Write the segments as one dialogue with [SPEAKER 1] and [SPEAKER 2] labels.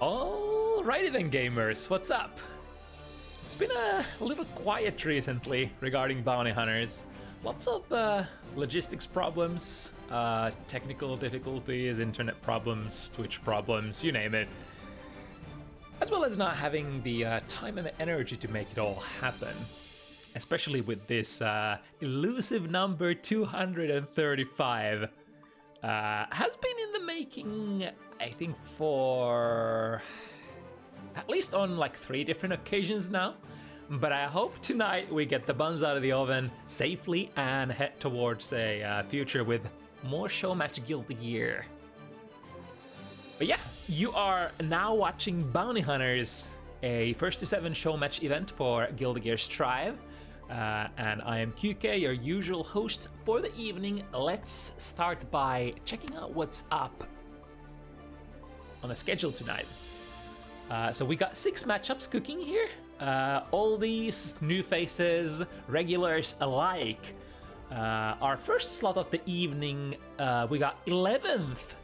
[SPEAKER 1] Alrighty then, gamers, what's up? It's been a little quiet recently regarding bounty hunters. Lots of logistics problems, technical difficulties, internet problems, Twitch problems, you name it. As well as not having the time and the energy to make it all happen. Especially with this elusive number 235. Has been in the making, I think, for at least on like 3 different occasions now. But I hope tonight we get the buns out of the oven safely and head towards a future with more show match Guilty Gear. But yeah, you are now watching Bounty Hunters, a 1-7 show match event for Guilty Gear Strive. And I am QK, your usual host for the evening. Let's start by checking out what's up on the schedule tonight. So we got 6 matchups cooking here. All these new faces, regulars alike. Our first slot of the evening, we got 11th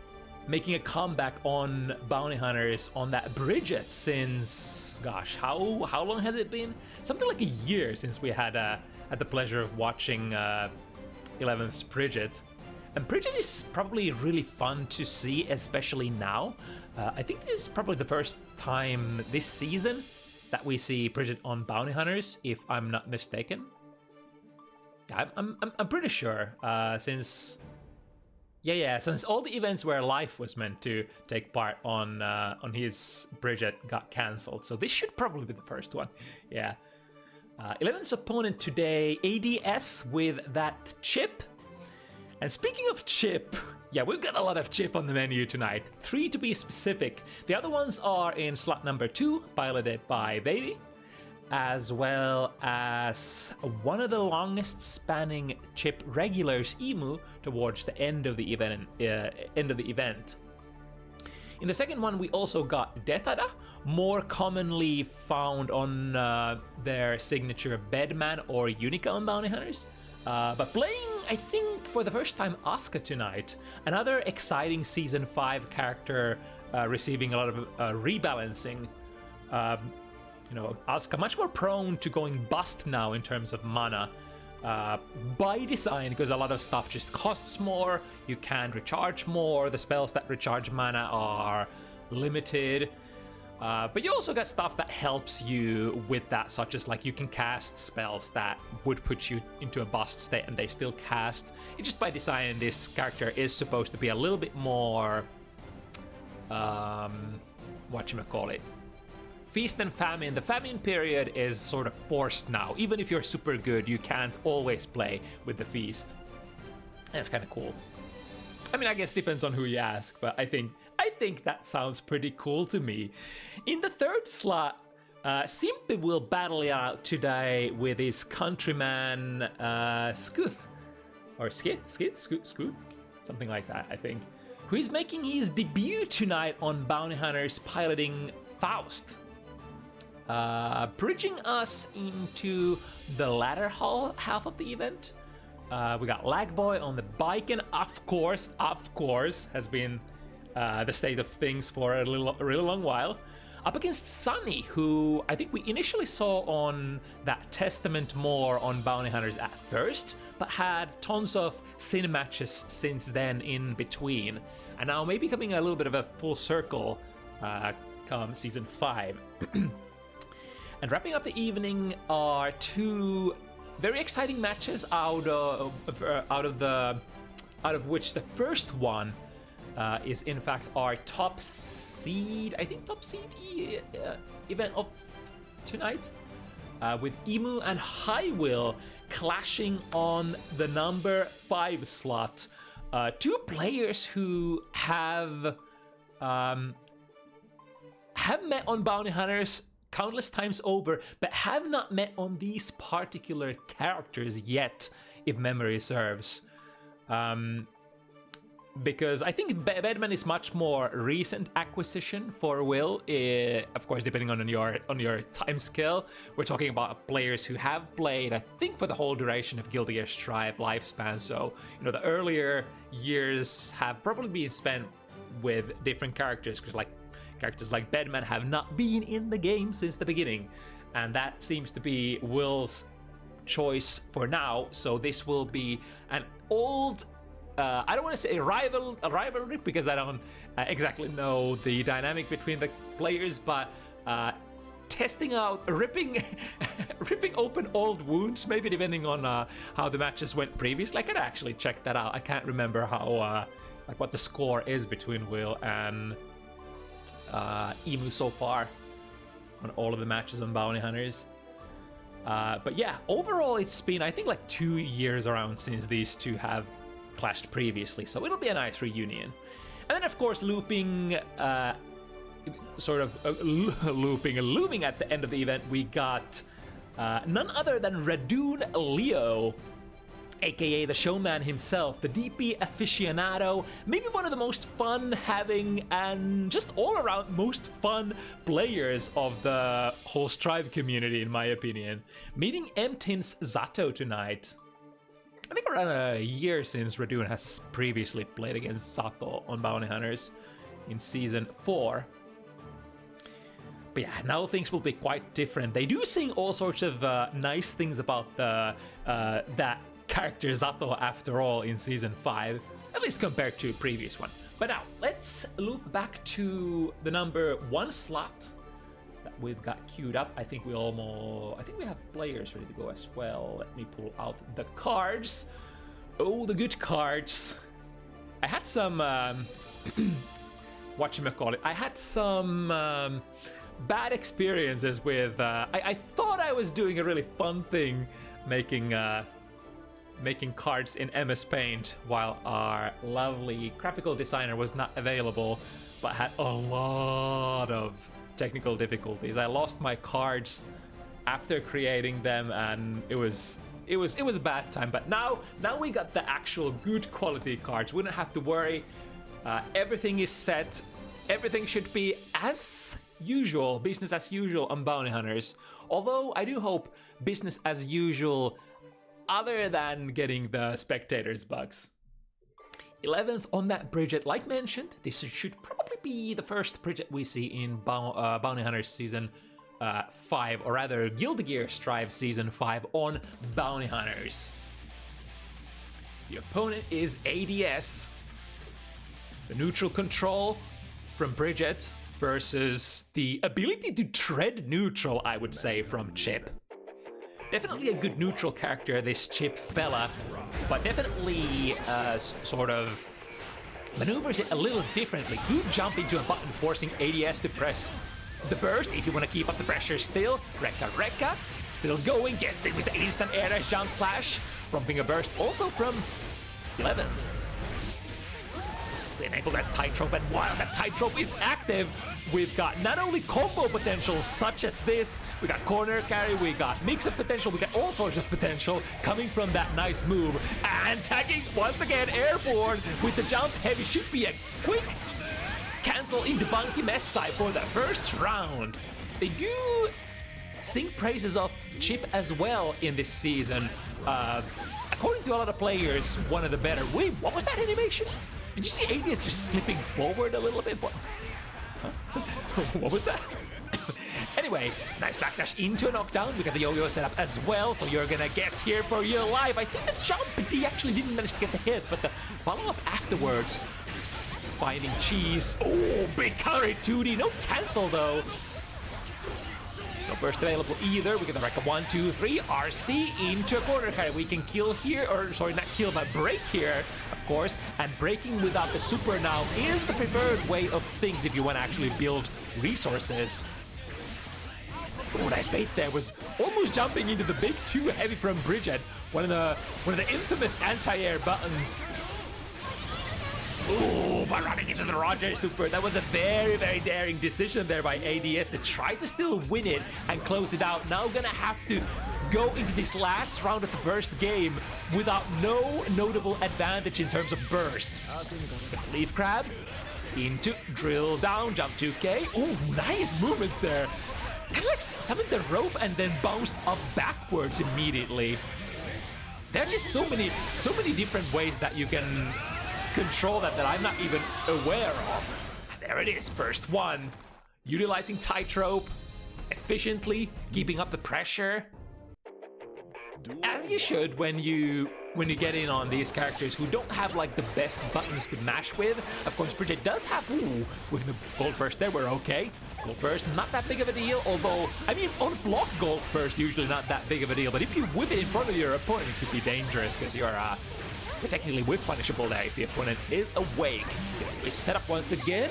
[SPEAKER 1] making a comeback on Bounty Hunters on that Bridget since, gosh, how long has it been? Something like a year since we had the pleasure of watching 11th's Bridget. And Bridget is probably really fun to see, especially now. I think this is probably the first time this season that we see Bridget on Bounty Hunters, if I'm not mistaken. I'm pretty sure, since all the events where Life was meant to take part on his Bridget got cancelled. So this should probably be the first one. Yeah. 11th opponent today, ADS with that chip. And speaking of chip, yeah, we've got a lot of chip on the menu tonight. 3 to be specific. The other ones are in slot number 2, piloted by Wavy, as well as one of the longest spanning chip regulars, Emu, towards the end of the event. In the second one, we also got Detada, more commonly found on their signature Bedman or Unicorn Bounty Hunters. But playing, I think, for the first time, Asuka tonight. Another exciting Season 5 character receiving a lot of rebalancing. Asuka much more prone to going bust now in terms of mana. By design, because a lot of stuff just costs more, you can recharge more, the spells that recharge mana are limited. But you also get stuff that helps you with that, such as like you can cast spells that would put you into a bust state and they still cast. It's just by design, this character is supposed to be a little bit more, whatchamacallit, Feast and Famine. The famine period is sort of forced now. Even if you're super good, you can't always play with the Feast. That's kind of cool. I mean, I guess depends on who you ask, but I think that sounds pretty cool to me. In the third slot, Simppi will battle it out today with his countryman Scütch, or Scütch, something like that, I think, who is making his debut tonight on Bounty Hunters piloting Faust. Bridging us into the latter half of the event. We got LagBoy on the bike, and of course, has been the state of things for a really long while. up against Sunny, who I think we initially saw on that Testament more on Bounty Hunters at first, but had tons of Sin matches since then in between, and now maybe coming a little bit of a full circle come Season 5. And wrapping up the evening are two very exciting matches out of which the first one is in fact our top seed event of tonight, with Emu and HiWill clashing on the number 5 slot. Two players who have met on Bounty Hunters countless times over, but have not met on these particular characters yet, if memory serves. Because I think Bedman is much more recent acquisition for Will. Of course, depending on your time scale, we're talking about players who have played, I think, for the whole duration of Guilty Gear Strive lifespan. So, you know, the earlier years have probably been spent with different characters, because characters like Bedman have not been in the game since the beginning, and that seems to be Will's choice for now. So this will be an old, I don't want to say a rivalry, because I don't exactly know the dynamic between the players, but testing out, ripping open old wounds, maybe, depending on how the matches went previously. I could actually check that out. I can't remember how what the score is between Will and Emu so far on all of the matches on Bounty Hunters. But yeah, overall it's been, I think, 2 years around since these two have clashed previously, so it'll be a nice reunion. And then, of course, looming at the end of the event, we got none other than Radune Leo, aka the showman himself, the DP aficionado, maybe one of the most fun-having and just all-around most fun players of the whole Strive community, in my opinion, meeting MTin's Zato tonight. I think around a year since Radune has previously played against Zato on Bounty Hunters in Season 4. But yeah, now things will be quite different. They do sing all sorts of nice things about that character Zato, after all, in Season 5, at least compared to previous one. But now, let's loop back to the number 1 slot that we've got queued up. I think we have players ready to go as well. Let me pull out the cards. Oh, the good cards. I had some, whatchamacallit, I had some bad experiences with, I thought I was doing a really fun thing, making cards in MS Paint while our lovely graphical designer was not available, but had a lot of technical difficulties. I lost my cards after creating them, and it was a bad time. But now we got the actual good quality cards. We don't have to worry. Everything is set. Everything should be as usual, business as usual on Bounty Hunters. Although I do hope business as usual, other than getting the spectators bugs. 11th on that Bridget, like mentioned, this should probably be the first Bridget we see in Bounty Hunters Season 5, or rather Guilty Gear Strive Season 5 on Bounty Hunters. The opponent is ADS. The neutral control from Bridget versus the ability to tread neutral, I would say, from Chip. Definitely a good neutral character, this Chip fella, but definitely sort of maneuvers it a little differently. Good jump into a button, forcing ADS to press the burst if you want to keep up the pressure still. Rekka, still going, gets it with the instant air dash jump slash, prompting a burst also from 11th. Enable that tightrope, and while that tightrope is active, we've got not only combo potential such as this, we got corner carry, we got mix-up potential, we got all sorts of potential coming from that nice move, and tagging once again airborne with the jump heavy should be a quick cancel into Bunky Mess side for the first round. They do sing praises of Chip as well in this season. According to a lot of players, one of the better. Wait, what was that animation? Did you see ADS just slipping forward a little bit? What was that? Anyway, nice backdash into a knockdown. We got the yo-yo set up as well, so you're gonna guess here for your life. I think the jump, he actually didn't manage to get the hit, but the follow-up afterwards, finding cheese. Oh, big counter 2D, no cancel though. No burst available either. We get the Rekka 1, 2, 3. RC into a corner carry. We can kill here, or sorry, not kill, but break here, of course. And breaking without the super now is the preferred way of things if you want to actually build resources. Oh, nice bait there. Was almost jumping into the big 2 heavy from Bridget. One of the infamous anti-air buttons. Ooh, by running into the Roger super. That was a very, very daring decision there by ADS to try to still win it and close it out. Now gonna have to go into this last round of the first game without no notable advantage in terms of burst. Leaf Crab into drill down, jump 2K. Ooh, nice movements there. Kind of like summoned the rope and then bounced up backwards immediately. There are just so many different ways that you can control that I'm not even aware of. And there it is, first one. Utilizing tightrope efficiently, keeping up the pressure. As you should when you get in on these characters who don't have like the best buttons to mash with. Of course, Bridget does have, ooh, with the gold burst there, we're okay. Gold burst, not that big of a deal, although, I mean, on block gold burst, usually not that big of a deal, but if you whip it in front of your opponent, it could be dangerous because you're technically whip punishable there if the opponent is awake. We set up once again.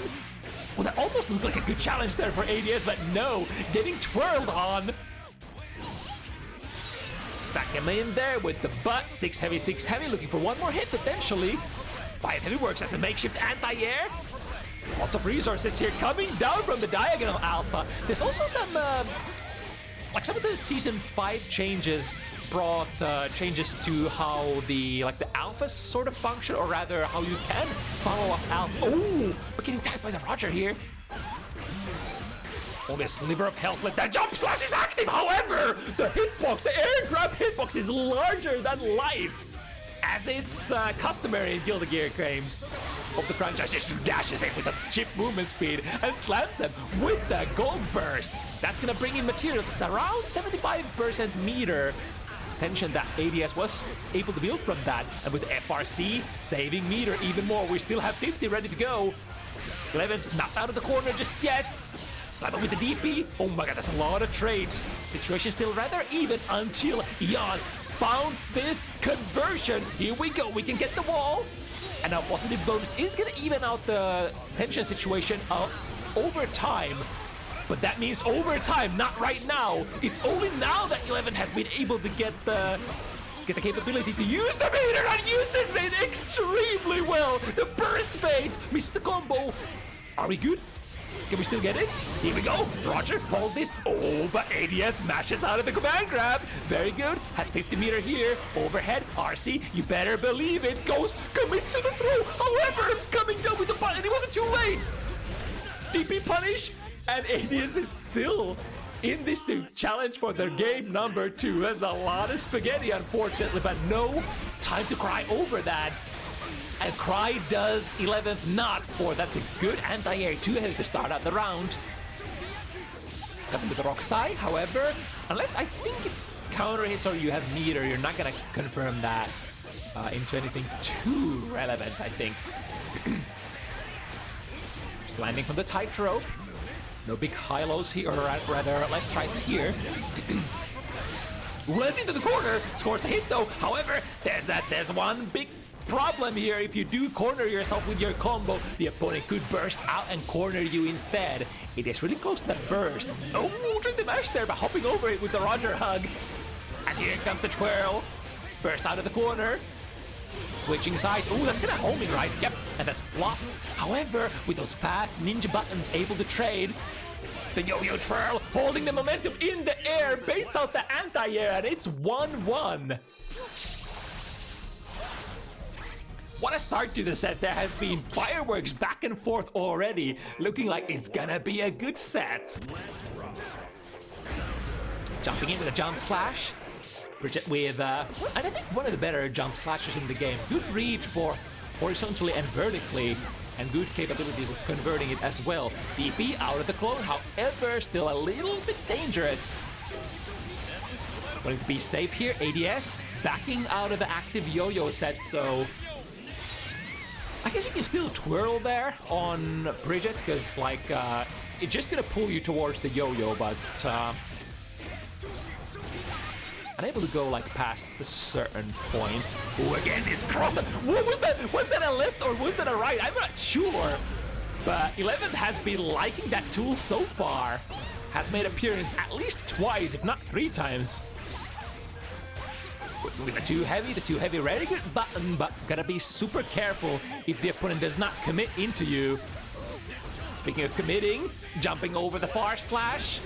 [SPEAKER 1] Well, that almost looked like a good challenge there for ADS, but no, getting twirled on. Smack him in there with the butt. 6 heavy, looking for one more hit potentially. 5 heavy works as a makeshift anti-air. Lots of resources here coming down from the diagonal alpha. There's also some, like some of the season 5 changes brought changes to how the alphas sort of function, or rather how you can follow up alpha. Oh, but getting tagged by the Roger here. Only a sliver of health left. That jump slash is active. However, the hitbox, the air grab hitbox is larger than life, as it's customary in Guilty Gear games of the franchise. Just dashes in with a chip movement speed and slams them with the gold burst. That's gonna bring in material that's around 75% meter tension that ADS was able to build from that, and with FRC saving meter even more. We still have 50 ready to go. 11's not out of the corner just yet. Slap him with the DP. Oh my god, that's a lot of trades. Situation still rather even until Jan found this conversion. Here we go, we can get the wall. And now positive bonus is gonna even out the tension situation over time. But that means over time, not right now. It's only now that 11 has been able to get the capability to use the meter and use this extremely well. The burst bait, missed the combo. Are we good? Can we still get it? Here we go. Roger, hold this. Oh, but ADS mashes out of the command grab. Very good. Has 50 meter here. Overhead. RC, you better believe it. Commits to the throw. However, coming down with the button, it wasn't too late. DP punish. And ADS is still in this to challenge for their game number 2. There's a lot of spaghetti, unfortunately, but no time to cry over that. And cry does 11th not for. That's a good anti-air 2-headed to start out the round. Coming to the rock side, however, unless I think it counter hits or you have meter, you're not gonna confirm that into anything too relevant, I think. Just landing from the tightrope. No big high-lows here, or rather left-rights here. Runs into the corner, scores the hit though. However, there's one big problem here. If you do corner yourself with your combo, the opponent could burst out and corner you instead. It is really close to that burst. Oh, tried the mash there by hopping over it with the Roger hug. And here comes the twirl. Burst out of the corner. Switching sides. Oh, that's gonna hold me, right? Yep, and that's plus. However, with those fast ninja buttons able to trade, the yo-yo twirl holding the momentum in the air, baits out the anti-air, and it's 1-1. What a start to the set. There has been fireworks back and forth already, looking like it's gonna be a good set. Jumping in with a jump slash. Bridget with, and I think one of the better jump slashes in the game. Good reach both horizontally and vertically. and good capabilities of converting it as well. DP out of the clone, however, still a little bit dangerous. Wanting to be safe here, ADS backing out of the active yo-yo set, so I guess you can still twirl there on Bridget, because like it's just gonna pull you towards the yo-yo, but unable to go like past a certain point. Oh, again, this cross. What was that? Was that a left or was that a right? I'm not sure. But 11 has been liking that tool so far. Has made appearance at least twice, if not 3 times. With the too heavy, very good button, but gotta be super careful if the opponent does not commit into you. Speaking of committing, jumping over the far slash.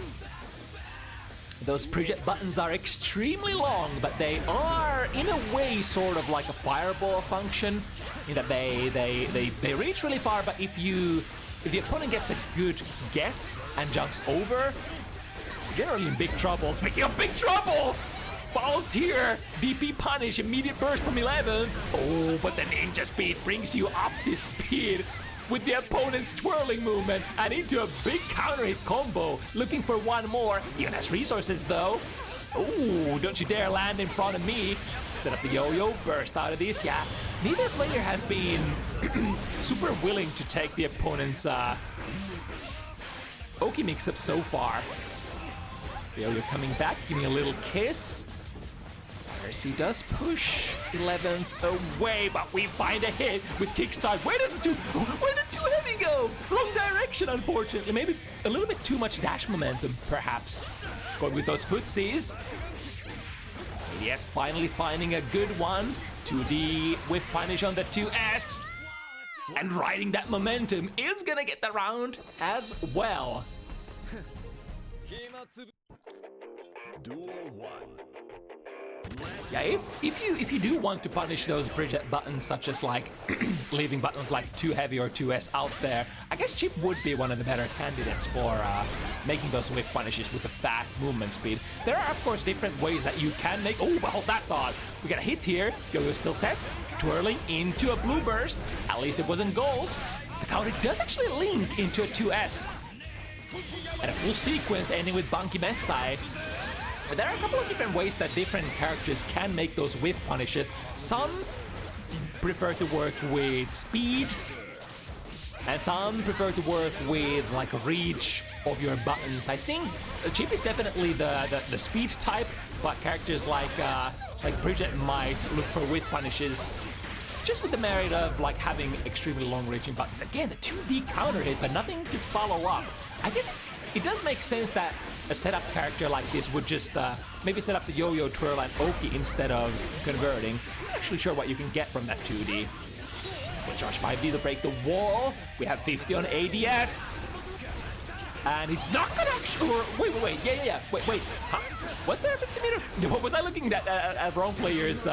[SPEAKER 1] Those project buttons are extremely long, but they are, in a way, sort of like a fireball function, in that they reach really far, but if the opponent gets a good guess and jumps over, generally in big trouble. Speaking of big trouble! Falls here, DP punish, immediate burst from 11. Oh, but the ninja speed brings you up this speed with the opponent's twirling movement and into a big counter hit combo. Looking for one more, even has resources though. Oh, don't you dare land in front of me. Set up the yo-yo, burst out of this, yeah. Neither player has been super willing to take the opponent's Oki mix-up so far. Yo-yo coming back, giving a little kiss. Mercy does push 11th away, but we find a hit with kickstart. Where the two heavy go? Wrong direction, unfortunately. Maybe a little bit too much dash momentum, perhaps. Going with those footsies. Yes, finally finding a good one. 2D with punish on the 2S. And riding that momentum is gonna get the round as well.
[SPEAKER 2] Duel 1.
[SPEAKER 1] Yeah, if you do want to punish those Bridget buttons, such as like leaving buttons like 2 heavy or 2S out there, I guess Chip would be one of the better candidates for making those whiff punishes with the fast movement speed. There are of course different ways that you can make. Oh, but hold that thought. We got a hit here. Yo-yo still set, twirling into a blue burst. At least it wasn't gold. The counter does actually link into a 2S. And a full sequence ending with Bunky Mess side. There are a couple of different ways that different characters can make those whiff punishes. Some prefer to work with speed, and some prefer to work with like reach of your buttons. I think Chip is definitely the speed type, but characters like Bridget might look for whiff punishes just with the merit of like having extremely long reaching buttons. Again, the 2D counter hit, but nothing to follow up. I guess it does make sense that a setup character like this would just maybe set up the yo-yo, twirl, and Oki instead of converting. I'm not actually sure what you can get from that 2D. We'll charge 5D to break the wall. We have 50 on ADS. And it's not gonna actually... Wait. Yeah. Wait. Huh? Was there a 50 meter? Was I looking at wrong players'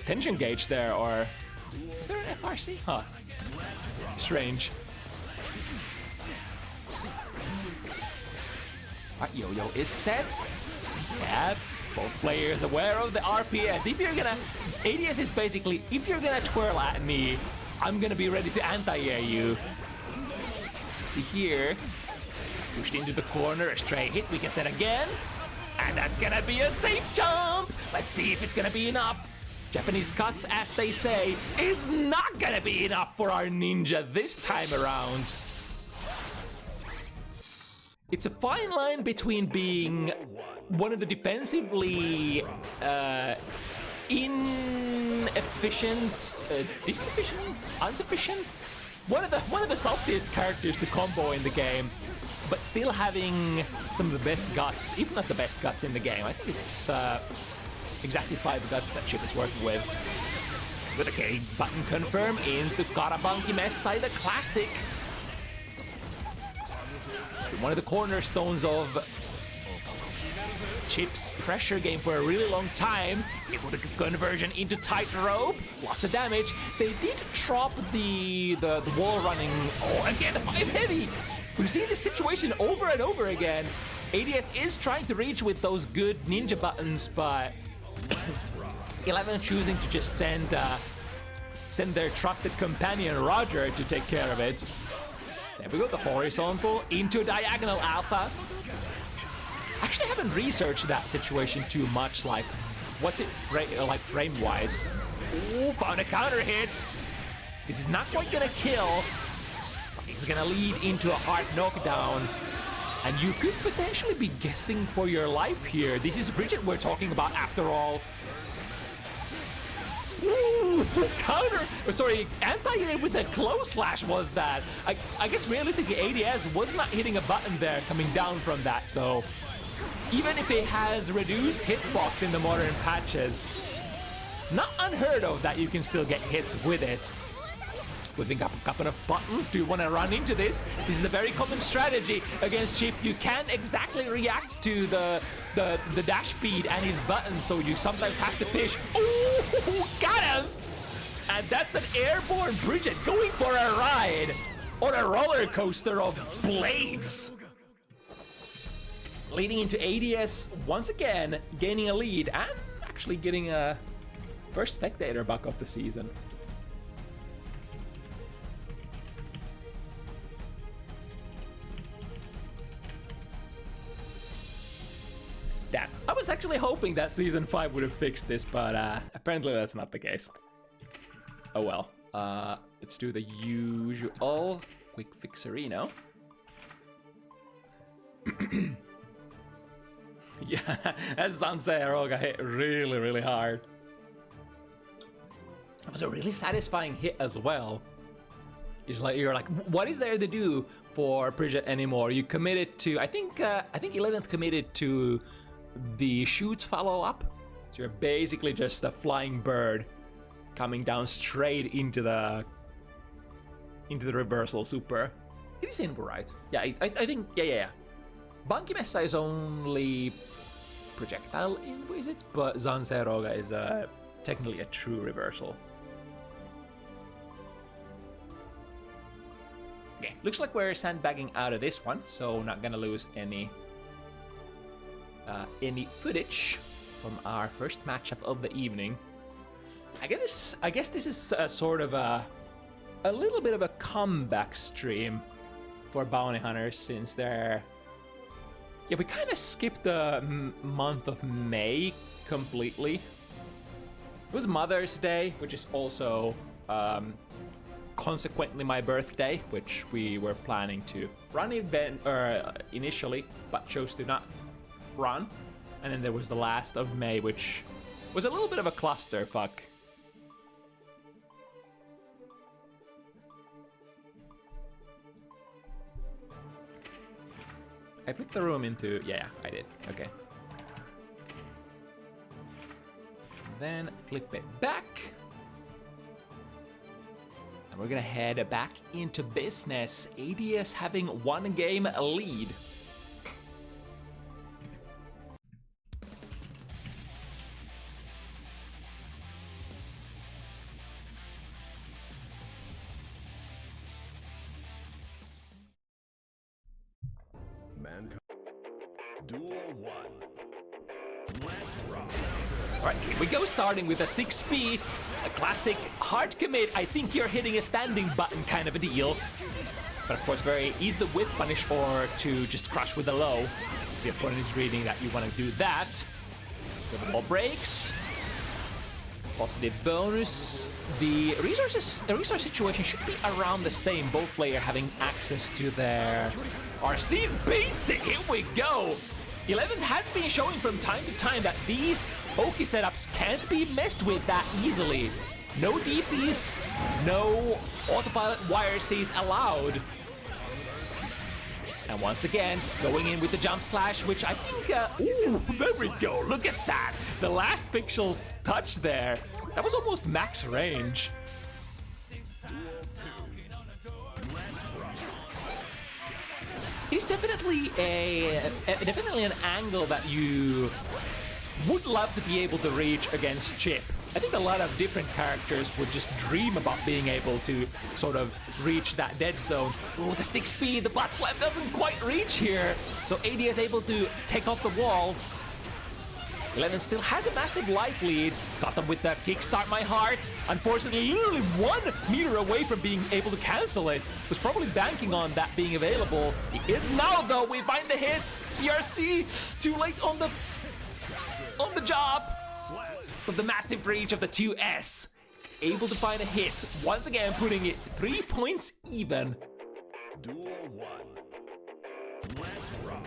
[SPEAKER 1] tension gauge there, or... Was there an FRC? Huh. Strange. Alright, yo-yo is set. Yeah, both players aware of the RPS. If you're gonna... ADS is basically, if you're gonna twirl at me, I'm gonna be ready to anti-air you. As we see here, pushed into the corner, a stray hit, we can set again. And that's gonna be a safe jump! Let's see if it's gonna be enough. Japanese cuts, as they say, is not gonna be enough for our ninja this time around. It's a fine line between being one of the defensively insufficient, one of the softiest characters to combo in the game, but still having some of the best guts, if not the best guts in the game. I think it's exactly 5 guts that Chip is working with. With a K button confirm into Karabunky Mesh side, a classic. One of the cornerstones of Chip's pressure game for a really long time. Able to conversion into tightrope. Lots of damage. They did drop the wall running. Oh, again, the 5 heavy. We've seen this situation over and over again. ADS is trying to reach with those good ninja buttons, but 11 choosing to just send send their trusted companion Roger to take care of it. There we go, the horizontal into diagonal alpha. Actually, I haven't researched that situation too much, like, what's it like frame-wise? Ooh, found a counter hit. This is not quite gonna kill, but it's gonna lead into a hard knockdown. And you could potentially be guessing for your life here. This is Bridget we're talking about after all. Ooh, counter, sorry, anti-hit with a close slash was that. I guess realistically ADS was not hitting a button there coming down from that, so even if it has reduced hitbox in the modern patches, not unheard of that you can still get hits with it. Whipping up a couple of buttons. Do you want to run into this? This is a very common strategy against Chip. You can't exactly react to the dash speed and his buttons, so you sometimes have to fish. Ooh, got him! And that's an airborne Bridget going for a ride on a roller coaster of blades. Leading into ADS once again, gaining a lead and actually getting a first spectator buck of the season. Damn, I was actually hoping that Season 5 would have fixed this, but apparently that's not the case. Oh well. Let's do the usual quick fixerino. Yeah, that Sanseiro got hit really, really hard. It was a really satisfying hit as well. It's like you're like, what is there to do for Bridget anymore? You committed to, I think 11th committed to the shoot follow-up. So you're basically just a flying bird coming down straight into the reversal super. It is info, right? Yeah, I think, yeah. Banki Messa is only projectile info, is it? But Zanseroga is technically a true reversal. Okay, looks like we're sandbagging out of this one, so not gonna lose any footage from our first matchup of the evening. I guess this is sort of a little bit of a comeback stream for bounty hunters, since they're... Yeah, we kind of skipped the month of May completely. It was Mother's Day, which is also consequently my birthday, which we were planning to run event initially, but chose to not run. And then there was the last of May, which was a little bit of a clusterfuck. I flipped the room into... Yeah, I did. Okay. And then flip it back. And we're gonna head back into business. ADS having one game lead.
[SPEAKER 2] Duel 1. Let's rock.
[SPEAKER 1] Alright, here we go, starting with a 6-speed, a classic hard commit. I think you're hitting a standing button kind of a deal. But of course, very easy to whip punish or to just crush with a low. If the opponent is reading that you want to do that. The wall breaks. Positive bonus. The resource situation should be around the same. Both players having access to their RCs. Beats it. Here we go. 11th has been showing from time to time that these Oki setups can't be messed with that easily. No DPs, no autopilot YRCs allowed. And once again, going in with the jump slash, which I think, ooh, there we go, look at that. The last pixel touch there, that was almost max range. It's definitely an angle that you would love to be able to reach against Chip. I think a lot of different characters would just dream about being able to sort of reach that dead zone. Oh, the 6P, the butt slap doesn't quite reach here. So AD is able to take off the wall. 11 still has a massive life lead. Got them with the kickstart my heart. Unfortunately, literally 1 meter away from being able to cancel it. Was probably banking on that being available. He is now though. We find the hit. PRC too late on the job. But the massive reach of the 2S. Able to find a hit. Once again putting it 3 points even.
[SPEAKER 2] Duel 1. Let's rock.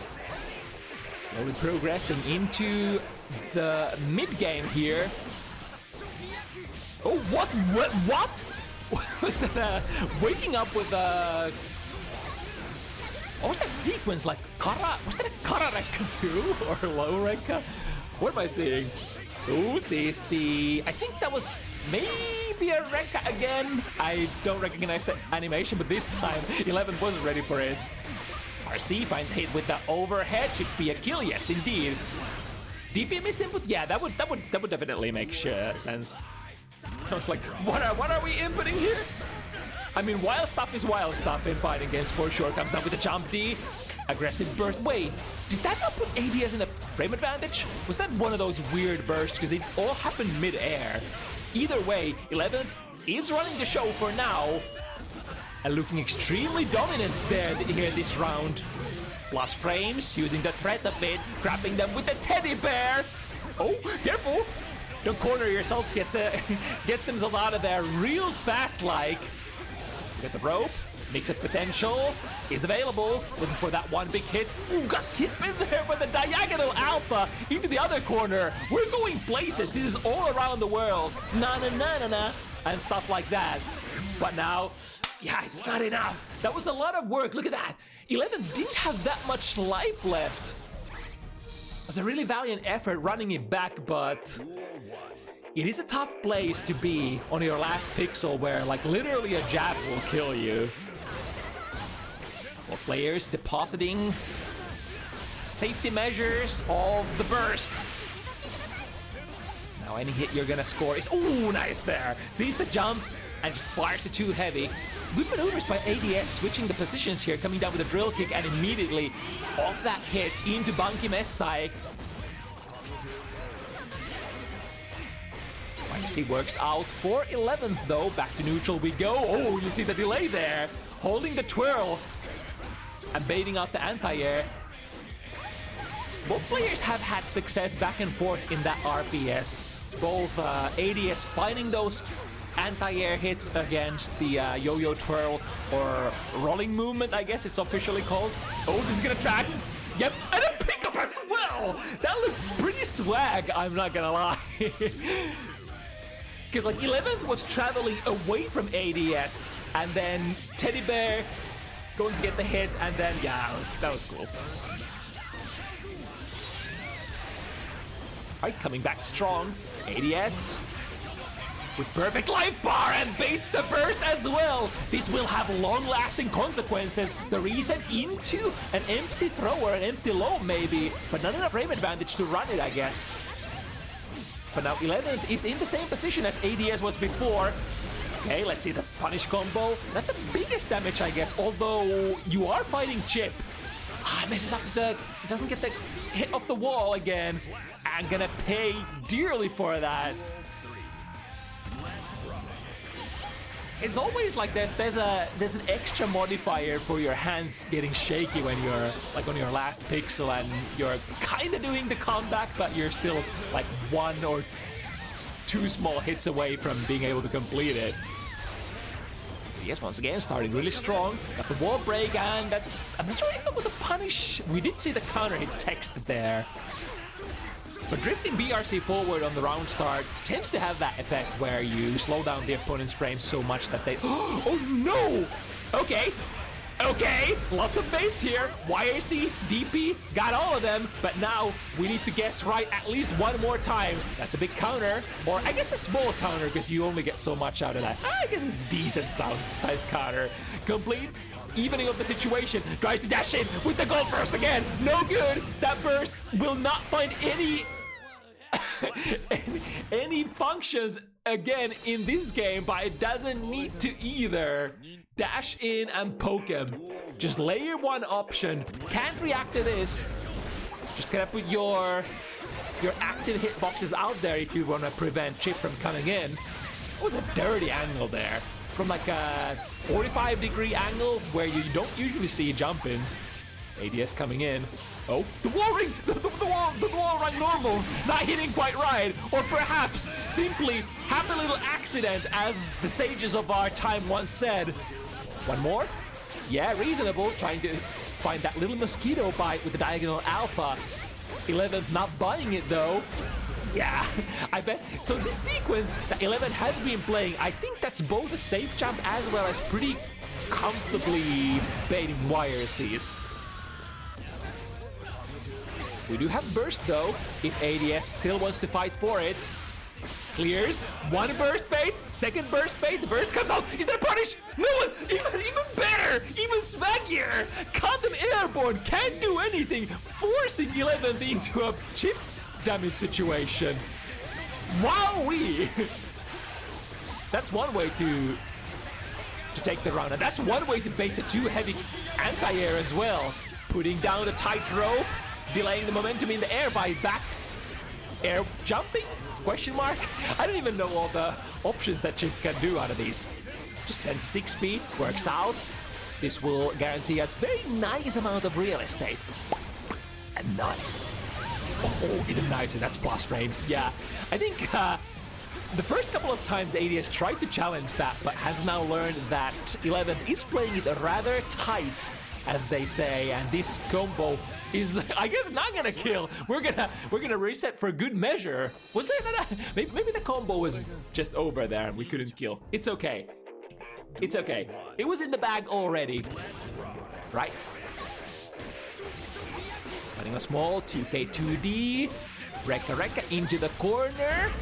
[SPEAKER 1] Slowly progressing into the mid-game here. Oh, what? Was that waking up with a... What was that sequence? Like, was that a Kara Rekka too? Or low Rekka? What am I seeing? Who sees the... I think that was maybe a Rekka again. I don't recognize the animation, but this time 11 wasn't ready for it. RC finds hit with the overhead. Should be a kill, yes, indeed. DP miss input? Yeah, that would definitely make sense. I was like, what are we inputting here? I mean, wild stuff is wild stuff in fighting games for sure. Comes down with the jump D. Aggressive burst. Wait, did that not put ADS in a frame advantage? Was that one of those weird bursts? Because they all happened mid-air. Either way, 11th is running the show for now. And looking extremely dominant there here this round. Plus frames, using the threat of it, grabbing them with the teddy bear. Oh, careful! Don't corner yourselves, gets themselves out of there real fast like. Get the rope, mix up potential, is available. Looking for that one big hit. Ooh, got Kip in there with the diagonal alpha into the other corner. We're going places. This is all around the world. Na-na-na-na-na, and stuff like that. But now... yeah, it's not enough. That was a lot of work. Look at that. 11 didn't have that much life left. It was a really valiant effort running it back, but it is a tough place to be on your last pixel where like literally a jab will kill you. Both players depositing safety measures of the burst. Now any hit you're gonna score is... ooh, nice there. Sees the jump and just fires the 2 heavy. Good maneuvers by ADS, switching the positions here, coming down with a drill kick and immediately off that hit into Bunky Messai. YC works out for 11th though. Back to neutral we go. Oh, you see the delay there. Holding the twirl and baiting out the anti-air. Both players have had success back and forth in that RPS. Both ADS finding those anti-air hits against the yo-yo twirl or rolling movement, I guess it's officially called. Oh, this is gonna track. Yep, and a pickup as well. That looked pretty swag, I'm not gonna lie. Because like 11th was traveling away from ADS, and then Teddy Bear going to get the hit, and then yeah, that was cool. Alright, coming back strong. ADS with perfect life bar and baits the burst as well. This will have long-lasting consequences. The reset into an empty throw or an empty low maybe, but not enough frame advantage to run it, I guess. But now 11th is in the same position as ADS was before. Okay, let's see the punish combo. Not the biggest damage, I guess, although you are fighting Chip. Messes up the... doesn't get the hit off the wall again. I'm gonna pay dearly for that. It's always like there's an extra modifier for your hands getting shaky when you're like on your last pixel and you're kind of doing the comeback, but you're still like 1 or 2 small hits away from being able to complete it. Yes, once again, starting really strong. Got the wall break, and that, I'm not sure if that was a punish. We did see the counter hit text there. But drifting BRC forward on the round start tends to have that effect where you slow down the opponent's frames so much that they... oh no! Okay, okay, lots of base here. YRC, DP, got all of them, but now we need to guess right at least one more time. That's a big counter, or I guess a small counter because you only get so much out of that. I guess a decent size counter. Complete. Evening of the situation, tries to dash in with the gold burst again. No good. That burst will not find any functions again in this game, but it doesn't need to either. Dash in and poke him. Just layer 1 option. Can't react to this. Just gonna put your your active hitboxes out there if you want to prevent Chip from coming in. It was a dirty angle there. From like a 45-degree angle where you don't usually see jump-ins. ADS coming in. Oh, the wall ring! The wall ring normals not hitting quite right. Or perhaps simply have a little accident, as the sages of our time once said. One more? Yeah, reasonable. Trying to find that little mosquito bite with the diagonal alpha. 11th not buying it though. Yeah, I bet. So this sequence that 11 has been playing, I think that's both a safe jump as well as pretty comfortably baiting YRCs. We do have burst though, if ADS still wants to fight for it. Clears, one burst bait, second burst bait, the burst comes out, is there a punish? No one, even better, even swaggier. Caught them airborne, can't do anything, forcing 11th into a chip damage situation. Wowee! That's one way to take the round, and that's one way to bait the too heavy anti-air as well. Putting down the tight rope, delaying the momentum in the air by back air jumping? Question mark? I don't even know all the options that Chip can do out of these. Just send 6 speed, works out. This will guarantee us very nice amount of real estate. And nice. Oh, even nicer, that's plus frames. Yeah, I think the first couple of times ADS tried to challenge that, but has now learned that 11 is playing it rather tight, as they say, and this combo is, I guess, not gonna kill. We're gonna reset for good measure. Was there not a, maybe the combo was just over there and we couldn't kill. It's okay. It's okay. It was in the bag already. Right? Running a small 2K2D. Rekka into the corner.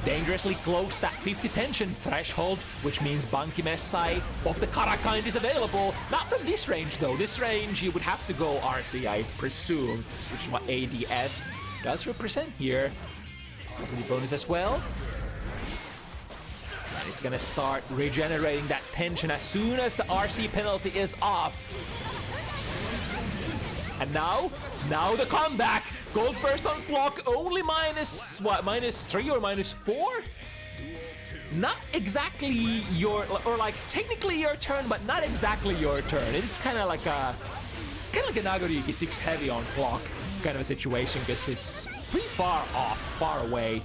[SPEAKER 1] Dangerously close that 50 tension threshold, which means Banki Messai of the Kara kind is available. Not from this range though. This range you would have to go RC, I presume, which is what ADS does represent here. Positive bonus as well. And it's gonna start regenerating that tension as soon as the RC penalty is off. And now the comeback. Gold burst on block, only minus, what, -3 or -4? Not exactly your, or like technically your turn, but not exactly your turn. It's kind of like a Nagoriyuki 6 heavy on clock kind of a situation, because it's pretty far off, far away.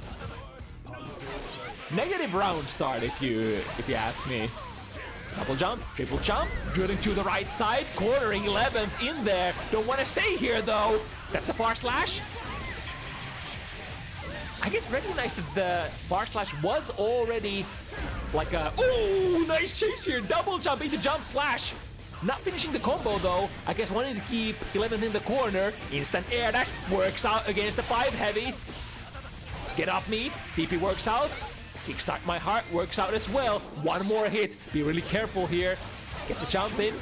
[SPEAKER 1] Negative round start if you ask me. Double jump, triple jump, drilling to the right side, cornering 11th in there. Don't want to stay here though. That's a far slash. I guess recognize that the far slash was already like a, ooh, nice chase here. Double jump into jump slash. Not finishing the combo though. I guess wanting to keep 11th in the corner. Instant air dash works out against the 5 heavy. Get off me. PP works out. Kickstart my heart works out as well. One more hit. Be really careful here. Gets a jump in.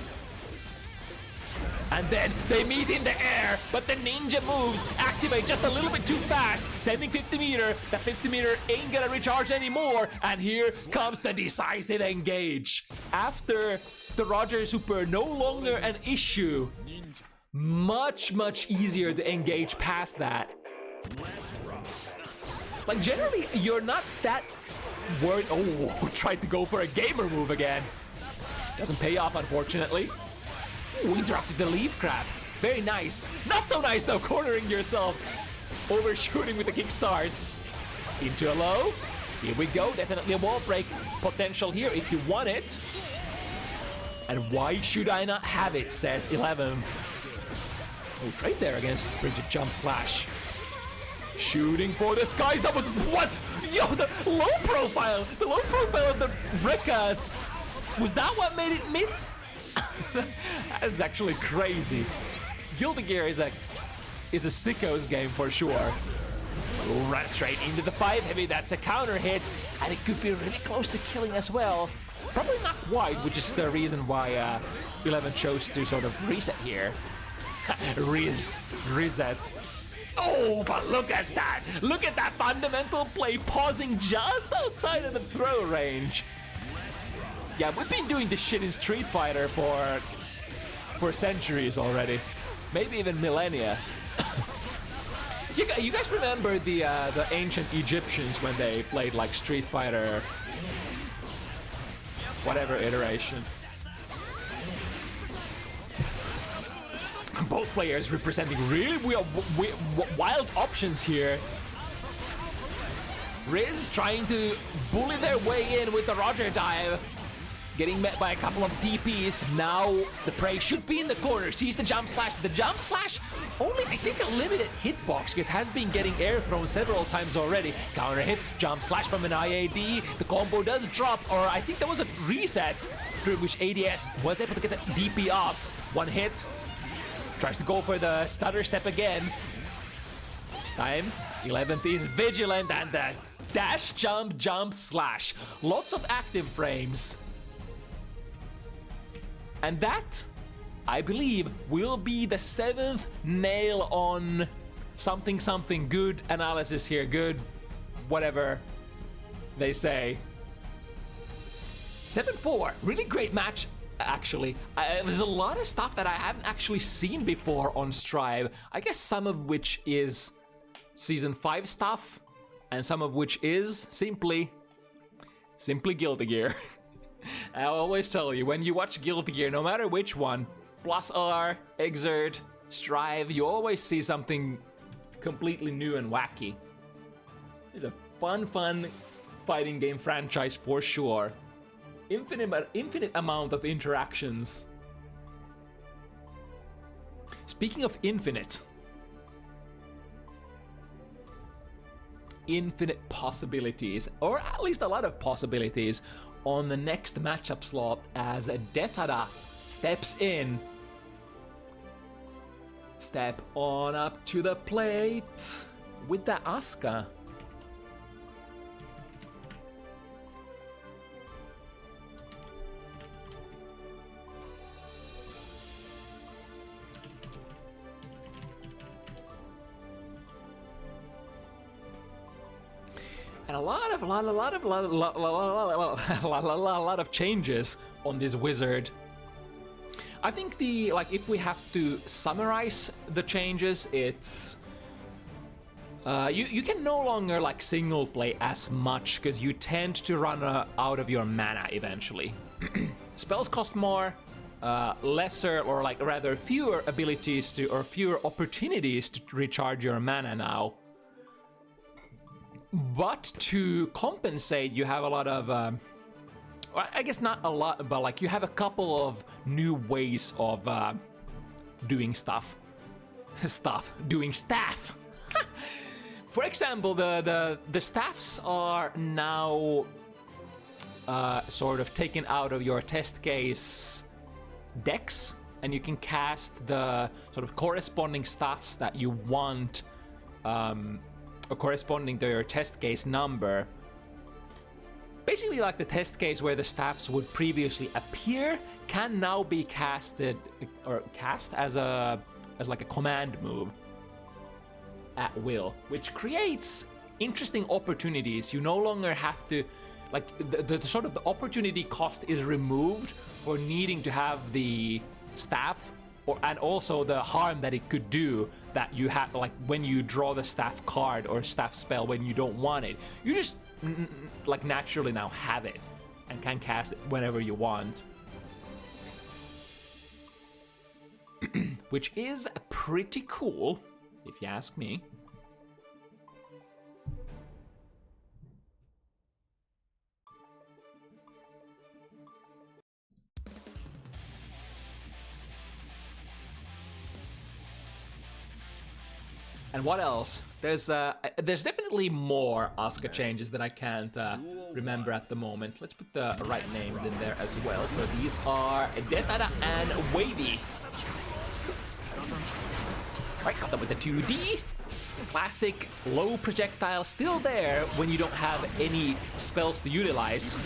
[SPEAKER 1] And then they meet in the air, but the ninja moves activate just a little bit too fast, sending 50 meter. That 50 meter ain't gonna recharge anymore, and here comes the decisive engage. After the Roger Super no longer an issue, much easier to engage past that. Like generally, you're not that worried. Oh, tried to go for a gamer move again. Doesn't pay off, unfortunately. Ooh, interrupted the leaf crab. Very nice. Not so nice though, cornering yourself. Overshooting with the kickstart. Into a low. Here we go. Definitely a wall break potential here if you want it. And why should I not have it, says 11. Oh, trade there against Bridget Jump Slash. Shooting for the skies. That was what? Yo, the low profile. The low profile of the Rekkas. Was that what made it miss? That's actually crazy. Guilty Gear is a sicko's game for sure. Run straight into the 5 heavy. That's a counter hit, and it could be really close to killing as well. Probably not quite, which is the reason why 11 chose to sort of reset here. Reset. Oh, but look at that! Look at that fundamental play, pausing just outside of the throw range. Yeah, we've been doing this shit in Street Fighter for centuries already. Maybe even millennia. You guys remember the ancient Egyptians when they played like Street Fighter, whatever iteration? Both players representing really wild options here. Riz trying to bully their way in with the Roger dive. Getting met by a couple of DPs. Now the prey should be in the corner. Sees the jump slash. The jump slash only, I think, a limited hitbox because has been getting air thrown several times already. Counter hit, jump slash from an IAD. The combo does drop, or I think there was a reset through which ADS was able to get the DP off. One hit. Tries to go for the stutter step again. This time, 11th is vigilant and the dash, jump, jump, slash. Lots of active frames. And that, I believe, will be the 7th nail on something good analysis here. Good, whatever they say. 7-4, really great match, actually. There's a lot of stuff that I haven't actually seen before on Strive. I guess some of which is Season 5 stuff, and some of which is simply Guilty Gear. I always tell you, when you watch Guilty Gear, no matter which one, Plus R, Exert, Strive, you always see something completely new and wacky. It's a fun fighting game franchise for sure. Infinite amount of interactions. Speaking of infinite possibilities, or at least a lot of possibilities, on the next matchup slot as Detada steps in. Step on up to the plate with the Asuka. And a lot of changes on this wizard. I think if we have to summarize the changes, it's you can no longer single play as much because you tend to run out of your mana eventually. Spells cost more, lesser or rather fewer abilities to, or fewer opportunities to recharge your mana now. But to compensate, you have a lot of, I guess not a lot, but you have a couple of new ways of doing stuff. Doing staff. For example, the staffs are now sort of taken out of your test case decks, and you can cast the sort of corresponding staffs that you want, corresponding to your test case number. Basically, the test case where the staffs would previously appear can now be casted or cast as a command move at will, which creates interesting opportunities. You no longer have to the sort of the opportunity cost is removed for needing to have the staff, and also the harm that it could do that you have, when you draw the staff card or staff spell when you don't want it. You just naturally now have it and can cast it whenever you want. Which is pretty cool, if you ask me. And what else? There's definitely more Asuka changes that I can't remember at the moment. Let's put the right names in there as well. So these are Detada and Wavy. Right, got them with the 2D. Classic low projectile, still there when you don't have any spells to utilize.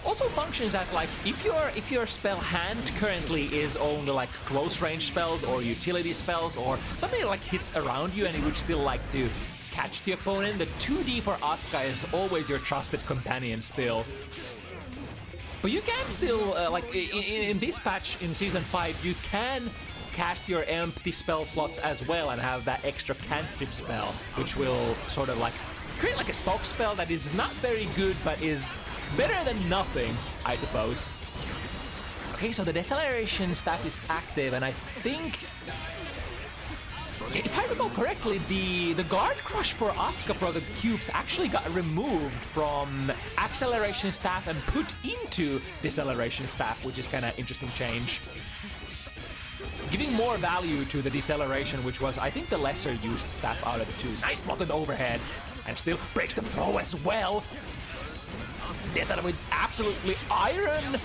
[SPEAKER 1] Also functions as if your spell hand currently is only close range spells or utility spells or something that hits around you and you would still like to catch the opponent, the 2D for Asuka is always your trusted companion still. But you can still in this patch in Season 5 you can cast your empty spell slots as well and have that extra cantrip spell, which will sort of like create like a stock spell that is not very good, but is better than nothing, I suppose. Okay, so the deceleration staff is active, and I think, if I recall correctly, the guard crush for Asuka for the cubes actually got removed from acceleration staff and put into deceleration staff, which is kind of interesting change. Giving more value to the deceleration, which was, I think, the lesser used staff out of the two. Nice block on the overhead, and still breaks the throw as well. Detada with absolutely iron.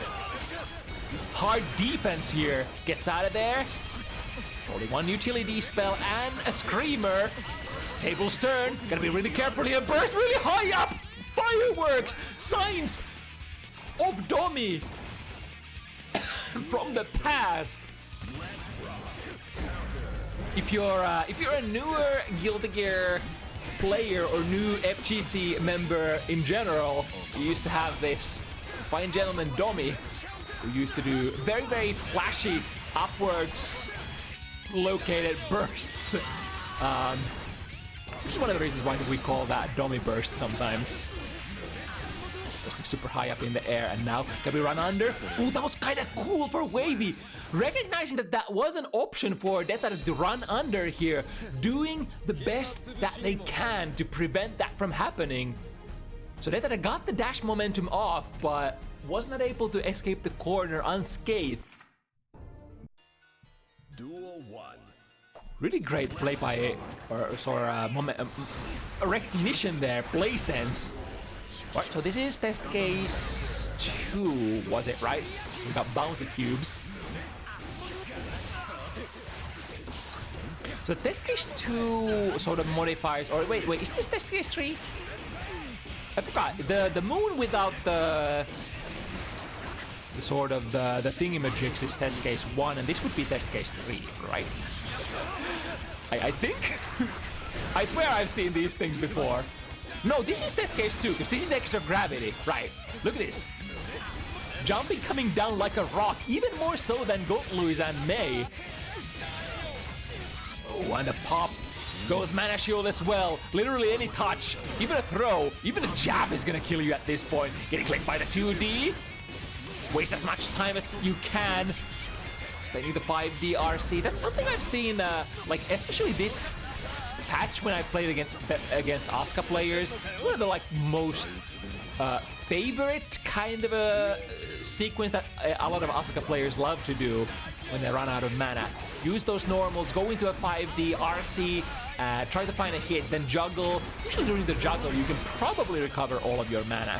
[SPEAKER 1] Hard defense here. Gets out of there. Only one utility spell and a screamer. Table's turn. Gotta be really careful here. Burst really high up. Fireworks. Signs of Domi from the past. If you're a newer Guilty Gear player or new FGC member in general, you used to have this fine gentleman Domi, who used to do very, very flashy upwards located bursts. Which is one of the reasons why we call that Domi burst sometimes. Bursting super high up in the air, and now can we run under? Ooh, that was kind of cool for Wavy. Recognizing that that was an option for Detada to run under here, doing the best that they can to prevent that from happening. So Detada got the dash momentum off, but was not able to escape the corner unscathed.
[SPEAKER 2] Duel 1.
[SPEAKER 1] Really great play by, or recognition there, play sense. Right, so this is test case 2, was it, right? So we got bouncy cubes. So test case 2 sort of modifies, or wait, is this test case 3? I forgot. The moon without the sort of the thingamajigs is test case 1, and this would be test case 3, right? I think. I swear I've seen these things before. No, this is test case 2, because this is extra gravity. Right, look at this. Jumping coming down like a rock, even more so than Goat Louise and May. Oh, and a pop goes Mana Shield as well. Literally any touch, even a throw, even a jab is gonna kill you at this point. Getting clicked by the 2D. Waste as much time as you can. Spending the 5D RC. That's something I've seen, like, especially this patch when I played against Asuka players. One of the like most favorite kind of a sequence that a lot of Asuka players love to do when they run out of mana. Use those normals, go into a 5D RC, try to find a hit, then juggle. Usually during the juggle, you can probably recover all of your mana.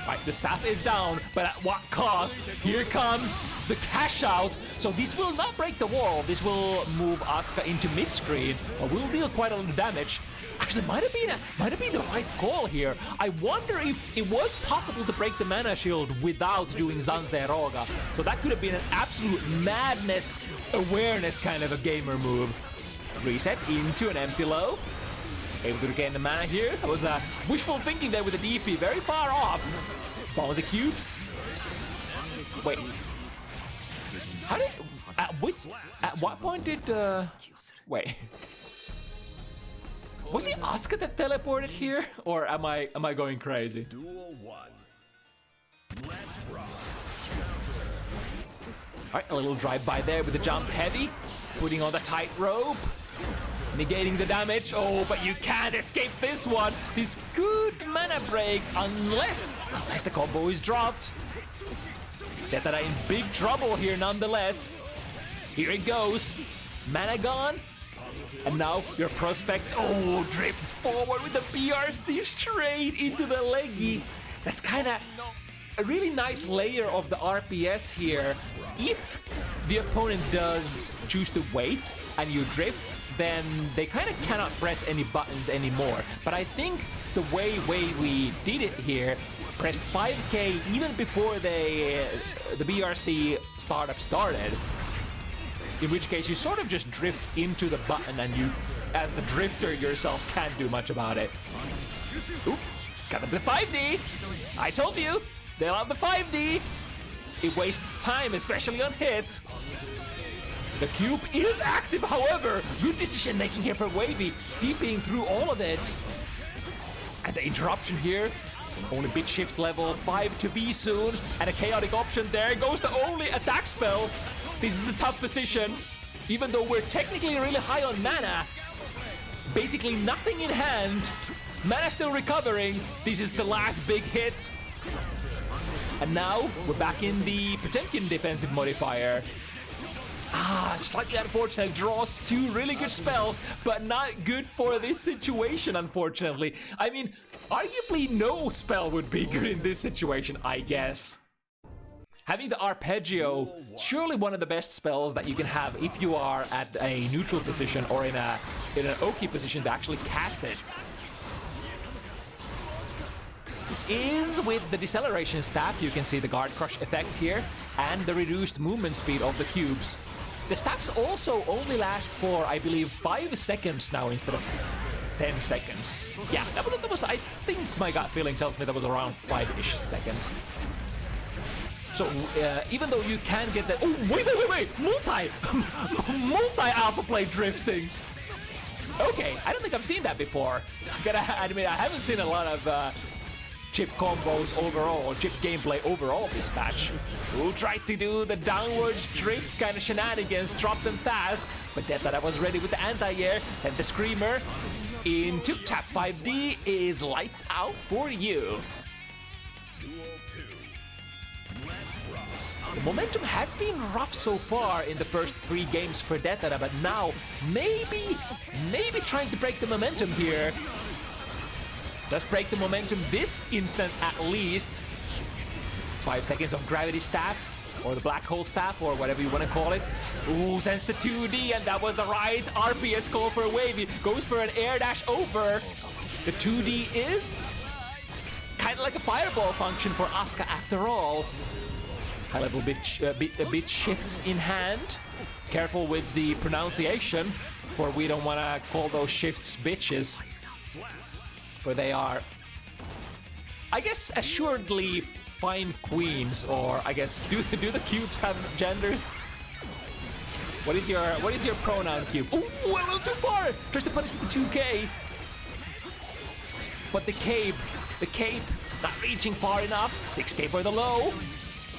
[SPEAKER 1] Right, the staff is down, but at what cost? Here comes the cash out. So this will not break the wall. This will move Asuka into mid-screen, but will deal quite a lot of damage. Actually, might have been the right call here. I wonder if it was possible to break the mana shield without doing Zanzeroga. So that could have been an absolute madness awareness kind of a gamer move. Reset into an empty low. Able to regain the mana here. That was wishful thinking there with the DP. Very far off. Bombs the cubes. Wait. How did... At what point did... Wait. Was it Asuka that teleported here? Or am I going crazy?
[SPEAKER 2] Duel 1. Let's rock.
[SPEAKER 1] Alright, a little drive-by there with the jump heavy. Putting on the tightrope. Negating the damage. Oh, but you can't escape this one. This good mana break unless the combo is dropped. Detada in big trouble here nonetheless. Here it goes. Mana gone. And now your prospects, oh, drifts forward with the BRC straight into the leggy. That's kind of a really nice layer of the RPS here. If the opponent does choose to wait and you drift, then they kind of cannot press any buttons anymore. But I think the way we did it here, pressed 5k even before the BRC startup started. In which case you sort of just drift into the button and you, as the drifter yourself, can't do much about it. Oops, got the 5D. I told you, they love the 5D. It wastes time, especially on hit. The cube is active, however. Good decision making here for Wavy, deeping through all of it. And the interruption here. Only bit shift level 5 to be soon. And a chaotic option there. Goes the only attack spell. This is a tough position. Even though we're technically really high on mana. Basically nothing in hand. Mana still recovering. This is the last big hit. And now we're back in the Potemkin defensive modifier. Slightly unfortunate. Draws 2 really good spells, but not good for this situation, unfortunately. I mean, arguably no spell would be good in this situation, I guess. Having the Arpeggio, surely one of the best spells that you can have if you are at a neutral position or in an Oki position to actually cast it. This is with the deceleration staff. You can see the guard crush effect here and the reduced movement speed of the cubes. The staffs also only last for, I believe, 5 seconds now instead of 10 seconds. Yeah, that was I think my gut feeling tells me that was around 5-ish seconds. So even though you can get that, oh wait, multi-alpha play drifting. Okay, I don't think I've seen that before. Gotta admit, I haven't seen a lot of chip combos overall, or chip gameplay overall this patch. Who tried to do the downwards drift kind of shenanigans, drop them fast, but Detada was ready with the anti-air, sent the Screamer into tap 5D is lights out for you. The momentum has been rough so far in the first 3 games for Detada, but now maybe trying to break the momentum here. Does break the momentum this instant at least. 5 seconds of gravity staff, or the black hole staff, or whatever you want to call it. Ooh, sends the 2D, and that was the right RPS call for Wavy. Goes for an air dash over. The 2D is kind of like a fireball function for Asuka after all. High level bit shifts in hand. Careful with the pronunciation, for we don't want to call those shifts bitches. For they are, I guess, assuredly fine queens, or I guess do the cubes have genders? What is your pronoun, cube? Ooh, a little too far. Tries to punish with the 2K, but the cape not reaching far enough. 6K for the low.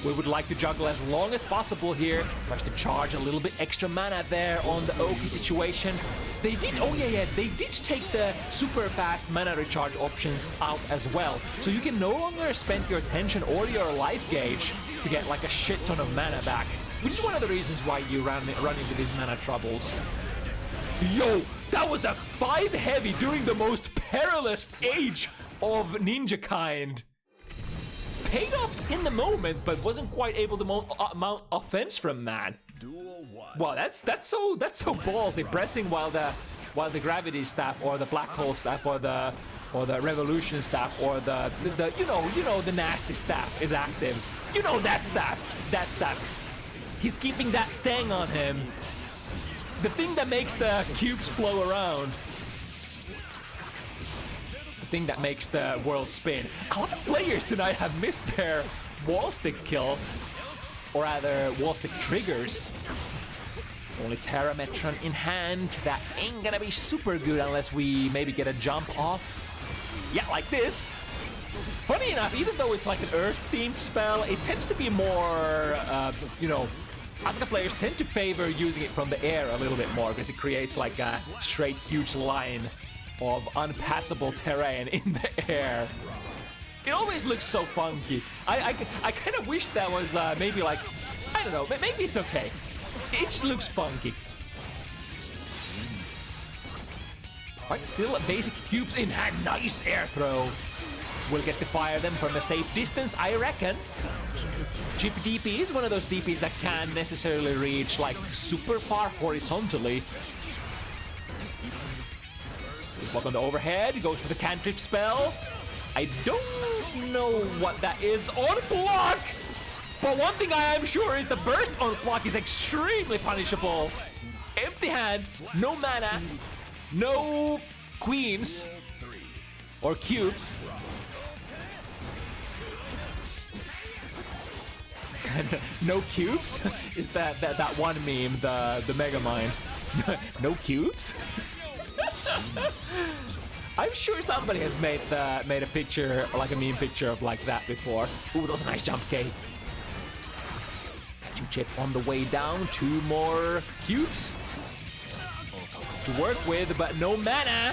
[SPEAKER 1] We would like to juggle as long as possible here. Tries to charge a little bit extra mana there on the Oki situation. They did, they did take the super fast mana recharge options out as well. So you can no longer spend your tension or your life gauge to get like a shit ton of mana back. Which is one of the reasons why you run into these mana troubles. Yo, that was a 5 heavy during the most perilous age of ninja kind. Paid off in the moment, but wasn't quite able to mount offense from man. Wow, that's so ballsy, pressing while the gravity staff or the black hole staff or the revolution staff or the you know the nasty staff is active. You know that staff. He's keeping that thing on him. The thing that makes the cubes flow around. Thing that makes the world spin. A lot of players tonight have missed their wall stick kills, or rather wall stick triggers. Only Terrametron in hand. That ain't gonna be super good unless we maybe get a jump off. Yeah, like this. Funny enough, even though it's like an Earth-themed spell, it tends to be more, Asuka players tend to favor using it from the air a little bit more because it creates like a straight huge line of unpassable terrain in the air. It always looks so funky. I kind of wish that was maybe like, I don't know, maybe it's okay. It looks funky. Right, still basic cubes in hand. Nice air throw. We'll get to fire them from a safe distance, I reckon. Chip DP is one of those DPs that can't necessarily reach like super far horizontally. Block on the overhead, goes for the cantrip spell. I don't know what that is on block, but one thing I am sure is the burst on block is extremely punishable. Empty hand, no mana, no queens or cubes. No cubes? Is that one meme, the Mega Mind? No cubes? I'm sure somebody has made a picture, like a meme picture of like that before. Ooh, that was a nice jump, K. Catching chip on the way down. 2 more cubes to work with, but no mana.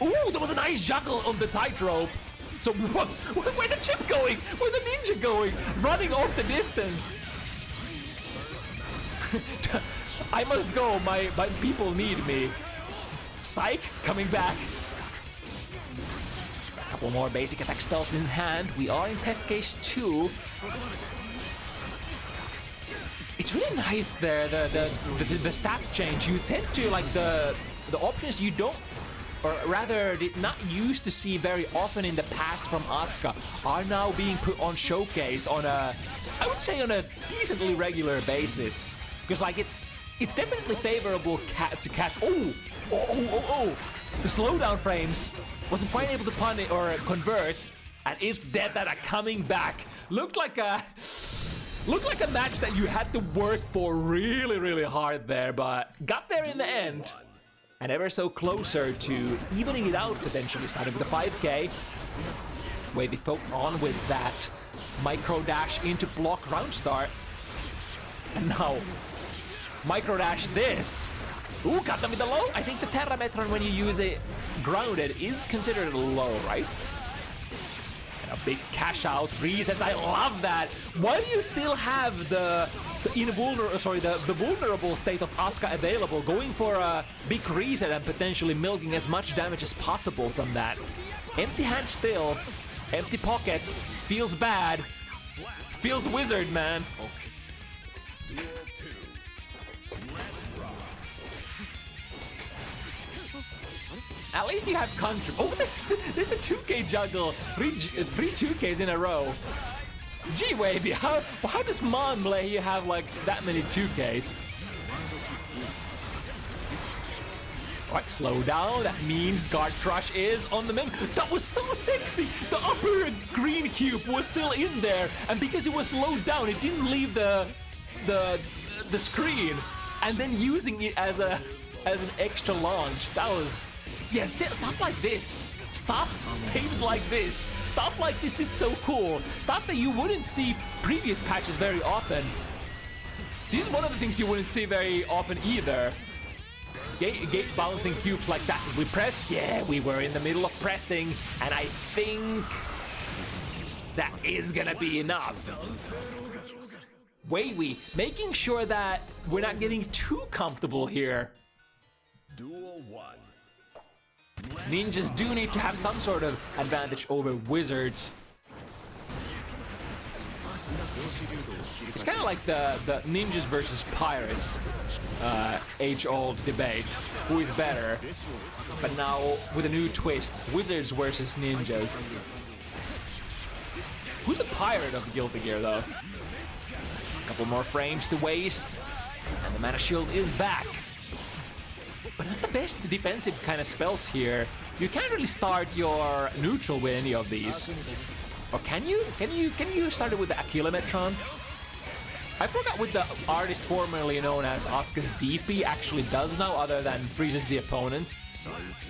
[SPEAKER 1] Ooh, that was a nice juggle on the tightrope. So where's the chip going? Where's the ninja going? Running off the distance. I must go. My people need me. Psych, coming back. A couple more basic attack spells in hand. We are in test case 2. It's really nice there, the stats change. You tend to like the options you don't, or rather did not used to see very often in the past from Asuka, are now being put on showcase on a, I would say on a decently regular basis. Because like it's definitely favorable to cast. Oh! The slowdown frames wasn't quite able to pun it or convert, and it's Detada coming back. Looked like a match that you had to work for really hard there, but got there in the end. And ever so closer to evening it out, potentially starting with the 5k. WavyPhoton on with that micro dash into block round start. And now, micro dash this. Ooh, got them with the low. I think the Terrametron, when you use it grounded, is considered low, right? And a big cash out, resets. I love that. Why do you still have the vulnerable state of Asuka available, going for a big reset and potentially milking as much damage as possible from that? Empty hand still, empty pockets, feels bad, feels wizard, man. At least you have country. Oh, there's the 2k juggle. Three 2ks in a row. Gee, Wavy, how does Mon let you have like that many 2ks? Alright, slow down. That means Guard Crush is on the menu. That was so sexy. The upper green cube was still in there, and because it was slowed down, it didn't leave the screen. And then using it as an extra launch. That was. Yes, stuff like this. Staves like this. Stuff like this is so cool. Stuff that you wouldn't see previous patches very often. This is one of the things you wouldn't see very often either. Gate bouncing cubes like that. Did we press? Yeah, we were in the middle of pressing, and I think that is gonna be enough. Wavy, making sure that we're not getting too comfortable here.
[SPEAKER 2] Duel 1.
[SPEAKER 1] Ninjas do need to have some sort of advantage over wizards. It's kind of like the ninjas versus pirates age-old debate. Who is better? But now with a new twist, wizards versus ninjas. Who's the pirate of Guilty Gear though? A couple more frames to waste, and the mana shield is back. But not the best defensive kind of spells here. You can't really start your neutral with any of these. Or can you? Can you start it with the Kilometron? I forgot what the artist formerly known as Asuka's DP actually does now, other than freezes the opponent.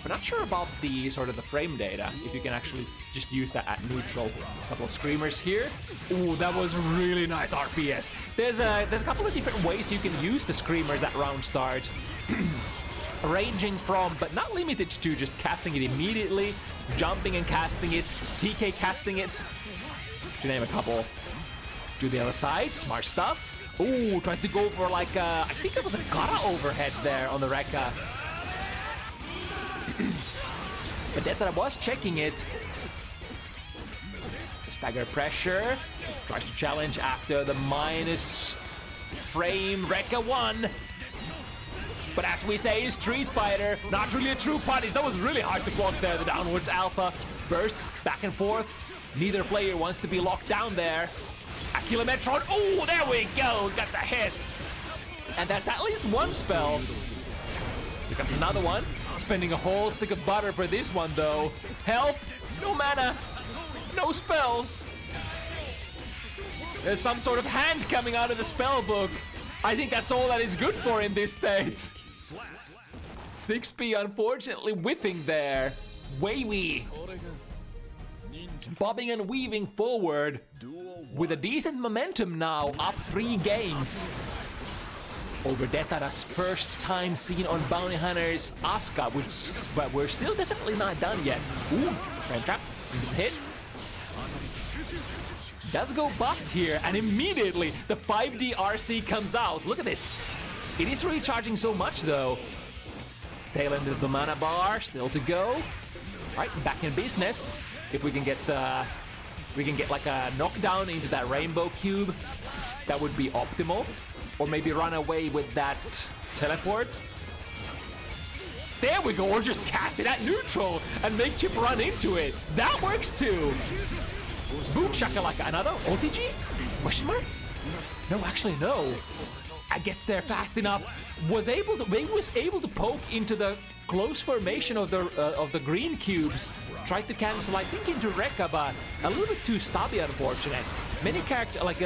[SPEAKER 1] But not sure about the sort of the frame data, if you can actually just use that at neutral. A couple of screamers here. Ooh, that was really nice RPS. There's a couple of different ways you can use the screamers at round start. Ranging from, but not limited to, just casting it immediately, jumping and casting it, TK casting it, to name a couple. To the other side, smart stuff. Ooh, tried to go for like I think it was a Gara overhead there on the Rekka. But Detada was checking it. Stagger pressure, tries to challenge after the minus frame Rekka 1. But as we say in Street Fighter, not really a true punish. That was really hard to block there. The downwards alpha bursts back and forth. Neither player wants to be locked down there. A Kilometron. Oh, there we go. Got the hit. And that's at least one spell. Here comes another one. Spending a whole stick of butter for this one, though. Help. No mana. No spells. There's some sort of hand coming out of the spell book. I think that's all that is good for in this state. Simppi unfortunately whiffing there. Wavy bobbing and weaving forward with a decent momentum now, up 3 games. Over Detada's first time seen on Bounty Hunters Asuka, but we're still definitely not done yet. Ooh, frame trap into the hit. Does go bust here, and immediately the 5D RC comes out. Look at this. It is recharging so much though. Tail end of the mana bar, still to go. Right, back in business. If we can get like a knockdown into that rainbow cube, that would be optimal. Or maybe run away with that teleport. There we go, or just cast it at neutral and make Chip run into it. That works too. Boom shakalaka, another OTG? Question mark? No, actually no. Gets there fast enough. Was able to poke into the close formation of the green cubes. Tried to cancel, I think, into Rekka, but a little bit too stubby, unfortunate. Many characters like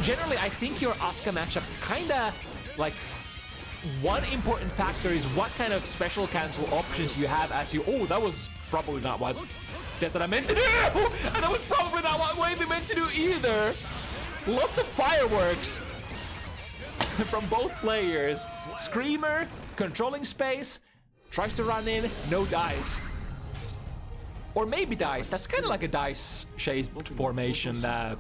[SPEAKER 1] generally, I think your Asuka matchup kinda like one important factor is what kind of special cancel options you have as you. Oh, that was probably not what I meant to do, and that was probably not what Wavy meant to do either. Lots of fireworks from both players. Screamer controlling space, tries to run in, no dice. Or maybe dice. That's kind of like a dice-shaped formation. The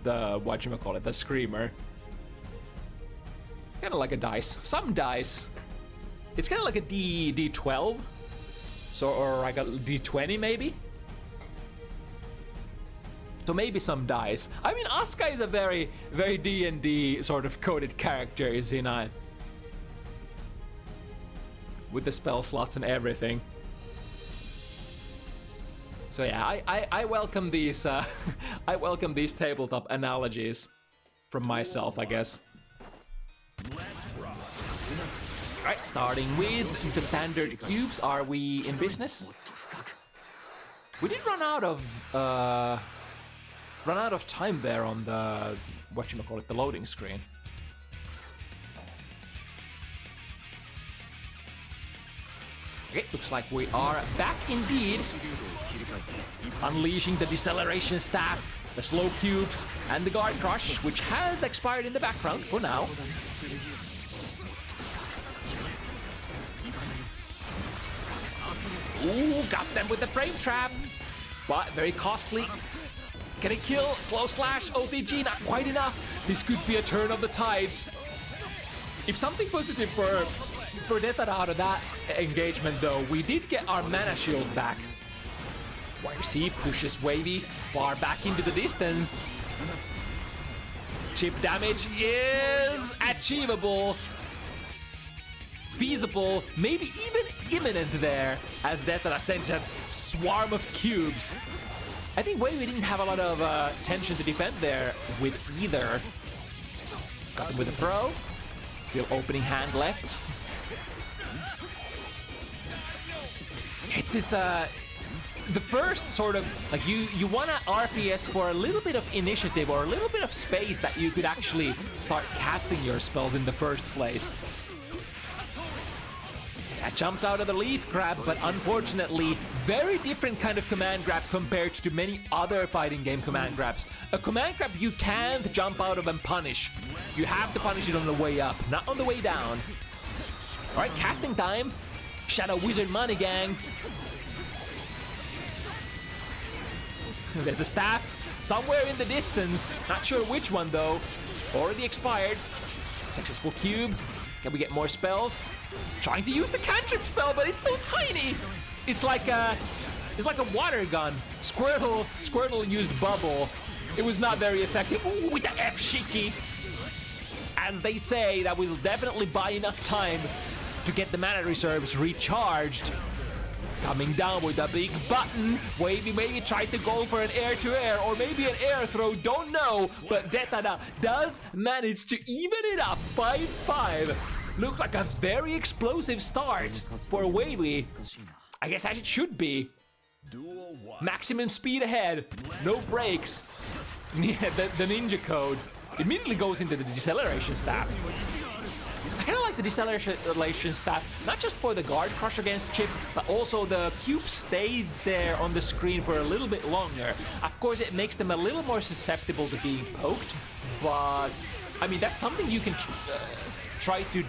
[SPEAKER 1] whatchamacallit, the Screamer. Kind of like a dice. Some dice. It's kind of like a D12. So, or like a D20 maybe. So maybe some dice. I mean, Asuka is a very, very D&D sort of coded character, is he not? With the spell slots and everything. So yeah, I welcome these I welcome these tabletop analogies from myself, I guess. Alright, starting with the standard cubes. Are we in business? We did run out of time there on the whatchamacallit, the loading screen. Okay, looks like we are back indeed. Unleashing the deceleration staff, the slow cubes, and the guard crush, which has expired in the background for now. Ooh, got them with the frame trap, but very costly. Can it kill? Close slash, OTG, not quite enough. This could be a turn of the tides. If something positive for Detada out of that engagement though, we did get our mana shield back. YRC pushes Wavy far back into the distance. Chip damage is achievable. Feasible, maybe even imminent there, as Detada sent a swarm of cubes. I think Wavy didn't have a lot of tension to defend there with either. Got him with a throw. Still opening hand left. It's this the first sort of like you want to RPS for a little bit of initiative or a little bit of space that you could actually start casting your spells in the first place. That jumped out of the leaf grab, but unfortunately, very different kind of command grab compared to many other fighting game command grabs. A command grab you can't jump out of and punish. You have to punish it on the way up, not on the way down. Alright, casting time. Shadow Wizard Money Gang. There's a staff somewhere in the distance. Not sure which one though. Already expired. Successful cube. Can we get more spells? Trying to use the cantrip spell, but it's so tiny. It's like a water gun. Squirtle used bubble. It was not very effective. Ooh, with the F Shiki. As they say, that will definitely buy enough time to get the mana reserves recharged. Coming down with a big button. Wavy maybe tried to go for an air-to-air or maybe an air throw, don't know. But Detada does manage to even it up. 5-5. Looked like a very explosive start for Wavy. I guess as it should be. Maximum speed ahead. No brakes. the ninja code immediately goes into the deceleration staff. I kind of like the deceleration staff, not just for the guard crush against Chip, but also the cubes stay there on the screen for a little bit longer. Of course, it makes them a little more susceptible to being poked, but I mean, that's something you can try to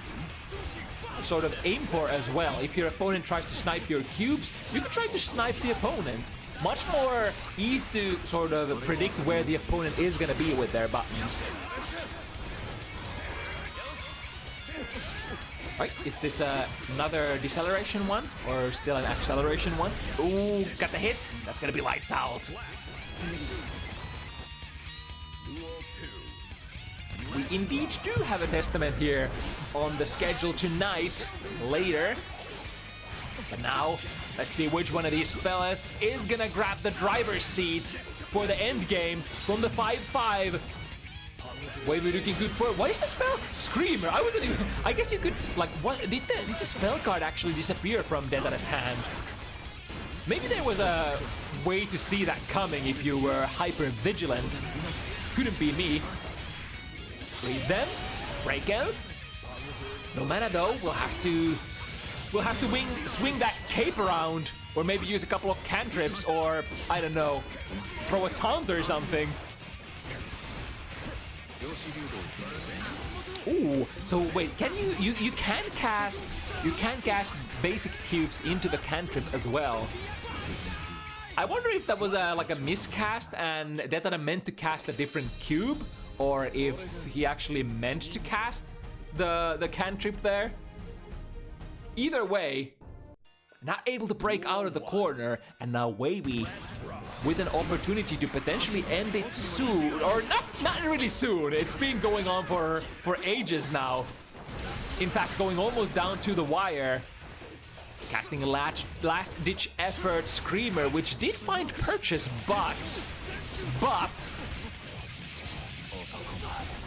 [SPEAKER 1] sort of aim for as well. If your opponent tries to snipe your cubes, you can try to snipe the opponent. Much more easy to sort of predict where the opponent is going to be with their buttons. Right, is this another deceleration one or still an acceleration one? Ooh, got the hit. That's gonna be lights out. We indeed do have a testament here on the schedule tonight, later. But now, let's see which one of these fellas is gonna grab the driver's seat for the end game from the 5-5. Wavy looking good for. What is the spell? Screamer. I wasn't even. I guess you could like. What did the spell card actually disappear from Detada's hand? Maybe there was a way to see that coming if you were hyper vigilant. Couldn't be me. Freeze them. Break out. No mana though. We'll have to swing that cape around, or maybe use a couple of cantrips, or I don't know, throw a taunt or something. Ooh, so wait, can you can cast basic cubes into the cantrip as well. I wonder if that was like a miscast and Detada meant to cast a different cube, or if he actually meant to cast the cantrip there. Either way, not able to break out of the corner, and now Wavy with an opportunity to potentially end it soon, or not really soon. It's been going on for ages now. In fact, going almost down to the wire. Casting a last-ditch effort Screamer, which did find purchase, but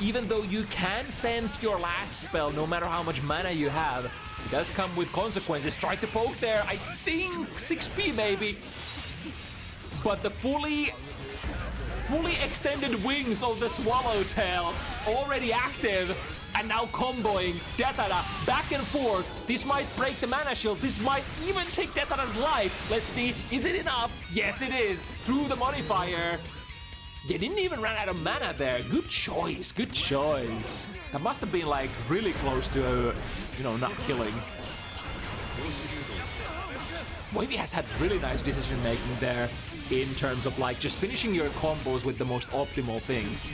[SPEAKER 1] even though you can send your last spell, no matter how much mana you have, it does come with consequences. Try to poke there, I think 6p maybe. But the fully extended wings of the Swallowtail already active, and now comboing Detada back and forth. This might break the mana shield. This might even take Detada's life. Let's see, is it enough? Yes, it is. Through the modifier. You didn't even run out of mana there. Good choice, good choice. That must have been like really close to, not killing. Wavy has had really nice decision making there in terms of like just finishing your combos with the most optimal things.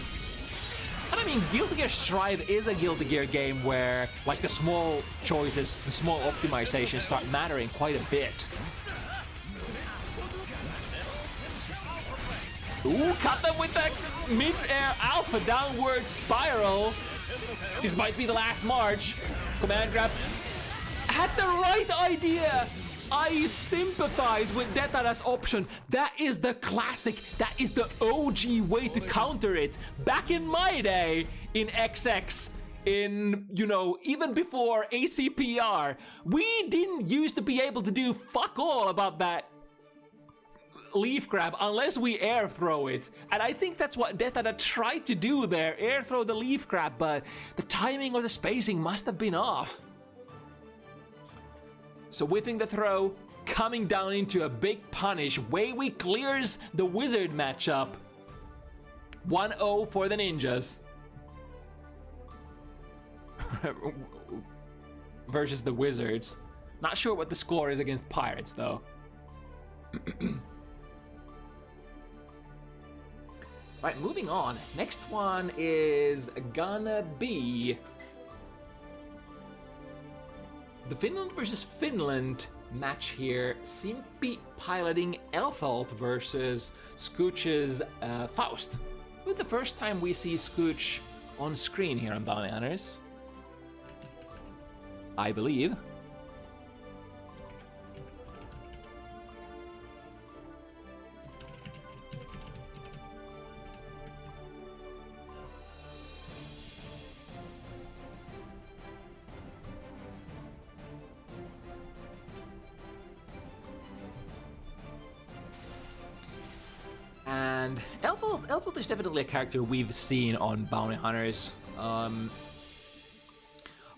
[SPEAKER 1] And I mean, Guilty Gear Strive is a Guilty Gear game where like the small choices, the small optimizations start mattering quite a bit. Ooh, cut them with that mid-air alpha downward spiral. This might be the last march. Command grab. Had the right idea. I sympathize with Detada's option. That is the classic, that is the OG way to counter it. Back in my day, in XX, in, even before ACPR, we didn't used to be able to do fuck all about that leaf grab unless we air throw it. And I think that's what Detada tried to do there, air throw the leaf grab, but the timing or the spacing must have been off. So whiffing the throw, coming down into a big punish. Wavy clears the wizard matchup. 1-0 for the ninjas. Versus the wizards. Not sure what the score is against pirates though. Right, moving on. Next one is gonna be the Finland versus Finland match here. Simppi piloting Elfalt versus Scütch's Faust. With the first time we see Scütch on screen here on Bounty Hunters, I believe. And Elfeld is definitely a character we've seen on Bounty Hunters.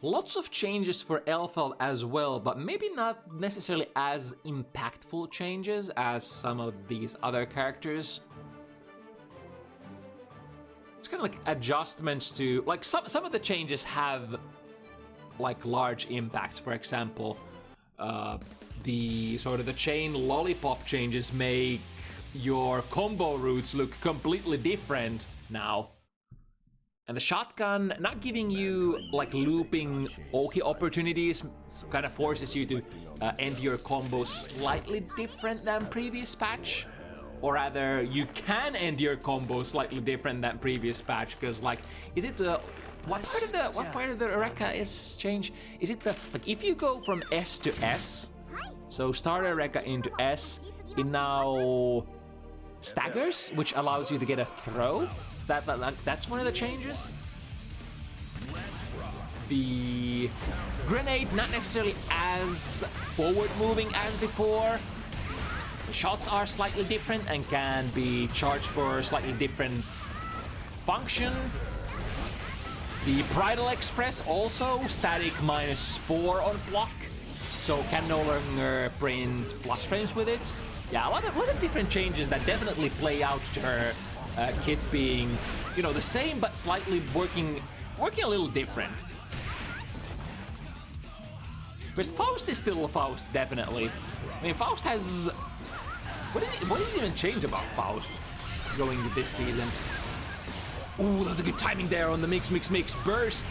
[SPEAKER 1] Lots of changes for Elfeld as well, but maybe not necessarily as impactful changes as some of these other characters. It's kind of like adjustments to, like, some of the changes have like large impacts. For example, the sort of the chain lollipop changes make your combo routes look completely different now. And the shotgun not giving you like looping Oki opportunities kind of forces you to end your combo slightly different than previous patch. Or rather, you can end your combo slightly different than previous patch, because like, is it the what part of the Eureka is changed? Is it the, like, if you go from S to S, so start Eureka into S, it now staggers, which allows you to get a throw? Is that's one of the changes? The grenade not necessarily as forward moving as before. The shots are slightly different and can be charged for a slightly different function. The Bridal Express also static -4 on block, so can no longer print plus frames with it. Yeah, a lot of different changes that definitely play out to her kit being, you know, the same but slightly working a little different. But Faust is still a Faust, definitely. I mean, Faust has... What did it even change about Faust going into this season? Ooh, that was a good timing there on the mix. Burst.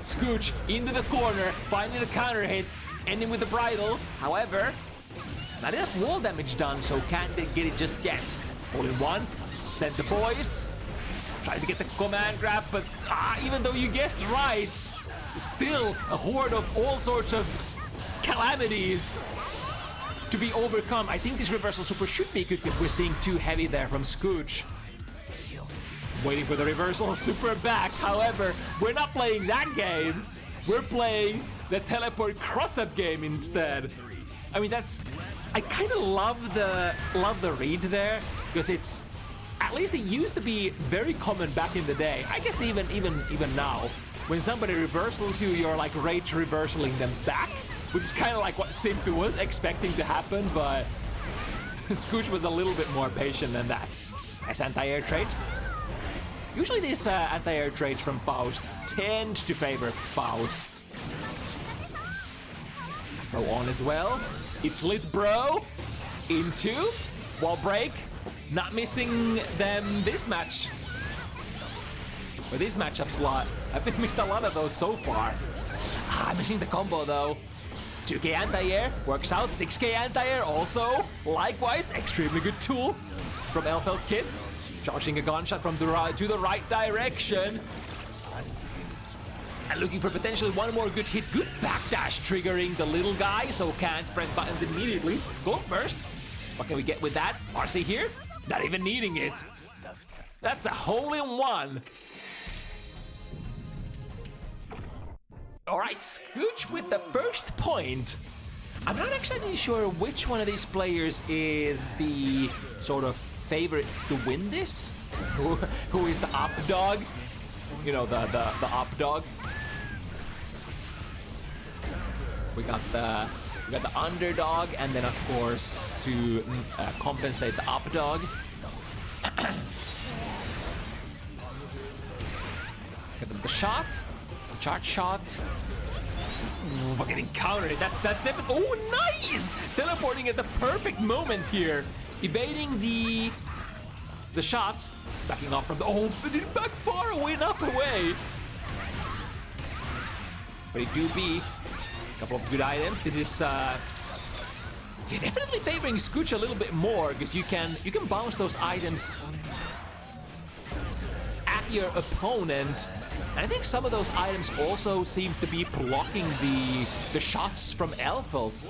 [SPEAKER 1] Scütch into the corner, finding the counter hit, ending with the bridle. However, not enough wall damage done, so can't get it just yet. All in one, sent the boys. Tried to get the command grab, but even though you guessed right, still a horde of all sorts of calamities to be overcome. I think this reversal super should be good because we're seeing too heavy there from Scütch. Waiting for the reversal super back. However, we're not playing that game. We're playing the teleport cross-up game instead. I mean, I kind of love the read there, because it's, at least it used to be very common back in the day. I guess even now, when somebody reversals you, you're like rage reversaling them back, which is kind of like what Simppi was expecting to happen, but Scütch was a little bit more patient than that. Nice anti-air trade. Usually these anti-air trades from Faust tend to favor Faust. Throw on as well. It's lit, bro. Into wall break. Not missing them this match. Or these matchups a lot. I've been missed a lot of those so far. Missing the combo though. 2k anti-air works out. 6k anti-air also. Likewise, extremely good tool from Elfeld's kit. Charging a gunshot from the right to the right direction. And looking for potentially one more good hit. Good backdash triggering the little guy, so can't press buttons immediately. Go first. What can we get with that? RC here? Not even needing it. That's a hole-in-one. All right, Scütch with the first point. I'm not actually sure which one of these players is the sort of favorite to win this. Who is the up dog? You know, the up dog. We got the underdog, and then of course to compensate the up dog. Get the shot, charge shot. Ooh, we're getting countered. That's definitely. Oh, nice! Teleporting at the perfect moment here, evading the shot, backing off from the. Oh, but it back far away, enough away. But it do be a couple of good items. This is you're definitely favoring Scütch a little bit more, because you can bounce those items at your opponent. And I think some of those items also seem to be blocking the shots from Elfeld.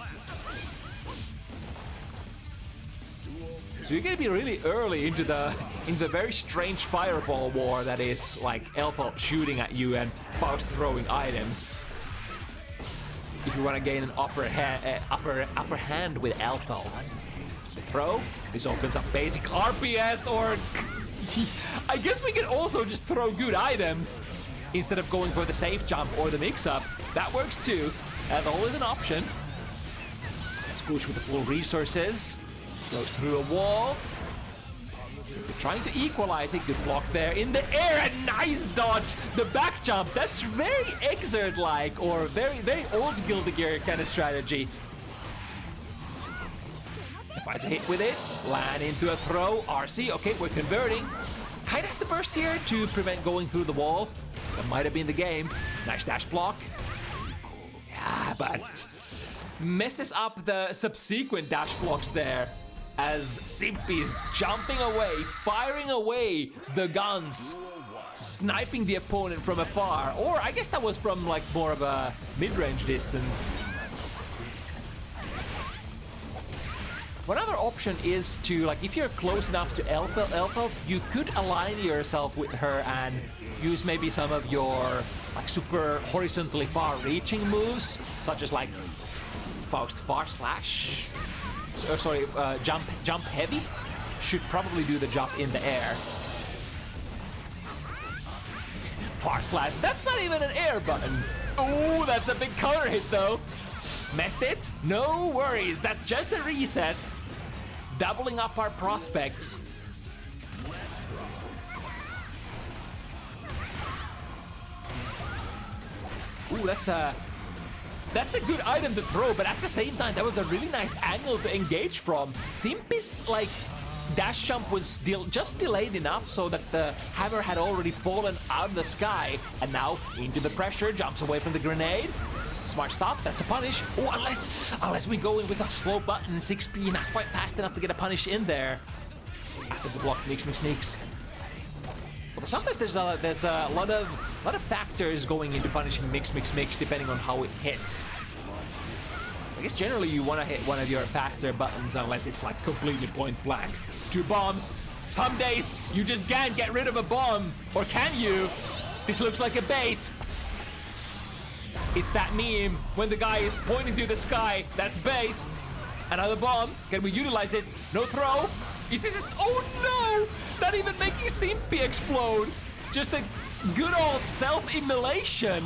[SPEAKER 1] So you're gonna be really early into the very strange fireball war that is like Elfeld shooting at you and Faust throwing items. If you want to gain an upper hand with Elfeld. The throw This opens up basic RPS, or I guess we can also just throw good items instead of going for the safe jump or the mix-up. That works too. That's always an option. Scütch with the full resources. Goes through a wall. Simply trying to equalize it. Good block there in the air. A nice dodge. The back jump. That's very Exert-like, or very, very old Guilty Gear kind of strategy. Finds a hit with it. Land into a throw. RC. Okay, we're converting. Kind of have to burst here to prevent going through the wall. That might have been the game. Nice dash block. Yeah, but messes up the subsequent dash blocks there, as Simppi's jumping away, firing away the guns, sniping the opponent from afar. Or I guess that was from like more of a mid-range distance. One other option is to, like, if you're close enough to Elfeld, you could align yourself with her and use maybe some of your like super horizontally far-reaching moves, such as like Faust far slash. Jump heavy should probably do the jump in the air. Far slash. That's not even an air button. Oh, that's a big counter hit though. Messed it? No worries. That's just a reset. Doubling up our prospects. Ooh, that's a good item to throw, but at the same time, that was a really nice angle to engage from. Simppi's like dash jump was just delayed enough so that the hammer had already fallen out of the sky, and now into the pressure, jumps away from the grenade. Smart stuff, that's a punish. Oh, unless we go in with a slow button, 6P, not quite fast enough to get a punish in there. After the block sneaks. But sometimes there's a lot of factors going into punishing mix, depending on how it hits. I guess generally you want to hit one of your faster buttons unless it's like completely point blank. 2 bombs. Some days you just can't get rid of a bomb, or can you? This looks like a bait. It's that meme when the guy is pointing to the sky. That's bait. Another bomb. Can we utilize it? No throw. Oh no! Not even making Simppi explode. Just a good old self-immolation.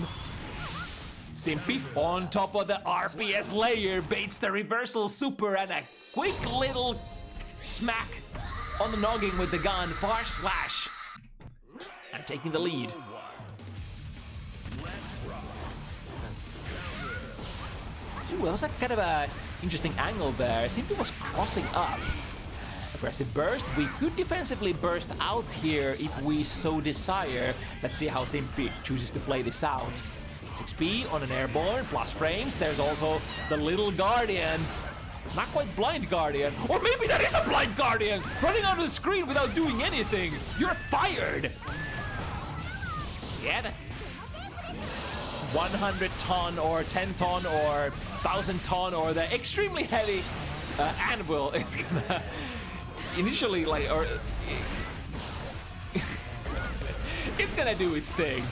[SPEAKER 1] Simppi on top of the RPS layer baits the reversal super and a quick little smack on the noggin with the gun. Far slash. I'm taking the lead. Ooh, that was a kind of a interesting angle there. Simppi was crossing up. Aggressive burst. We could defensively burst out here if we so desire. Let's see how Simppi chooses to play this out. 6P on an airborne, plus frames. There's also the little guardian. Not quite blind guardian. Or maybe that is a blind guardian! Running onto the screen without doing anything. You're fired! Yeah, that 100 ton or 10 ton or 1,000 ton or the extremely heavy anvil is gonna initially it's gonna do its thing.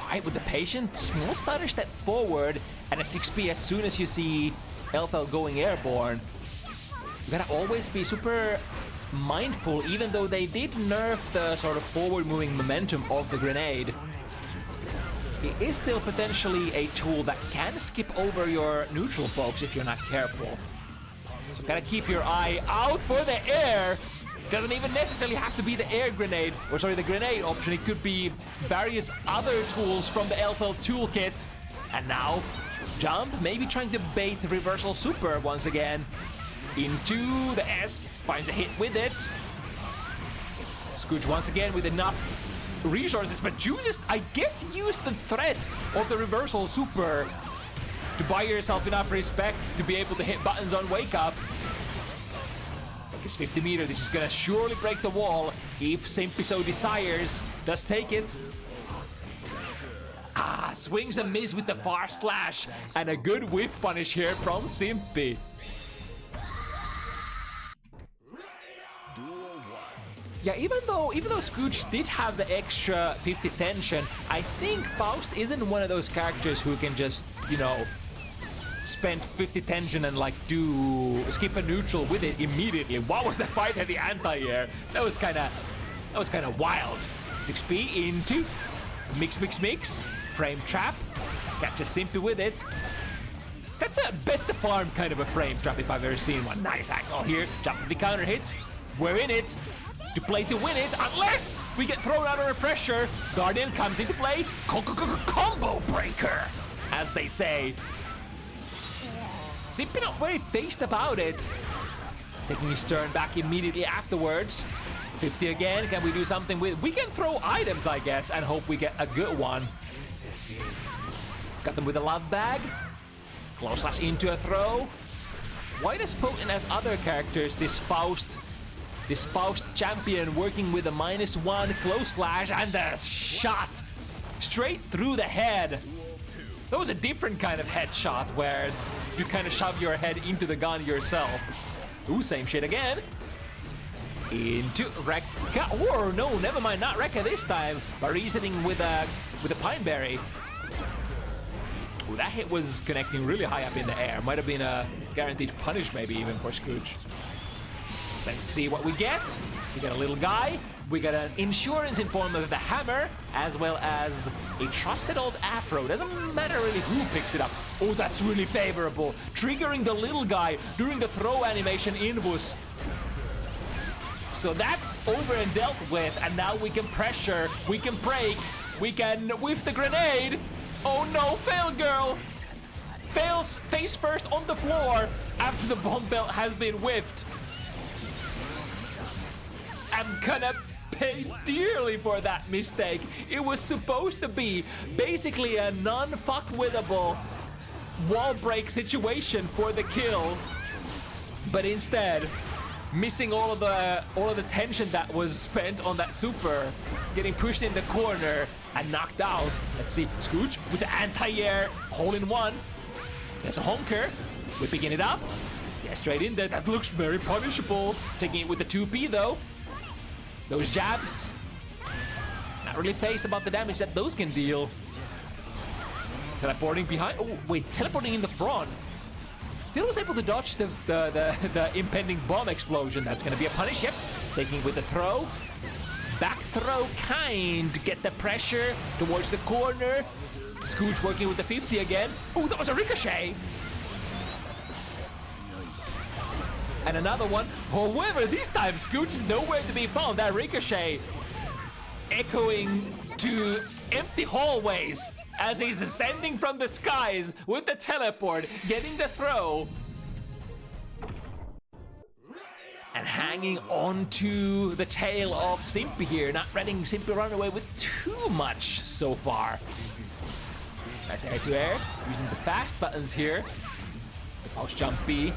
[SPEAKER 1] Alright, with the patient, small stutter step forward and a 6P as soon as you see Elfeld going airborne. You gotta always be super mindful, even though they did nerf the sort of forward-moving momentum of the grenade. It is still potentially a tool that can skip over your neutral folks if you're not careful. So gotta keep your eye out for the air. Doesn't even necessarily have to be the air grenade, or sorry, the grenade option. It could be various other tools from the Elfeld toolkit. And now, jump, maybe trying to bait the reversal super once again. Into the S, finds a hit with it. Scütch once again with enough resources, but chooses, I guess, use the threat of the reversal super to buy yourself enough respect to be able to hit buttons on wake up. Like it's 50 meters, this is gonna surely break the wall if Simppi so desires. Does take it. Ah, swings and miss with the far slash, and a good whiff punish here from Simppi. Yeah, even though Scütch did have the extra 50 tension, I think Faust isn't one of those characters who can just, you know, spend 50 tension and like skip a neutral with it immediately. What was that fight at the anti-air? That was kind of wild. 6P into mix, frame trap, catches Simppi with it. That's a bet the farm kind of a frame trap if I've ever seen one. Nice angle here, jump to the counter hit. We're in it. To play to win it, unless we get thrown out under pressure. Guardian comes into play. Combo breaker, as they say. Simppi not very phased about it. Taking his turn back immediately afterwards. 50 again, can we do something with... We can throw items, I guess, and hope we get a good one. Got them with a love bag. Close slash into a throw. Quite as potent as other characters, this Faust champion working with a -1 close slash and a shot straight through the head. That was a different kind of headshot where you kind of shove your head into the gun yourself. Ooh, same shit again. Into Rekka. Or no, never mind, not Rekka this time. But reasoning with a Pineberry. Ooh, that hit was connecting really high up in the air. Might have been a guaranteed punish maybe even for Scütch. Let's see what we get. We got a little guy. We got an insurance in form of the hammer, as well as a trusted old afro. Doesn't matter really who picks it up. Oh, that's really favorable. Triggering the little guy during the throw animation inbus. So that's over and dealt with, and now we can pressure, we can break, we can whiff the grenade. Oh no, fail girl. Fails face first on the floor after the bomb belt has been whiffed. I'm gonna pay dearly for that mistake. It was supposed to be basically a non-fuck-withable wall break situation for the kill, but instead, missing all of the tension that was spent on that super, getting pushed in the corner and knocked out. Let's see, Scütch with the anti-air hole-in-one. There's a honker, whipping it up. Yeah, straight in there. That looks very punishable. Taking it with the 2P though. Those jabs, not really phased about the damage that those can deal. Teleporting behind. Oh wait, teleporting in the front. Still was able to dodge the impending bomb explosion. That's gonna be a punish. Yep. Taking it with the throw. Back throw, kind. Get the pressure towards the corner. Scütch working with the 50 again. Oh, that was a ricochet. And another one. However, this time Scütch is nowhere to be found. That ricochet echoing to empty hallways as he's ascending from the skies with the teleport, getting the throw. And hanging onto the tail of Simppi here, not letting Simppi run away with too much so far. Nice air to air, using the fast buttons here. The Faust jump B.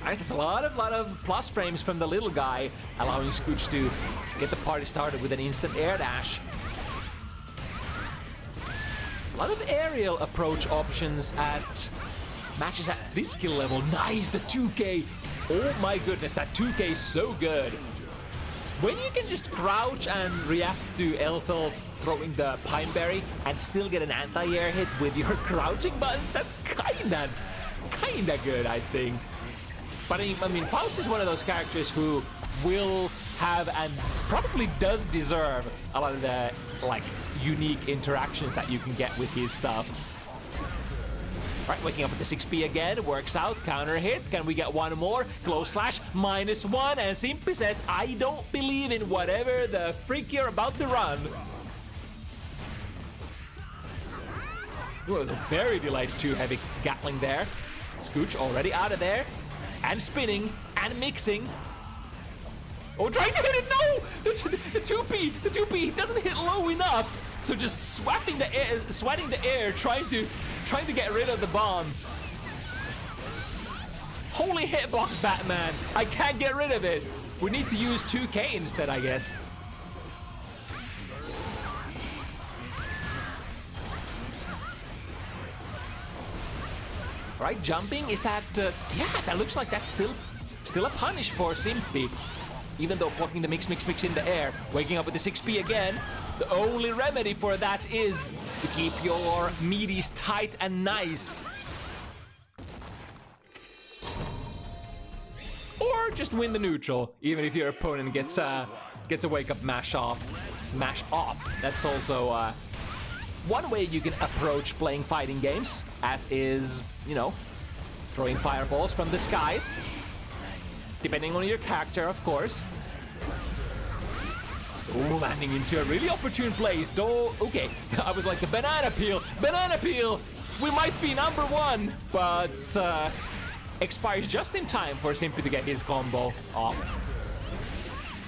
[SPEAKER 1] Nice, that's a lot of plus frames from the little guy, allowing Scütch to get the party started with an instant air dash. A lot of aerial approach options at matches at this skill level. Nice, the 2K. Oh my goodness, that 2K is so good. When you can just crouch and react to Elfeld throwing the Pineberry and still get an anti-air hit with your crouching buttons, that's kinda good, I think. But I mean, Faust is one of those characters who will have and probably does deserve a lot of the like unique interactions that you can get with his stuff. All right, waking up with the 6P again, works out, counter hit. Can we get one more? Close slash, -1, and Simppi says, I don't believe in whatever the freak you're about to run. Ooh, it was a very delayed 2-heavy Gatling there. Scütch already out of there. And spinning, and mixing. Oh, trying to hit it, no! The 2P doesn't hit low enough. So just sweating the air, trying to get rid of the bomb. Holy hitbox, Batman! I can't get rid of it. We need to use 2K instead, I guess. Right, jumping, is that, yeah, that looks like that's still
[SPEAKER 3] Still a punish for Simppi. Even though blocking the mix in the air, waking up with the 6P again, the only remedy for that is to keep your meaties tight and nice. Or just win the neutral, even if your opponent gets a wake up mash off. That's also one way you can approach playing fighting games, as is, you know, throwing fireballs from the skies. Depending on your character, of course. Ooh, landing into a really opportune place. Okay, I was like, the banana peel! Banana peel! We might be number one, but expires just in time for Simppi to get his combo off.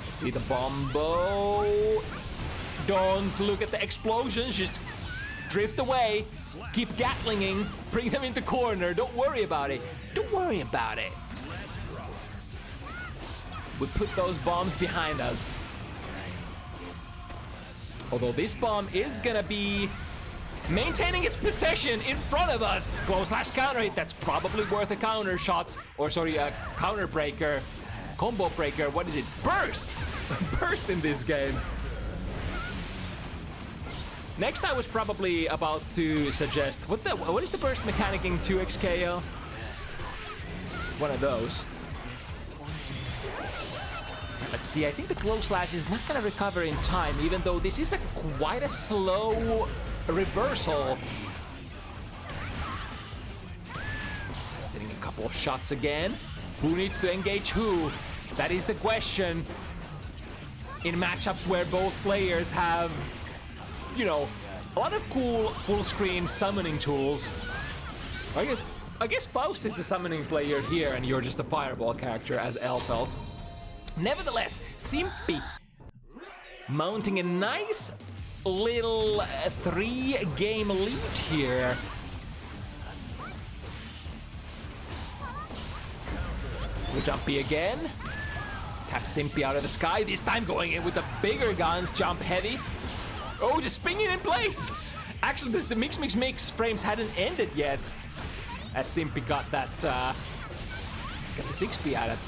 [SPEAKER 3] Let's see the bombo. Don't look at the explosions, just drift away. Keep gatlinging, bring them into corner. Don't worry about it. Don't worry about it. We put those bombs behind us. Although this bomb is gonna be maintaining its possession in front of us. Close slash counter hit, that's probably worth a counter shot. Or sorry, a counter breaker. Combo breaker, what is it? Burst! Burst in this game. Next I was probably about to suggest, what is the burst mechanic in 2x KO? One of those. Let's see, I think the close slash is not gonna recover in time, even though this is quite a slow reversal. Setting a couple of shots again. Who needs to engage who? That is the question. In matchups where both players have, you know, a lot of cool full screen summoning tools. I guess Faust is the summoning player here, and you're just a fireball character, as Elle felt. Nevertheless, Simppi mounting a nice little 3-game lead here. Jumpy again. Tap Simppi out of the sky, this time going in with the bigger guns, jump heavy. Oh, just spinning in place! Actually, this mix frames hadn't ended yet, as Simppi got that, got the 6P out of it.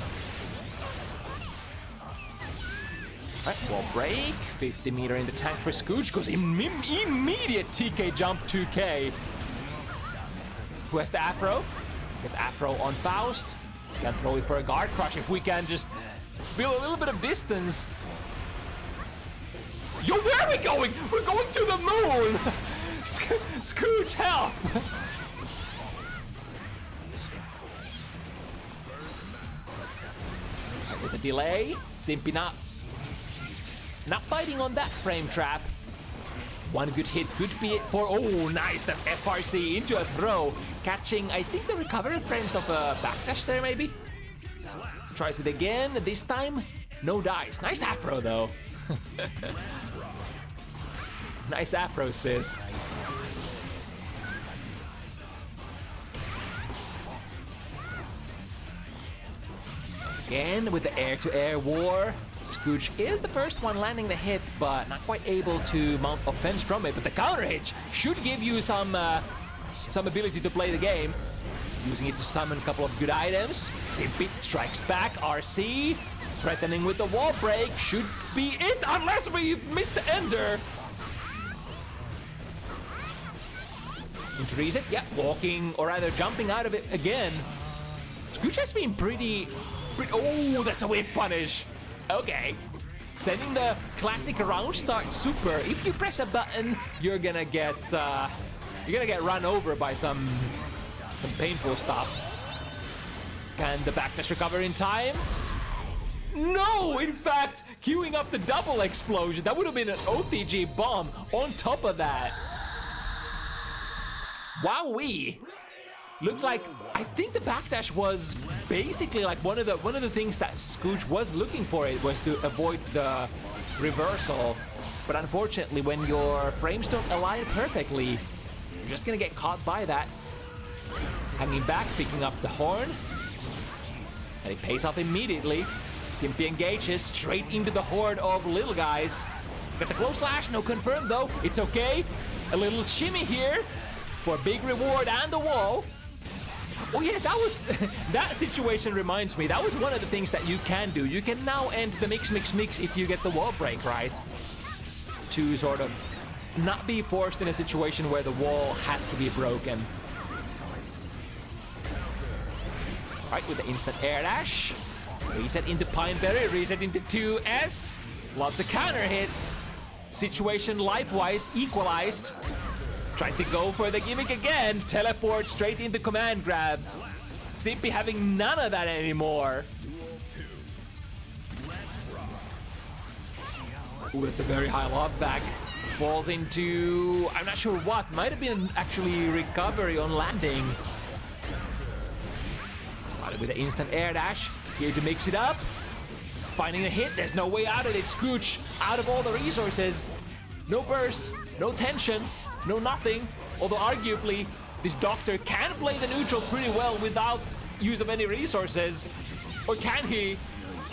[SPEAKER 3] Right, wall break, 50 meter in the tank for Scütch, goes immediate TK jump 2K. Who has the Afro? Get Afro on Faust. Can throw it for a guard crush if we can just build a little bit of distance. Yo, where are we going? We're going to the moon! Scütch, help! With a delay, Simppi not biting on that frame trap. One good hit could be it for, oh nice, that FRC into a throw. Catching, I think, the recovery frames of a backdash there maybe. Tries it again, this time, no dice. Nice Afro though. Nice Afro, sis. Once again with the air-to-air war. Scütch is the first one landing the hit, but not quite able to mount offense from it. But the counter hit should give you some ability to play the game. Using it to summon a couple of good items. Simppi strikes back, RC. Threatening with the wall break should be it, unless we miss the ender. Into reset, yeah, walking, or rather jumping out of it again. Scütch has been pretty... Oh, that's a whiff punish. Okay. Sending the classic round start super. If you press a button, you're gonna get run over by some painful stuff. Can the backdash recover in time? No! In fact, queuing up the double explosion. That would have been an OTG bomb on top of that. Wowee! Looked like, I think the backdash was basically like one of the things that Scütch was looking for. It was to avoid the reversal. But unfortunately, when your frames don't align perfectly, you're just gonna get caught by that. Hanging back, picking up the horn. And it pays off immediately. Simppi engages straight into the horde of little guys. Got the close slash, no confirm though. It's okay. A little shimmy here for a big reward and the wall. Oh yeah, that was that situation reminds me. That was one of the things that you can do. You can now end the mix if you get the wall break right. To sort of not be forced in a situation where the wall has to be broken. Right, with the instant air dash. Reset into Pineberry, reset into 2S. Lots of counter hits. Situation life-wise equalized. Tried to go for the gimmick again. Teleport straight into command grabs. Simppi having none of that anymore. Ooh, that's a very high lob back. Falls into... I'm not sure what. Might have been actually recovery on landing. Started with the instant air dash. Here to mix it up. Finding a hit. There's no way out of this. Scütch out of all the resources. No burst. No tension. No nothing, although arguably this doctor can play the neutral pretty well without use of any resources. Or can he?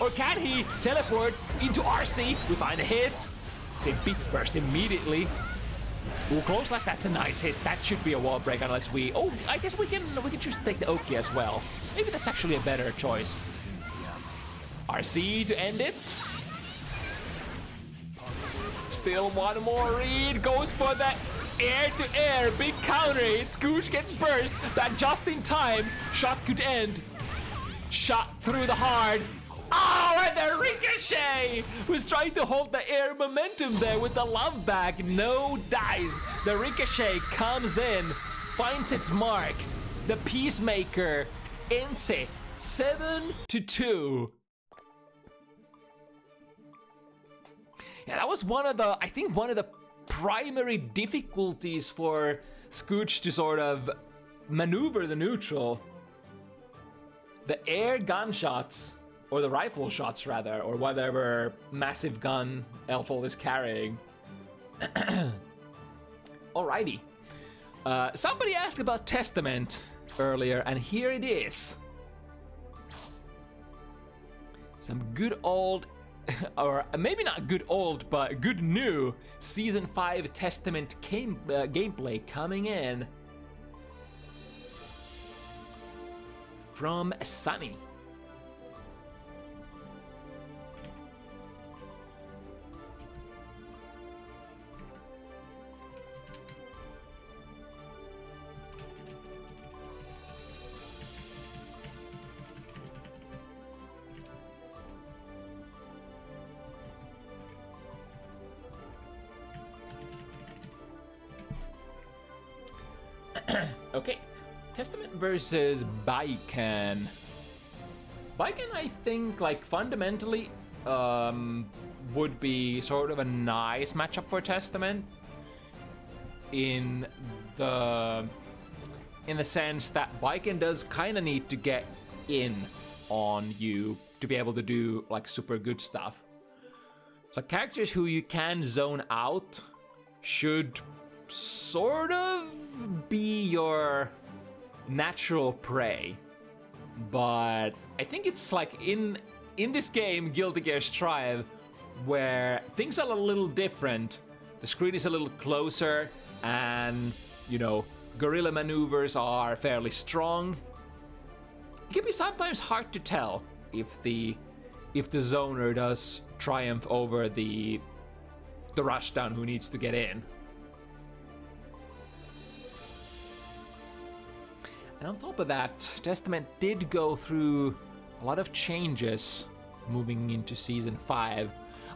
[SPEAKER 3] Or can he teleport into RC? We find a hit. Simppi bursts immediately. Ooh, close last, that's a nice hit. That should be a wall break unless we... Oh, I guess we can choose to take the Oki as well. Maybe that's actually a better choice. RC to end it. Still one more read, goes for that air to air, big counter hit. Scütch gets burst, that just in time. Shot could end. Shot through the hard. Oh, and the ricochet was trying to hold the air momentum there with the love back. No dice. The ricochet comes in, finds its mark. The Peacemaker ends it 7-2. Yeah, that was one of the, I think one of the primary difficulties for Scütch to sort of maneuver the neutral. The air gunshots, or the rifle shots rather, or whatever massive gun Elfol is carrying. Alrighty. Somebody asked about Testament earlier, and here it is. Some good old, or maybe not good old, but good new Season 5 Testament gameplay coming in from Sunny. Okay, Testament versus Baiken. Baiken, I think, like, fundamentally, would be sort of a nice matchup for Testament. In the sense that Baiken does kind of need to get in on you to be able to do, like, super good stuff. So characters who you can zone out should sort of be your natural prey, but I think it's like in this game, Guilty Gear Strive, where things are a little different. The screen is a little closer, and you know, guerrilla maneuvers are fairly strong. It can be sometimes hard to tell if the zoner does triumph over the rushdown who needs to get in. And on top of that, Testament did go through a lot of changes moving into Season 5.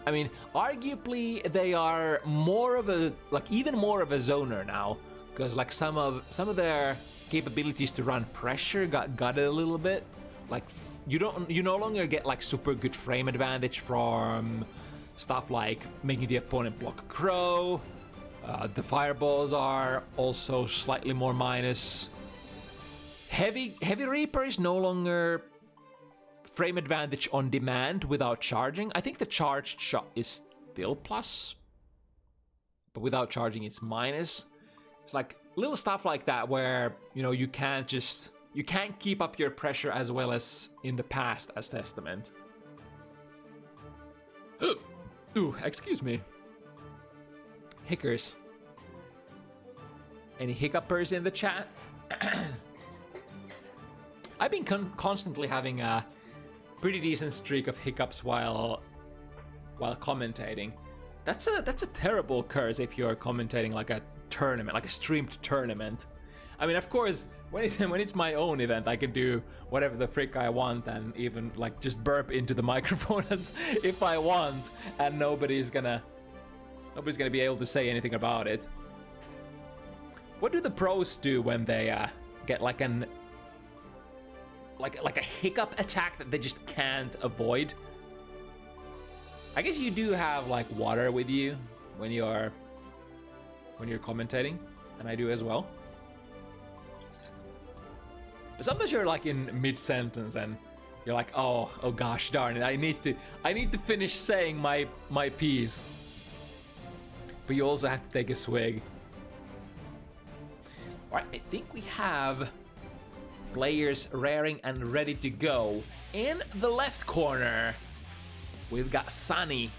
[SPEAKER 3] I mean, arguably they are more of a, like, even more of a zoner now, because like some of their capabilities to run pressure got gutted a little bit. Like you no longer get like super good frame advantage from stuff like making the opponent block a crow. The fireballs are also slightly more minus. Heavy Reaper is no longer frame advantage on demand without charging. I think the charged shot is still plus, but without charging it's minus. It's like little stuff like that where, you know, you can't keep up your pressure as well as in the past as Testament. Ooh, excuse me. Hickers. Any hiccupers in the chat?
[SPEAKER 1] I've been constantly having a pretty decent streak of hiccups while commentating. That's a terrible curse if you're commentating like a tournament, like a streamed tournament. I mean, of course, when it's my own event, I can do whatever the frick I want and even like just burp into the microphone as if I want, and nobody's gonna be able to say anything about it. What do the pros do when they get like a hiccup attack that they just can't avoid? I guess you do have like water with you when you're commentating, and I do as well. But sometimes you're like in mid-sentence and you're like, oh gosh darn it, I need to finish saying my piece. But you also have to take a swig. Alright, I think we have players raring and ready to go. In the left corner, we've got Sunny.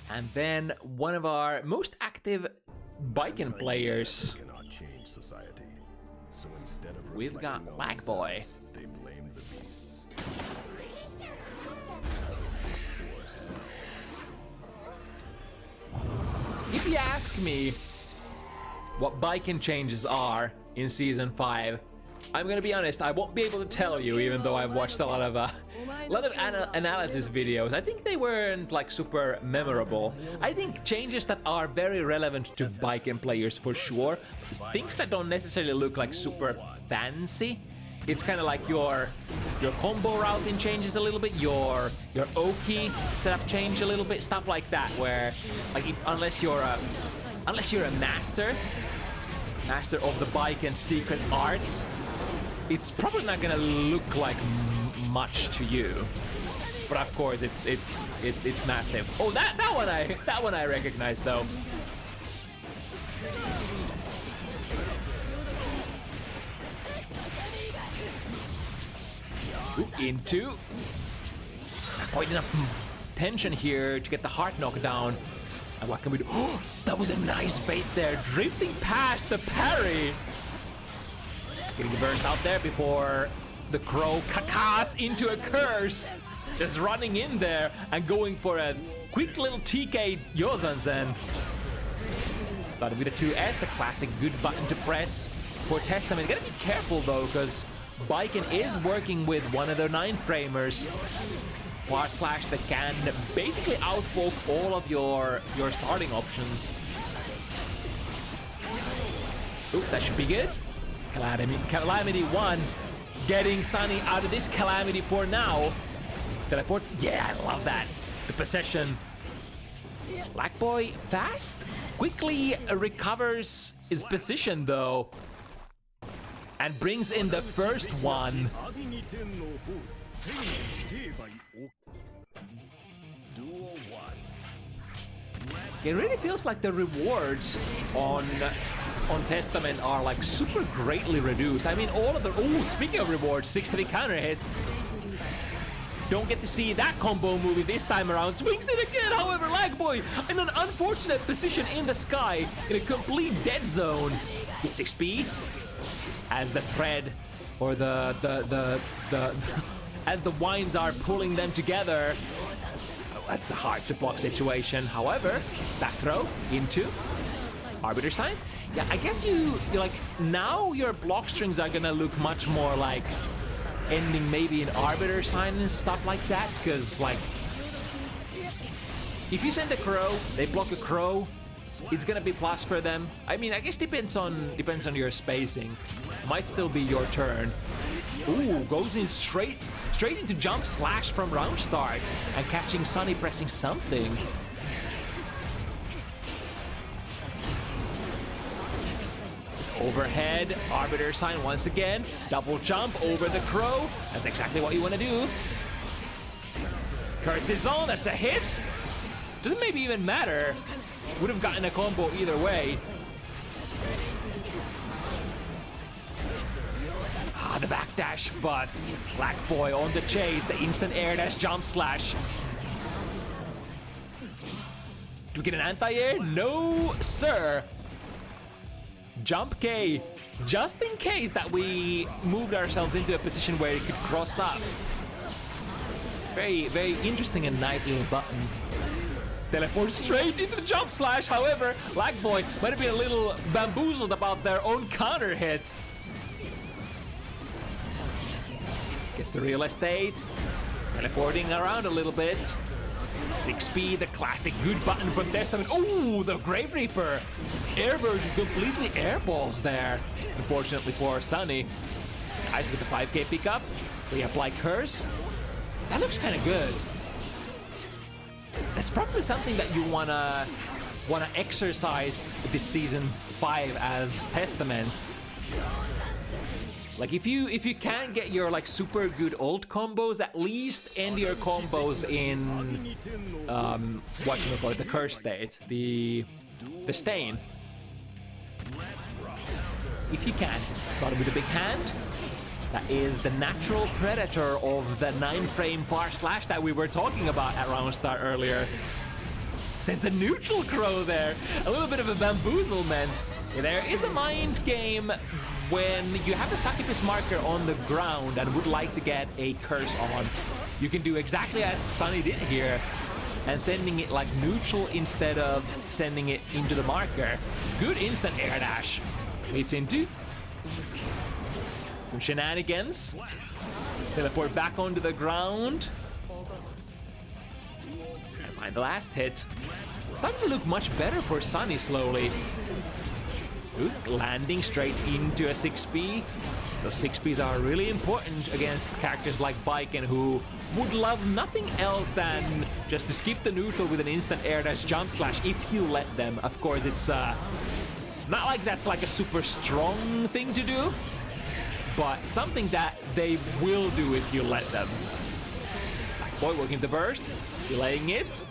[SPEAKER 1] And then one of our most active Biken players.
[SPEAKER 2] Cannot change society. So instead of
[SPEAKER 1] We've got
[SPEAKER 2] reflecting on
[SPEAKER 1] LagBoy.
[SPEAKER 2] themselves, they blame the beasts.
[SPEAKER 1] If you ask me what Biken changes are in Season 5, I'm gonna be honest, I won't be able to tell you, even though I've watched a lot of analysis videos. I think they weren't like super memorable. I think changes that are very relevant to Biken players for sure, things that don't necessarily look like super fancy. It's kind of like your combo routing changes a little bit, your Oki setup change a little bit, stuff like that. Where like unless you're a master of the Biken secret arts, it's probably not gonna look like much to you. But of course, it's massive. Oh, that one I recognize though. Ooh, into. Not quite enough tension here to get the heart knockdown. And what can we do? Oh, that was a nice bait there, drifting past the parry. Getting the burst out there before the crow kakas into a curse. Just running in there and going for a quick little TK Yozansen. Started with a 2S, the classic good button to press for Testament. Gotta be careful though, because Biken is working with one of their 9-framers. Far slash that can basically outpoke all of your starting options. Ooh, that should be good. Calamity 1 getting Sunny out of this Calamity for now. Teleport, yeah, I love that. The possession. LagBoy fast, quickly recovers his position though, and brings in the first one.
[SPEAKER 2] Duel 1.
[SPEAKER 1] It really feels like the rewards on Testament are like super greatly reduced. I mean, all of the... Oh, speaking of rewards, 6-3 counter hits. Don't get to see that combo movie this time around. Swings it again, however, LagBoy in an unfortunate position in the sky in a complete dead zone. Hits XP as the thread or as the winds are pulling them together. That's a hard to block situation. However, back throw into Arbiter Sign. Yeah, I guess you like now your block strings are gonna look much more like ending maybe in Arbiter Sign and stuff like that, because like if you send a crow, they block a crow, it's gonna be plus for them. I mean, I guess depends on your spacing. Might still be your turn. Ooh, goes in straight into jump slash from round start and catching Sunny pressing something. Overhead, Arbiter Sign once again. Double jump over the crow. That's exactly what you want to do. Curse is on, that's a hit. Doesn't maybe even matter. Would have gotten a combo either way. The backdash, but LagBoy on the chase, the instant air dash jump slash. Do we get an anti-air? No, sir.
[SPEAKER 3] jump K, just in case that we moved ourselves into a position where it could cross up. Very, very interesting and nice little button. Teleport straight into the jump slash. However, LagBoy might have been a little bamboozled about their own counter hit. Gets the real estate. Teleporting around a little bit. 6P, the classic good button from Testament. Oh, the Grave Reaper. Air version completely airballs there. Unfortunately for Sunny. Nice with the 5k pickup. We apply Curse. That looks kind of good. That's probably something that you wanna exercise this season 5 as Testament. Like if you can't get your like super good ult combos, at least end your combos in whatchamacallit, the curse state, the stain. If you can, starting with a big hand. That is the natural predator of the 9-frame far slash that we were talking about at round start earlier. Sends a neutral crow there. A little bit of a bamboozlement. There is a mind game when you have a succubus marker on the ground and would like to get a curse on. You can do exactly as Sunny did here and sending it like neutral instead of sending it into the marker. Good instant air dash. Leads into some shenanigans. Teleport back onto the ground. And find the last hit. Starting to look much better for Sunny slowly. Good, landing straight into a 6P. Those 6Ps are really important against characters like Baiken, who would love nothing else than just to skip the neutral with an instant air dash jump slash if you let them. Of course, it's not like that's like a super strong thing to do, but something that they will do if you let them. LagBoy working the burst, delaying it.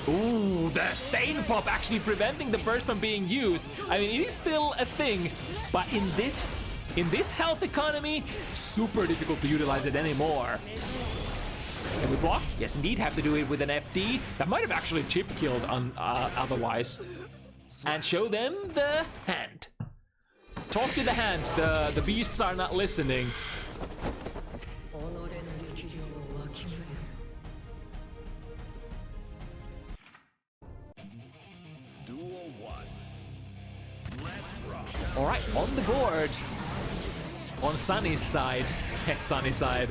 [SPEAKER 3] Ooh, the stain pop actually preventing the burst from being used. I mean, it is still a thing, but in this health economy, super difficult to utilize it anymore. Can we block? Yes, indeed, have to do it with an FD. That might have actually chip killed otherwise. And show them the hand. Talk to the hand. The beasts are not listening. All right, on the board. On Sunny's side. Sunny's side.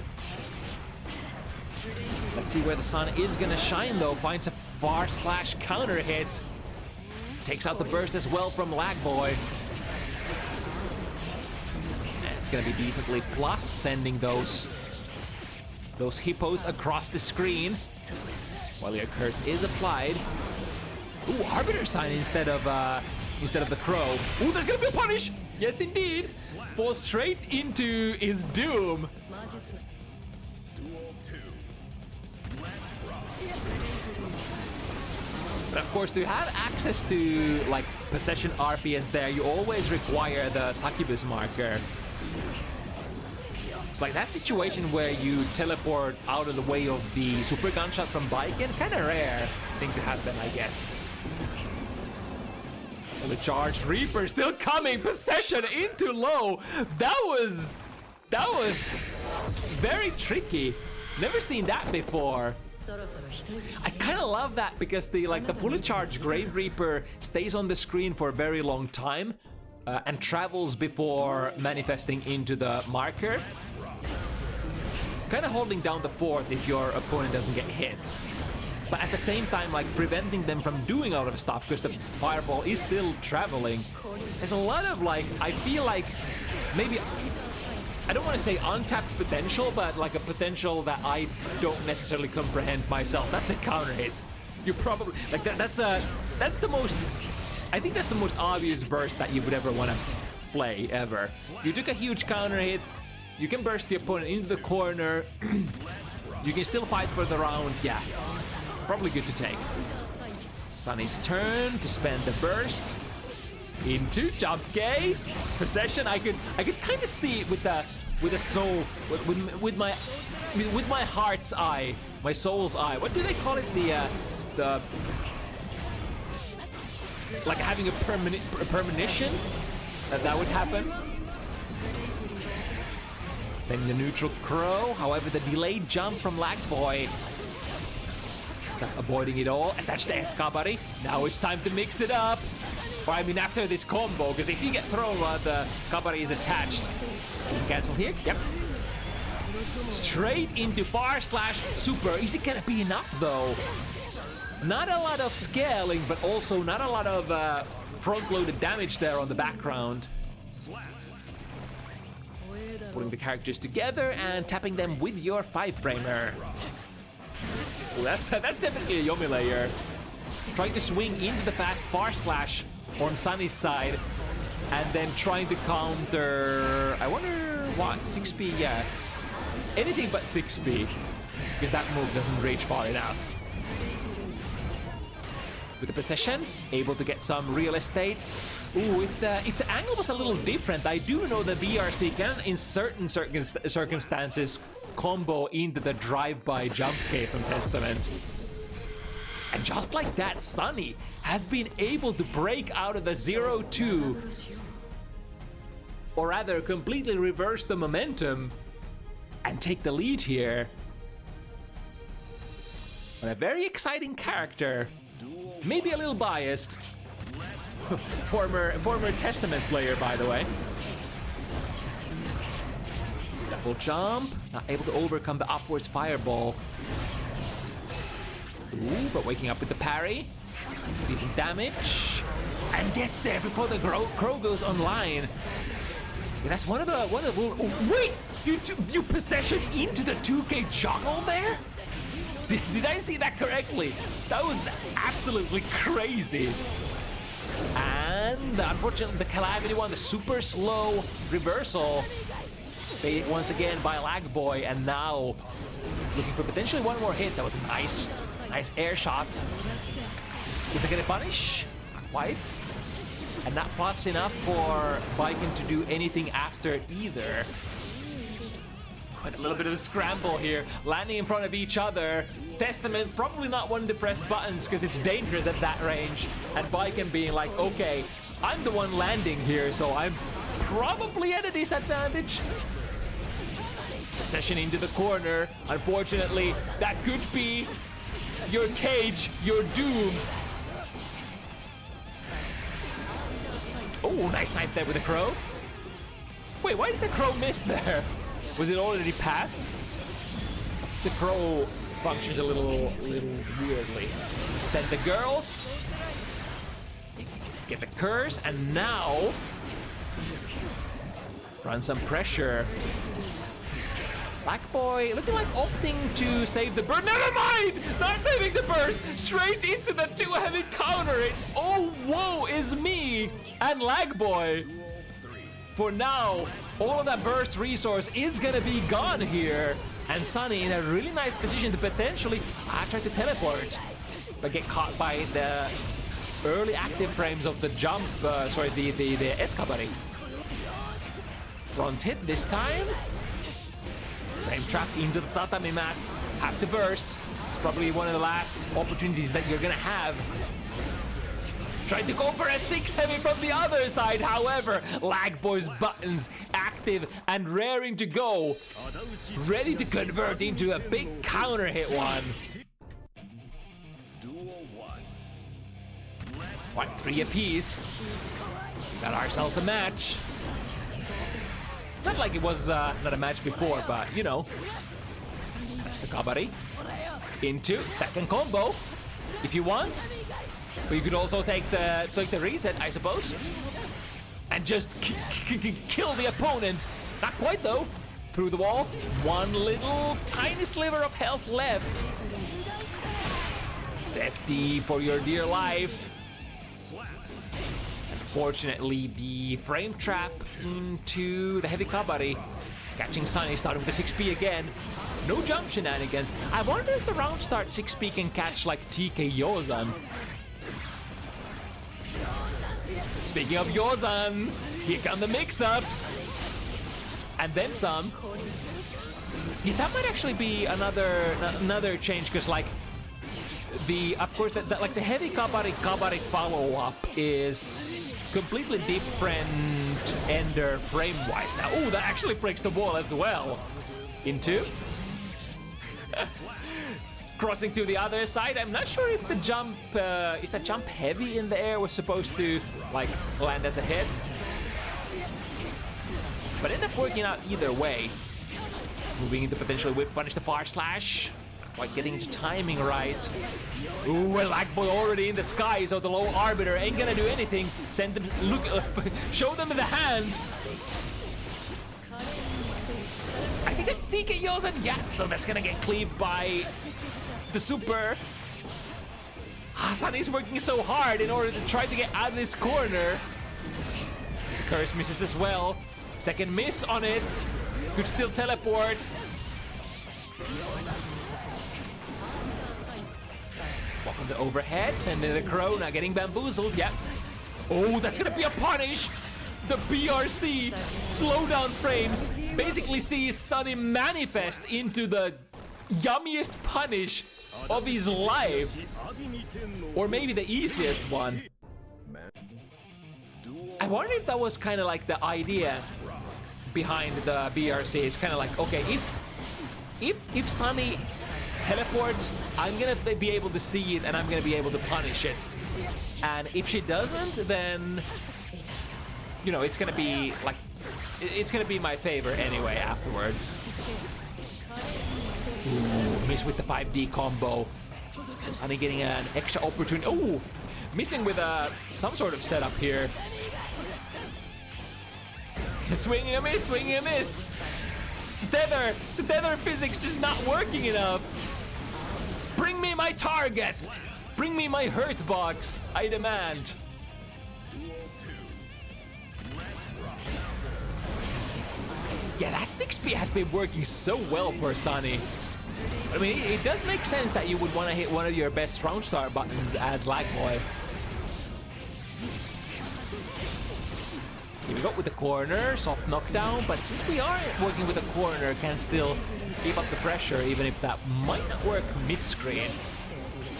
[SPEAKER 3] Let's see where the sun is gonna shine though. Finds a far slash counter hit. Takes out the burst as well from LagBoy. And it's gonna be decently plus, sending those hippos across the screen. While your curse is applied. Ooh, Arbiter sign instead of the crow. Ooh, there's gonna be a punish! Yes, indeed. Falls straight into his doom. But of course, to have access to like possession RPS there, you always require the succubus marker. It's like that situation where you teleport out of the way of the super gunshot from Baiken, kind of rare thing to happen, I guess. The charged Reaper still coming, possession into low. That was very tricky. Never seen that before. I kind of love that because the fully charged Grave Reaper stays on the screen for a very long time and travels before manifesting into the marker. Kind of holding down the fort if your opponent doesn't get hit. But at the same time, like preventing them from doing a lot of stuff because the fireball is still traveling. There's a lot of like, I feel like maybe, I don't want to say untapped potential, but like a potential that I don't necessarily comprehend myself. That's a counter hit. You probably, like that's the most, I think that's the most obvious burst that you would ever want to play ever. You took a huge counter hit, you can burst the opponent into the corner, you can still fight for the round, yeah. Probably good to take. Sunny's turn to spend the burst into jump K possession. I could kind of see it with the soul, with my heart's eye, my soul's eye. What do they call it? The like having a premonition. that would happen. Sending the neutral crow. However, the delayed jump from LagBoy. It's avoiding it all. Attach the Escabari. Now it's time to mix it up. Or I mean, after this combo, because if you get thrown while the Kabari is attached, you can cancel here. Yep. Straight into bar slash super. Is it gonna be enough though? Not a lot of scaling, but also not a lot of front-loaded damage there on the background. Putting the characters together and tapping them with your 5-framer. Oh, that's definitely a Yomi layer. Trying to swing into the fast far slash on Sunny's side, and then trying to counter. I wonder what 6B. Yeah, anything but 6B, because that move doesn't reach far enough. With the possession, able to get some real estate. Ooh, if the angle was a little different, I do know that BRC can, in certain circumstances, combo into the drive-by jump K from Testament. And just like that, Sunny has been able to break out of the 0-2, or rather completely reverse the momentum and take the lead here. And a very exciting character. Maybe a little biased. former Testament player, by the way. Double jump, not able to overcome the upwards fireball. Ooh, but waking up with the parry. Decent damage. And gets there before the crow goes online. Yeah, that's one of the oh, wait! You possession into the 2K juggle there? Did I see that correctly? That was absolutely crazy. And unfortunately, the Calamity one, the super slow reversal, baited once again by LagBoy, and now looking for potentially one more hit. That was a nice air shot. Is that gonna punish? Not quite. And not fast enough for Viking to do anything after either. And a little bit of a scramble here, landing in front of each other. Testament probably not wanting to press buttons because it's dangerous at that range. And Viking being like, okay, I'm the one landing here, so I'm probably at a disadvantage. Possession into the corner. Unfortunately, that could be your cage, your doom. Oh, nice snipe there with the crow. Wait, why did the crow miss there? Was it already passed? The crow functions a little weirdly. Send the girls. Get the curse, and now run some pressure. LagBoy looking like opting to save the burst. Never mind! Not saving the burst! Straight into the too-heavy counter it! Oh, woe is me! And LagBoy, for now, all of that burst resource is gonna be gone here. And Sunny in a really nice position to potentially try to teleport, but get caught by the early active frames of the jump, the Escabari. Front hit this time. Frame trap into the tatami mat. Have to burst. It's probably one of the last opportunities that you're gonna have. Tried to go for a 6 heavy from the other side, however, LagBoy's buttons active and raring to go. Ready to convert into a big counter hit one. What, 3 apiece? Got ourselves a match. Not like it was not a match before, but you know. That's the Kabari. Into that can combo if you want. But you could also take the reset, I suppose. And just kill the opponent. Not quite though. Through the wall. One little tiny sliver of health left. FD for your dear life. Unfortunately, the frame trap into the heavy Kabari. Catching Sunny, starting with the 6P again. No jump shenanigans. I wonder if the round start 6P can catch like TK Yozan. Speaking of Yozan, here come the mix-ups. And then some. Yeah, that might actually be another change, because like of course, like the heavy Kabari follow-up is completely different ender frame-wise now. Oh, that actually breaks the wall as well. Into. Crossing to the other side. I'm not sure if the jump, is that jump heavy in the air, was supposed to like land as a hit. But ended up working out either way. Moving into potentially whip punish the far slash. Not quite getting the timing right. Ooh, well, LagBoy already in the sky, so the low arbiter ain't gonna do anything. Send them, look, show them the hand. I think that's TK Yosen. Yeah, so that's gonna get cleaved by the super. Sunny's working so hard in order to try to get out of this corner. The curse misses as well. Second miss on it. Could still teleport. Walk on the overhead, sending the Corona, getting bamboozled. Yep. Oh, that's gonna be a punish. The BRC slowdown frames basically sees Sunny manifest into the yummiest punish of his life, or maybe the easiest one. I wonder if that was kind of like the idea behind the BRC. It's kind of like, okay, if Sunny teleports, I'm gonna be able to see it and I'm gonna be able to punish it. And if she doesn't, then you know it's gonna be like it's gonna be my favor anyway afterwards. Ooh, miss with the 5D combo. So Sunny getting an extra opportunity. Oh, missing with some sort of setup here. Swinging a miss, swinging a miss. The tether physics just not working enough. Bring me my target. Bring me my hurt box. I demand. Yeah, that 6P has been working so well for Sunny. I mean, it does make sense that you would want to hit one of your best round start buttons as LagBoy. Here we go with the corner, soft knockdown, but since we are working with the corner, can still keep up the pressure, even if that might not work mid-screen.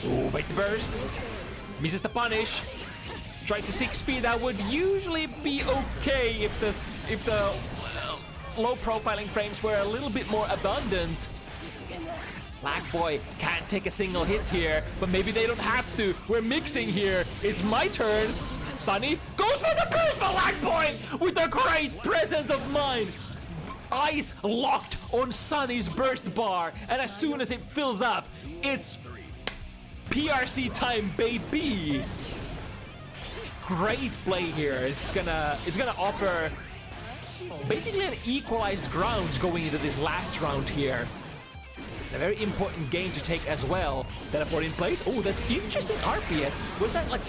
[SPEAKER 3] Ooh, bait the burst. Misses the punish. Tried the 6P, that would usually be okay if the low profiling frames were a little bit more abundant. LagBoy can't take a single hit here, but maybe they don't have to. We're mixing here. It's my turn. Sunny goes for the burst, but LagBoy with a great presence of mind. Eyes locked on Sunny's burst bar, and as soon as it fills up, it's PRC time, baby. Great play here. It's gonna offer basically an equalized grounds going into this last round here. A very important game to take as well. Teleport in place. Oh, that's interesting RPS. Was that like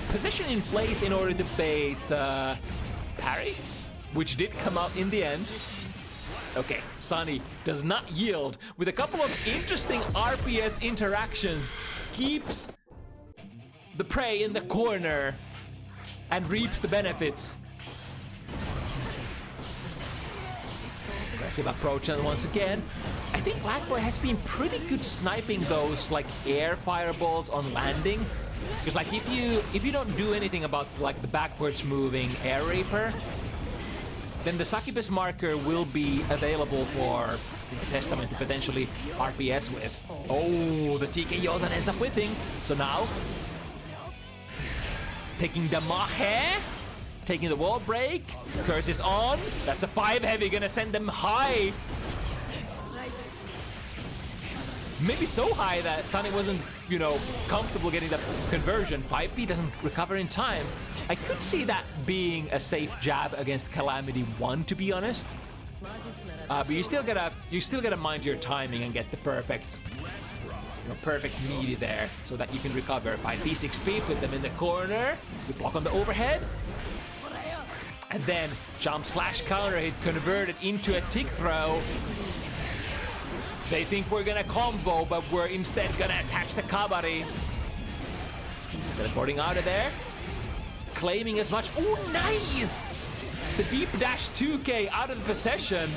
[SPEAKER 3] position in place in order to bait parry? Which did come out in the end. Okay, Sunny does not yield with a couple of interesting RPS interactions. Keeps the prey in the corner and reaps the benefits. Aggressive approach, and once again, I think LagBoy has been pretty good sniping those like air fireballs on landing. Because like if you don't do anything about like the backwards moving air raper, then the succubus marker will be available for the Testament to potentially RPS with. Oh, the TK Yosan ends up whipping. So now taking the Mahe. Taking the wall break. Curse is on. That's a 5 heavy, gonna send them high. Maybe so high that Sunny wasn't, you know, comfortable getting the conversion. 5P doesn't recover in time. I could see that being a safe jab against Calamity 1, to be honest. But you still gotta mind your timing and get the perfect, you know, perfect meaty there so that you can recover. 5P, 6P, put them in the corner. You block on the overhead. And then jump slash counter hit converted into a tick throw. They think we're gonna combo, but we're instead gonna attach the Kabari. Teleporting out of there. Claiming as much. Oh, nice! The deep dash 2K out of the possession.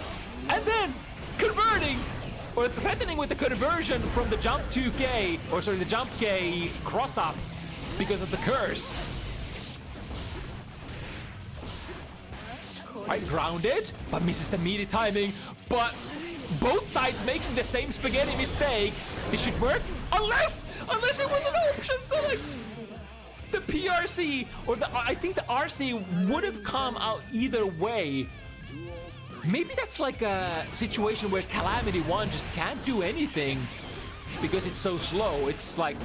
[SPEAKER 3] And then converting! Or threatening with the conversion from the jump 2K, or sorry, the jump K cross up because of the curse. Right, grounded, but misses the meaty timing. But both sides making the same spaghetti mistake. This should work, unless it was an option select. The PRC, or I think the RC would have come out either way. Maybe that's like a situation where Calamity 1 just can't do anything because it's so slow. It's like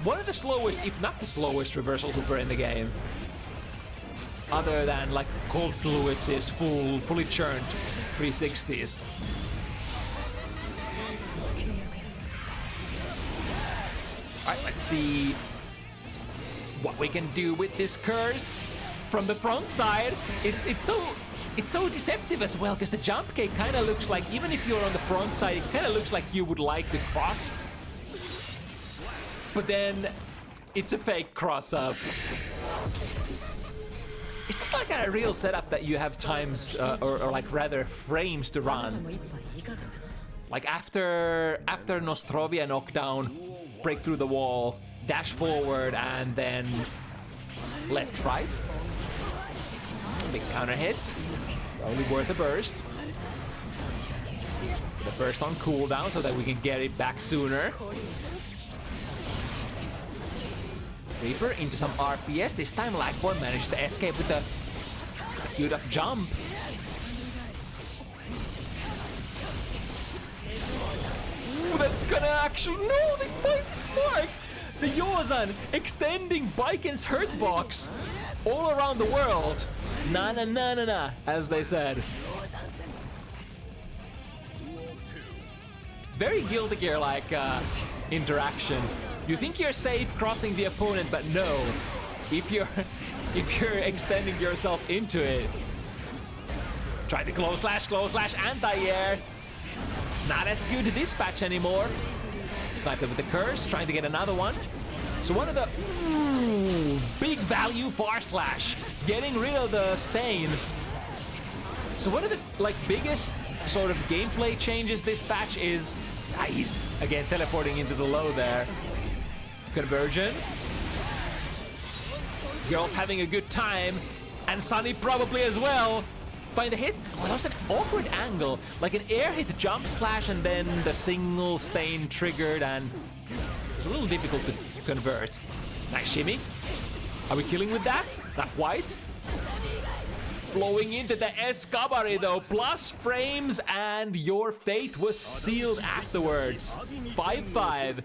[SPEAKER 3] one of the slowest, if not the slowest, reversal super in the game. Other than like Colt Lewis's fully churned 360s. Alright, let's see what we can do with this curse from the front side. It's so deceptive as well, because the jump kick kind of looks like, even if you're on the front side, it kind of looks like you would like to cross. But then it's a fake cross up. Is that like a real setup that you have times, or like rather frames to run? Like after Nostrovia knockdown, break through the wall, dash forward, and then left, right. Big counter hit. Only worth a burst. The burst on cooldown so that we can get it back sooner. Reaper into some RPS. This time LagBoy managed to escape with the queued up jump. Ooh, that's gonna actually... No, they find its mark! The Yozan extending Baiken's hurt box all around the world. Na na na na na, as they said. Very Guilty Gear-like interaction. You think you're safe crossing the opponent, but no. If you're extending yourself into it. Try the close slash, anti-air. Not as good to dispatch anymore. Sniped it with the curse, trying to get another one. So one of the big value far slash, getting rid of the stain. So one of the biggest sort of gameplay changes this patch is nice. Again, teleporting into the low there. Conversion. Girls having a good time, and Sunny probably as well. Find a hit. Oh, that was an awkward angle, like an air hit jump slash, and then the single stain triggered, and it's a little difficult to convert. Nice shimmy. Are we killing with that? Not quite. Flowing into the Escabari though, plus frames, and your fate was sealed afterwards. 5-5.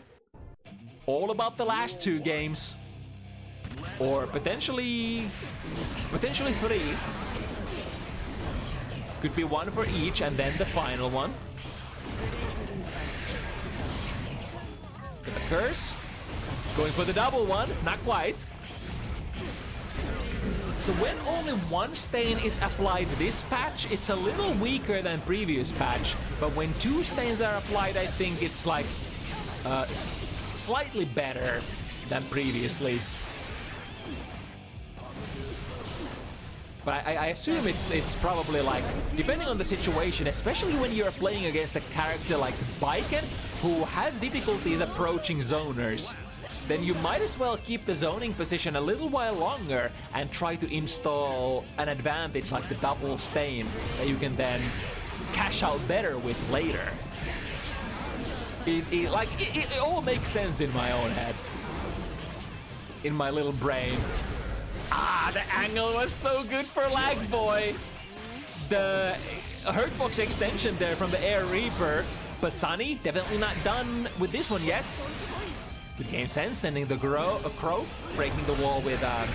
[SPEAKER 3] All about the last two games. Or potentially 3. Could be one for each, and then the final one. Get the curse. Going for the double one, not quite. So when only one stain is applied this patch, it's a little weaker than previous patch. But when 2 stains are applied, I think it's like slightly better than previously. But I assume it's probably like, depending on the situation, especially when you're playing against a character like Baiken, who has difficulties approaching zoners, then you might as well keep the zoning position a little while longer and try to install an advantage like the double stain that you can then cash out better with later. It all makes sense in my own head. In my little brain. Ah, the angle was so good for LagBoy. The hurtbox extension there from the Air Reaper. But Sunny, definitely not done with this one yet. Good game sense, sending the crow, breaking the wall with a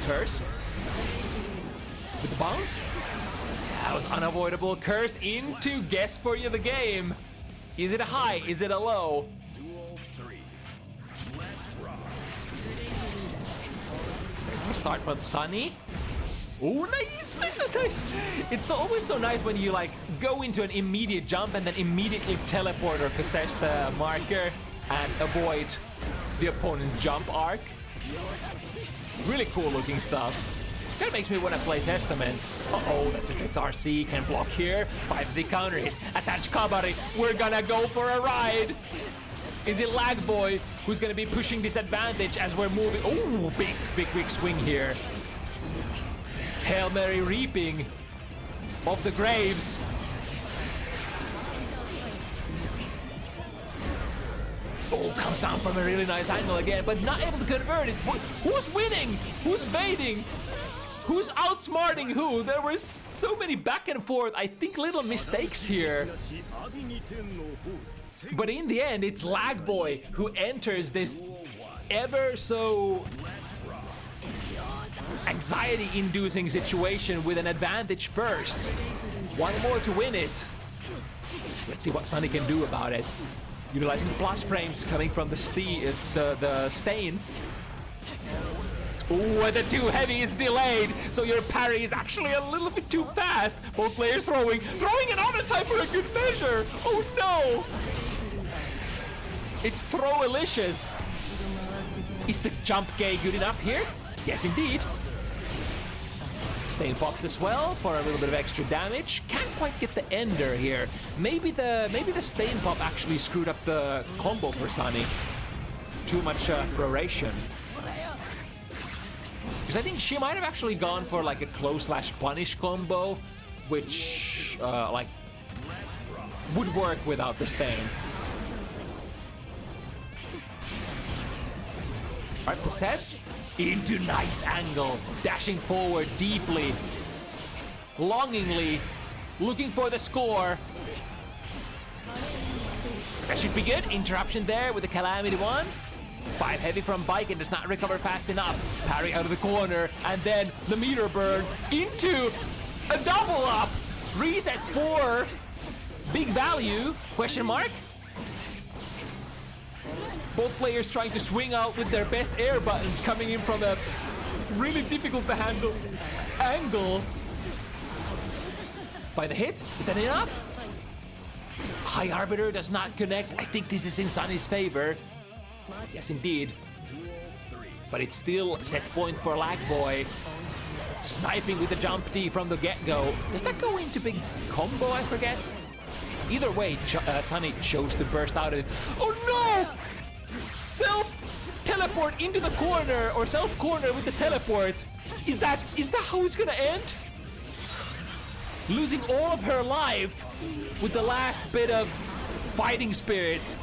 [SPEAKER 3] curse. With the bounce. That was unavoidable. Curse into guess for you the game. Is it a high? Is it a low? Start from Sunny. Oh, nice. It's always so nice when you like go into an immediate jump and then immediately teleport or possess the marker and avoid the opponent's jump arc. Really cool looking stuff. That makes me want to play Testament. Uh-oh, that's a drift RC. Can block here. 5 the counter hit. Attach Kabari. We're gonna go for a ride. Is it LagBoy who's gonna be pushing this advantage as we're moving? Oh, big swing here. Hail Mary reaping of the graves. Oh, comes down from a really nice angle again, but not able to convert it. Who's winning? Who's baiting? Who's outsmarting who? There were so many back and forth, I think little mistakes here. But in the end, it's LagBoy who enters this ever so anxiety-inducing situation with an advantage first. One more to win it. Let's see what Sunny can do about it. Utilizing the plus frames coming from the stain. Ooh, and the too heavy is delayed, so your parry is actually a little bit too fast. Both players throwing another time for a good measure. Oh no! It's throw-alicious. Is the jump gay good enough here? Yes, indeed. Stain pops as well for a little bit of extra damage. Can't quite get the ender here. Maybe the stain pop actually screwed up the combo for Sunny. Too much proration. Because I think she might have actually gone for like a close/punish combo, which like would work without the stain. Alright, possess into nice angle, dashing forward deeply, longingly, looking for the score. That should be good. Interruption there with the Calamity one. 5 heavy from Bike and does not recover fast enough. Parry out of the corner, and then the meter burn into a double up. Reset 4. Big value, question mark. Both players trying to swing out with their best air buttons coming in from a really difficult to handle angle. By the hit, is that enough? High Arbiter does not connect. I think this is in Sunny's favor. Yes, indeed. But it's still set point for LagBoy. Sniping with the jump D from the get-go. Does that go into big combo, I forget? Either way, Sunny chose to burst out of it. Oh no! Self-teleport into the corner, or self-corner with the teleport. Is that how it's gonna end? Losing all of her life with the last bit of fighting spirit.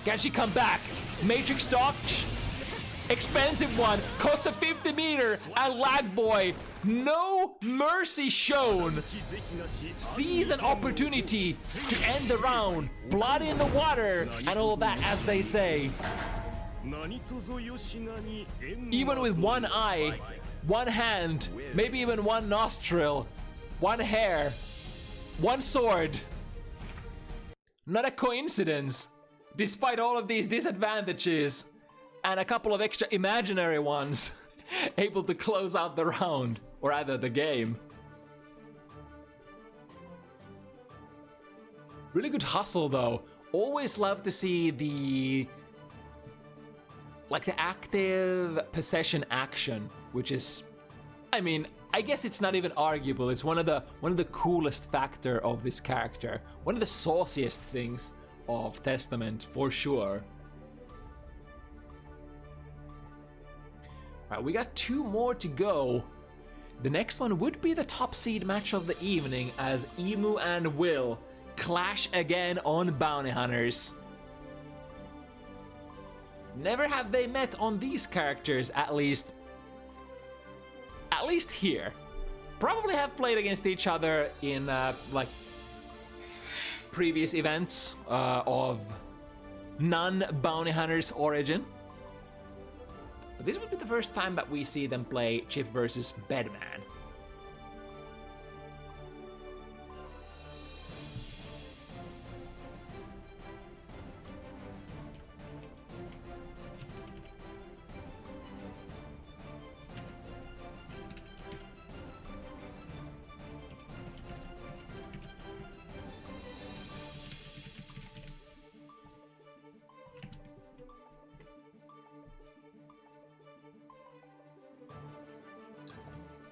[SPEAKER 3] Can she come back? Matrix dodge, expensive one, cost a 50 meter, and LagBoy, no mercy shown. Sees an opportunity to end the round, blood in the water, and all that, as they say. Even with one eye, one hand, maybe even one nostril, one hair, one sword. Not a coincidence. Despite all of these disadvantages and a couple of extra imaginary ones, able to close out the round, or rather the game. Really good hustle though. Always love to see the active possession action, which is, I mean, I guess it's not even arguable. It's one of the coolest factor of this character. One of the sauciest things of Testament, for sure. Alright, we got 2 more to go. The next one would be the top seed match of the evening, as Emu and Will clash again on Bounty Hunters. Never have they met on these characters, at least here. Probably have played against each other in like previous events of non-Bounty Hunters origin. But this would be the first time that we see them play Chip versus Bedman.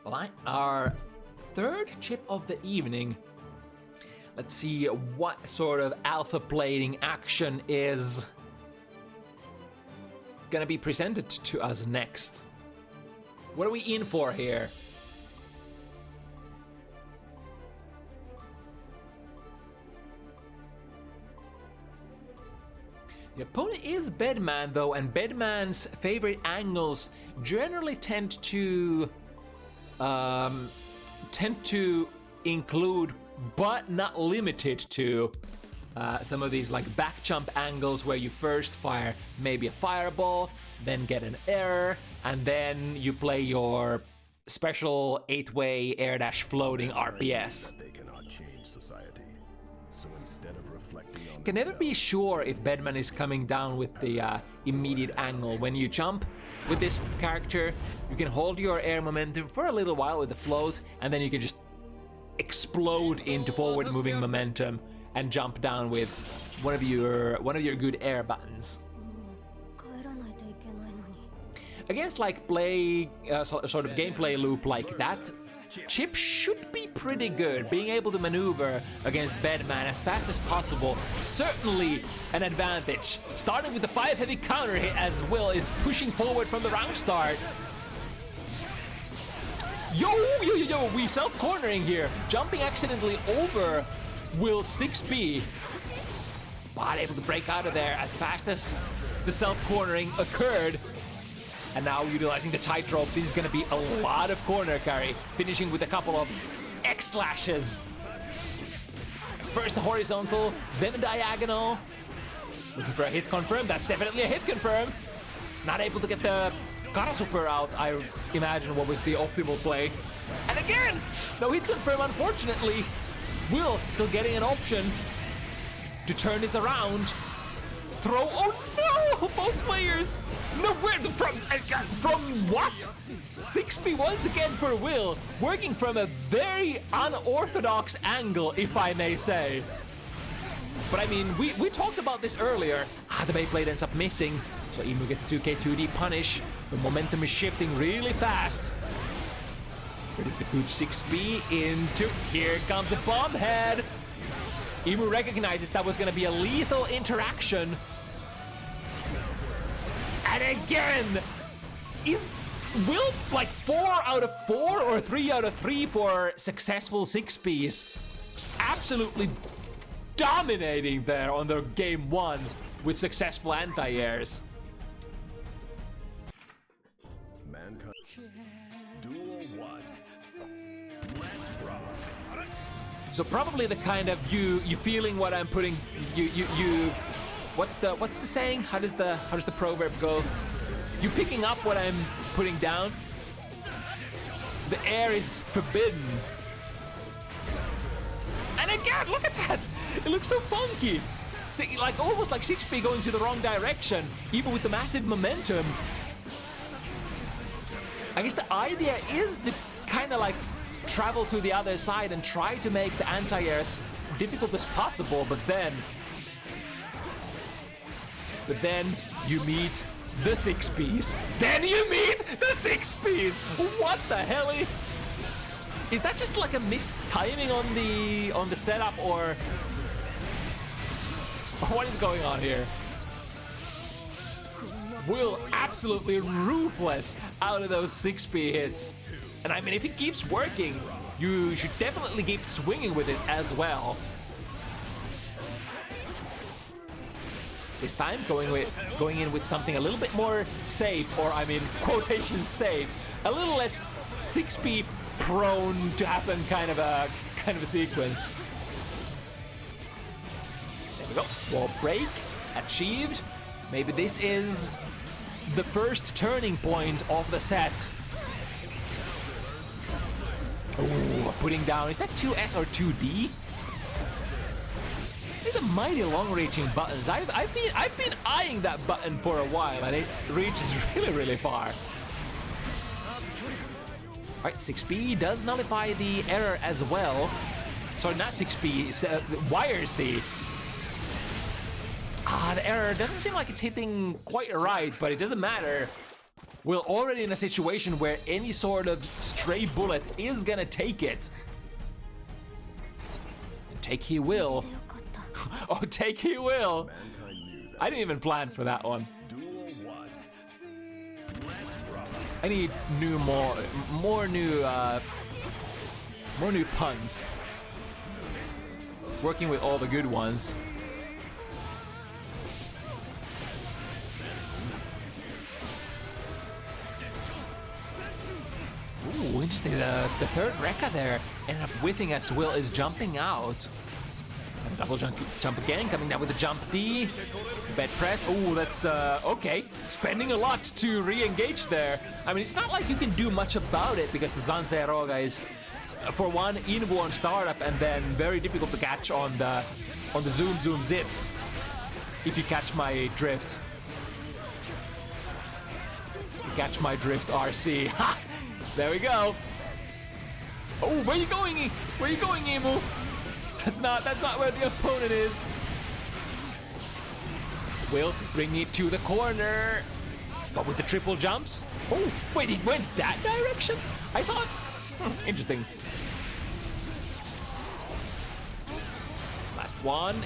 [SPEAKER 3] Alright, our third chip of the evening. Let's see what sort of alpha plating action is gonna be presented to us next. What are we in for here? The opponent is Bedman though, and Bedman's favorite angles generally tend to include, but not limited to, some of these like back jump angles where you first fire maybe a fireball, then get an error, and then you play your special 8-way air dash floating RPS.
[SPEAKER 2] They cannot change society. So instead of reflecting on
[SPEAKER 3] Can never be sure if Bedman is coming down with the immediate angle. When you jump with this character, you can hold your air momentum for a little while with the float, and then you can just explode into forward moving momentum and jump down with one of your good air buttons. Against like sort of gameplay loop like that, Chip should be pretty good. Being able to maneuver against Bedman as fast as possible, certainly an advantage. Starting with the 5 heavy counter hit as Will is pushing forward from the round start. Yo, we self-cornering here. Jumping accidentally over Will's 6B. But able to break out of there as fast as the self-cornering occurred. And now utilizing the tightrope, this is going to be a lot of corner carry, finishing with a couple of X slashes. First the horizontal, then the diagonal. Looking for a hit confirm, that's definitely a hit confirm. Not able to get the Kara super out, I imagine what was the optimal play. And again, no hit confirm unfortunately. Will still getting an option to turn this around. Throw, oh no, both players. No, where, from what? 6B once again for Will, working from a very unorthodox angle, if I may say. But I mean, we talked about this earlier. The Beyblade ends up missing, so Emu gets a 2K2D punish. The momentum is shifting really fast. Ready to put 6B into, here comes the bomb head. Emu recognizes that was gonna be a lethal interaction. And again, is Will like 4 out of 4 or 3 out of 3 for successful 6Bs? Absolutely dominating there on the game 1 with successful anti-airs.
[SPEAKER 2] mankind. Duel 1. Let's rock.
[SPEAKER 3] So probably the kind of you feeling what I'm putting you what's the saying? How does the proverb go? You picking up what I'm putting down? The air is forbidden. And again, look at that! It looks so funky. See, like almost like 6B going to the wrong direction, even with the massive momentum. I guess the idea is to kind of like travel to the other side and try to make the anti-air as difficult as possible, but then you meet the 6Bs. Then you meet the 6Bs. What the hell? Is that just like a missed timing on the setup, or what is going on here? Will absolutely ruthless out of those 6B hits. And I mean, if it keeps working, you should definitely keep swinging with it as well. This time going in with something a little bit more safe, or I mean, quotations safe, a little less 6B prone to happen kind of a sequence. There we go. Wall break achieved. Maybe this is the first turning point of the set. Ooh, putting down, is that 2S or 2D? These are mighty long-reaching buttons. I've been eyeing that button for a while, and it reaches really far. All right, 6B does nullify the error as well. Sorry, not 6B, Wire C. The error doesn't seem like it's hitting quite right, but it doesn't matter. We're already in a situation where any sort of stray bullet is gonna take it. And take HiWill. Oh, take HiWill. I didn't even plan for that one. I need more new puns. Working with all the good ones. Ooh, interesting. The third Rekka there ended up whiffing as Will is jumping out. And double jump again, coming down with the jump D. Bed press. Oh, that's okay. Spending a lot to re-engage there. I mean, it's not like you can do much about it because the Zanzei Roga is, for one, inborn startup and then very difficult to catch on the zoom zips. If you catch my drift. If you catch my drift, RC. Ha! There we go. Oh, where you going? Where you going, Emu? That's not where the opponent is. Will bring it to the corner. But with the triple jumps. Oh, wait, it went that direction? I thought. Interesting. Last one.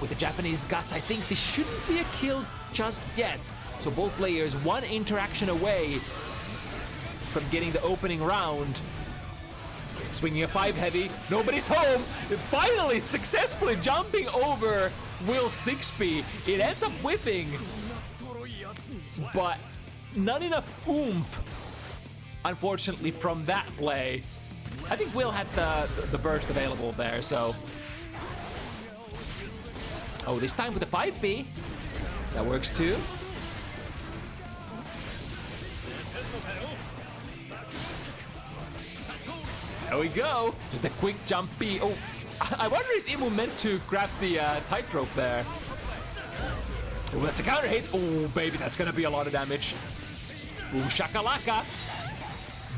[SPEAKER 3] With the Japanese guts, I think this shouldn't be a kill just yet. So both players one interaction away from getting the opening round. Swinging a 5 heavy, nobody's home. Finally successfully jumping over Will 6P. It ends up whiffing, but not enough oomph, unfortunately, from that play. I think Will had the burst available there, so. Oh, this time with the 5P. That works too. There we go. Just a quick jump B. Oh, I wonder if Imu meant to grab the tightrope there. Oh, that's a counter hit. Oh, baby, that's gonna be a lot of damage. Boom shakalaka.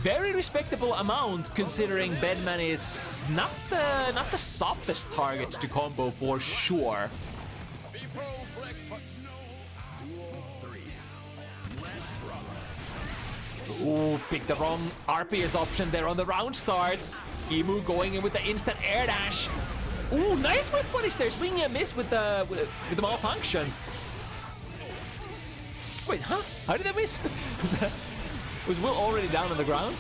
[SPEAKER 3] Very respectable amount considering Bedman is not the softest target to combo for sure. Ooh, picked the wrong RPS option there on the round start. Emu going in with the instant air dash. Ooh, nice whip punish there. Swinging a miss with the malfunction. Wait, huh? How did I miss? Was Will already down on the ground?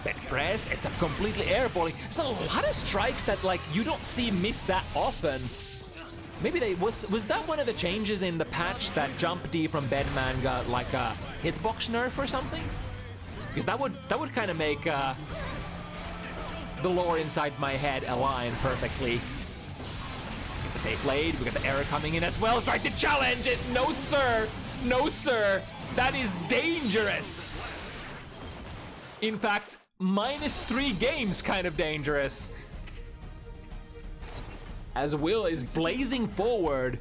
[SPEAKER 3] Bed press, it's a completely airballing. So a lot of strikes that like you don't see miss that often. Maybe was that one of the changes in the patch that jump D from Bedman got like a hitbox nerf or something? Because that would kind of make the lore inside my head align perfectly. Get the take blade, we got the error coming in as well. Tried to challenge it. No sir, no sir. That is dangerous. In fact, -3 games kind of dangerous. As Will is blazing forward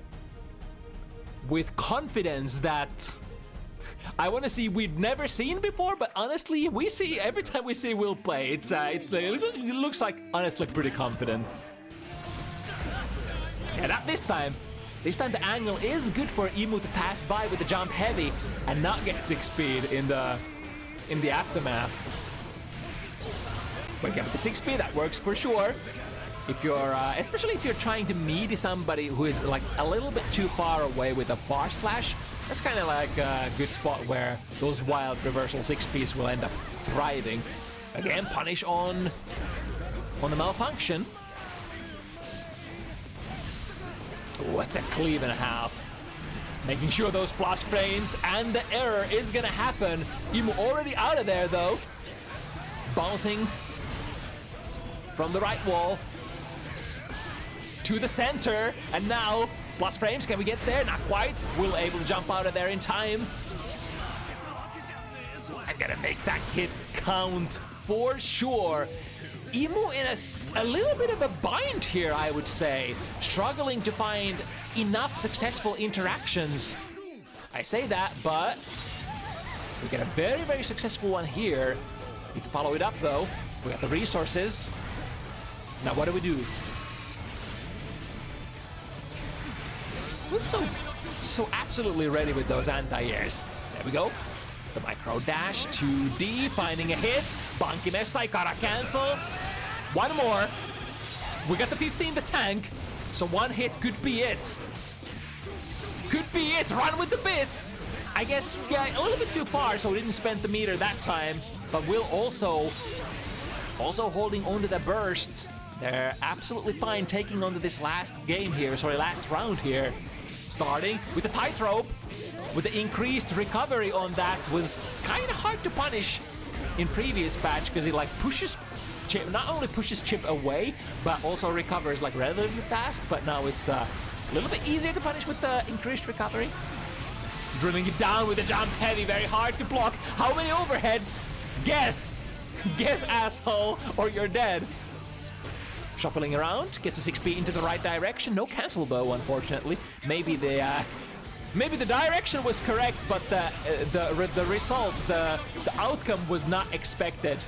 [SPEAKER 3] with confidence that I want to see we'd never seen before, but honestly, we see every time we see Will play, it looks like honestly pretty confident. And not this time. This time the angle is good for Emu to pass by with the jump heavy and not get 6 speed in the aftermath. But yeah, with the 6 speed, that works for sure. If you're, especially if you're trying to meet somebody who is like a little bit too far away with a far slash, that's kind of like a good spot where those wild reversal 6Ps will end up thriving. Again, punish on the malfunction. Oh, that's a cleave and a half. Making sure those plus frames and the error is gonna happen. Imu already out of there though. Bouncing from the right wall to the center, and now plus frames, can we get there? Not quite. Will able to jump out of there in time. I'm gonna make that hit count for sure. Emu in a little bit of a bind here, I would say. Struggling to find enough successful interactions. I say that, but we get a very, very successful one here. Need to follow it up though. We got the resources. Now what do we do? We're so absolutely ready with those anti-airs. There we go. The micro dash, 2D, finding a hit. Banki Messai, gotta cancel. One more. We got the 15, the tank. So one hit could be it. Could be it, run with the bit. I guess, yeah, a little bit too far, so we didn't spend the meter that time. But Will also holding onto the burst. They're absolutely fine taking onto this last game here, sorry, last round here. Starting with the tightrope. with the increased recovery on that was kind of hard to punish in previous patch because it like pushes Chip, not only pushes Chip away, but also recovers like relatively fast. But now it's a little bit easier to punish with the increased recovery. Drilling it down with the jump heavy, very hard to block. How many overheads? Guess! Guess, asshole, or you're dead. Shuffling around, gets a 6p into the right direction. No cancel bow, unfortunately. Maybe the direction was correct, but the result, the outcome was not expected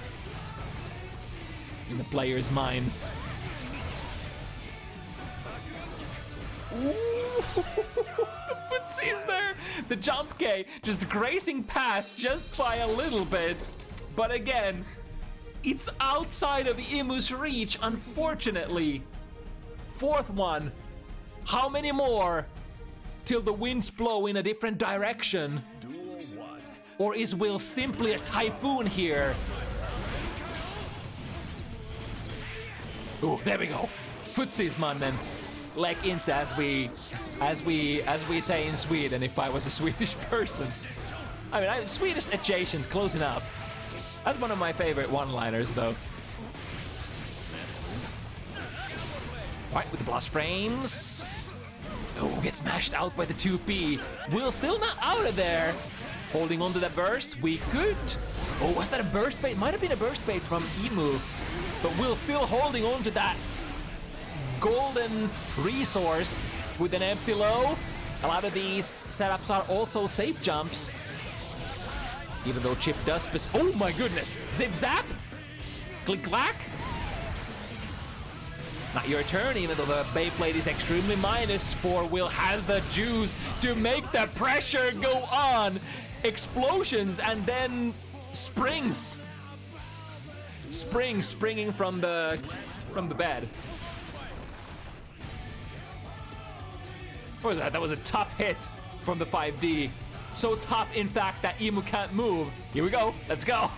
[SPEAKER 3] in the players' minds. Footsie's there. The jump K just grazing past just by a little bit, but again, it's outside of Imu's reach, unfortunately. Fourth one. How many more till the winds blow in a different direction? Or is Will simply a typhoon here? Oh, there we go. Footsies, mannen. Leg inte, as we say in Sweden. If I was a Swedish person, I mean, I'm Swedish adjacent, close enough. That's one of my favorite one-liners, though. Right, with the blast frames. Oh, gets smashed out by the 2P. Will still not out of there. Holding on to that burst. We could. Oh, was that a burst bait? Might have been a burst bait from Emu. But Will still holding on to that golden resource with an empty low. A lot of these setups are also safe jumps. Even though Chip does oh my goodness! Zip zap! Click clack! Not your turn, even though the Beyblade is extremely minus. For Will has the juice to make the pressure go on. Explosions and then springs. Springing from the bed. What was that? That was a tough hit from the 5D. So tough, in fact, that Emu can't move. Here we go. Let's go.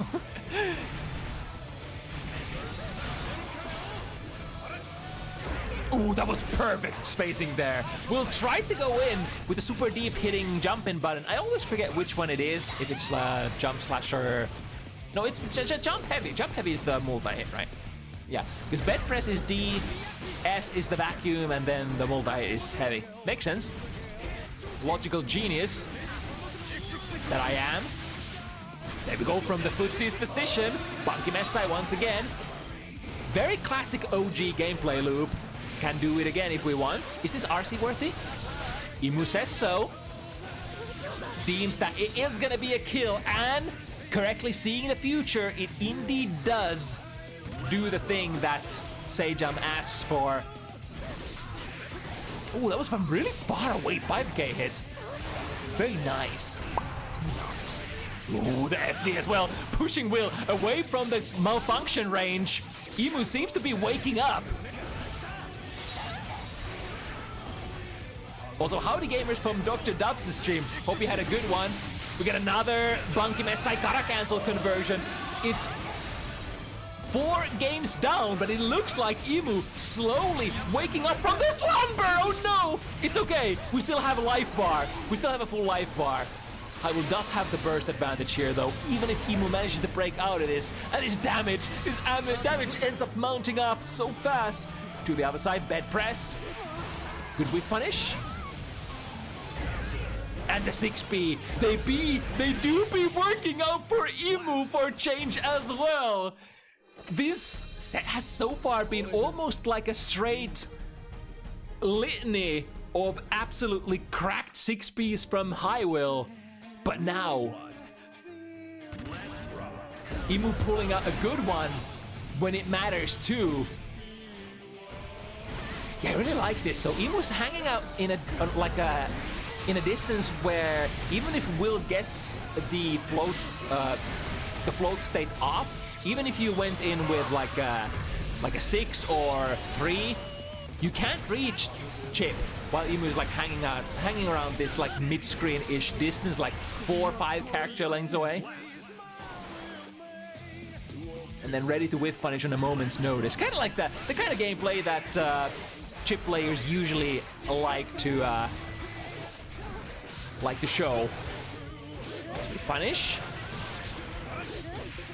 [SPEAKER 3] Ooh, that was perfect spacing there. We'll try to go in with the super deep hitting jump in button. I always forget which one it is. If it's jump slash or... No, it's jump heavy. Jump heavy is the multi-hit, right? Yeah, because bed press is D, S is the vacuum, and then the multi is heavy. Makes sense. Logical genius that I am. There we go from the footsie's position. Bunky Messai once again. Very classic OG gameplay loop. Can do it again if we want. Is this RC worthy? Imu says so. Deems that it is gonna be a kill, and correctly seeing the future, it indeed does do the thing that Sejam asks for. Oh, that was from really far away. 5k hit. Very nice. Nice. Ooh, the FD as well. Pushing Will away from the malfunction range. Emu seems to be waking up. Also, howdy gamers from Dr. Dubs' stream. Hope you had a good one. We got another Bunky Messai Kara cancel conversion. It's 4 games down, but it looks like Emu slowly waking up from the slumber. Oh no! It's okay. We still have a life bar. We still have a full life bar. HiWill does have the burst advantage here, though. Even if Emu manages to break out of this, and his damage ends up mounting up so fast. To the other side, bed press. Good whip punish. And the 6P, they do be working out for Emu for change as well. This set has so far been almost like a straight litany of absolutely cracked 6Ps from HiWill. But now, Emu pulling out a good one when it matters too. Yeah, I really like this. So Emu's hanging out in a distance where even if Will gets the float state off, even if you went in with like a 6 or 3, you can't reach Chip while Emu is like hanging around this like mid-screen-ish distance, like 4 or 5 character lengths away. And then ready to whiff punish on a moment's notice. Kind of like the kind of gameplay that Chip players usually like to like the show. Punish.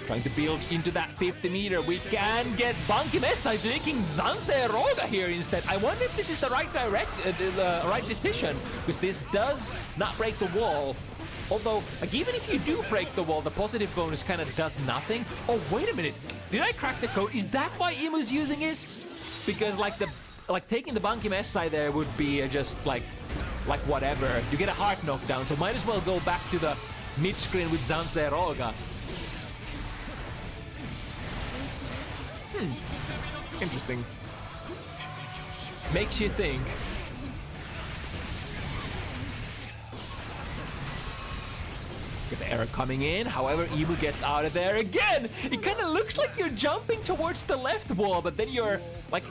[SPEAKER 3] Trying to build into that 50 meter. We can get Bunky Messai taking Zanse Roga here instead. I wonder if this is the right right decision, because this does not break the wall. Although, like, even if you do break the wall, the positive bonus kind of does nothing. Oh, wait a minute. Did I crack the code? Is that why Imu's using it? Because like taking the Bunky Messai there would be just like whatever. You get a heart knockdown, so might as well go back to the mid screen with Zanse Roga. Interesting. Makes you think. Get the error coming in. However, Imu gets out of there again. It kind of looks like you're jumping towards the left wall, but then you're like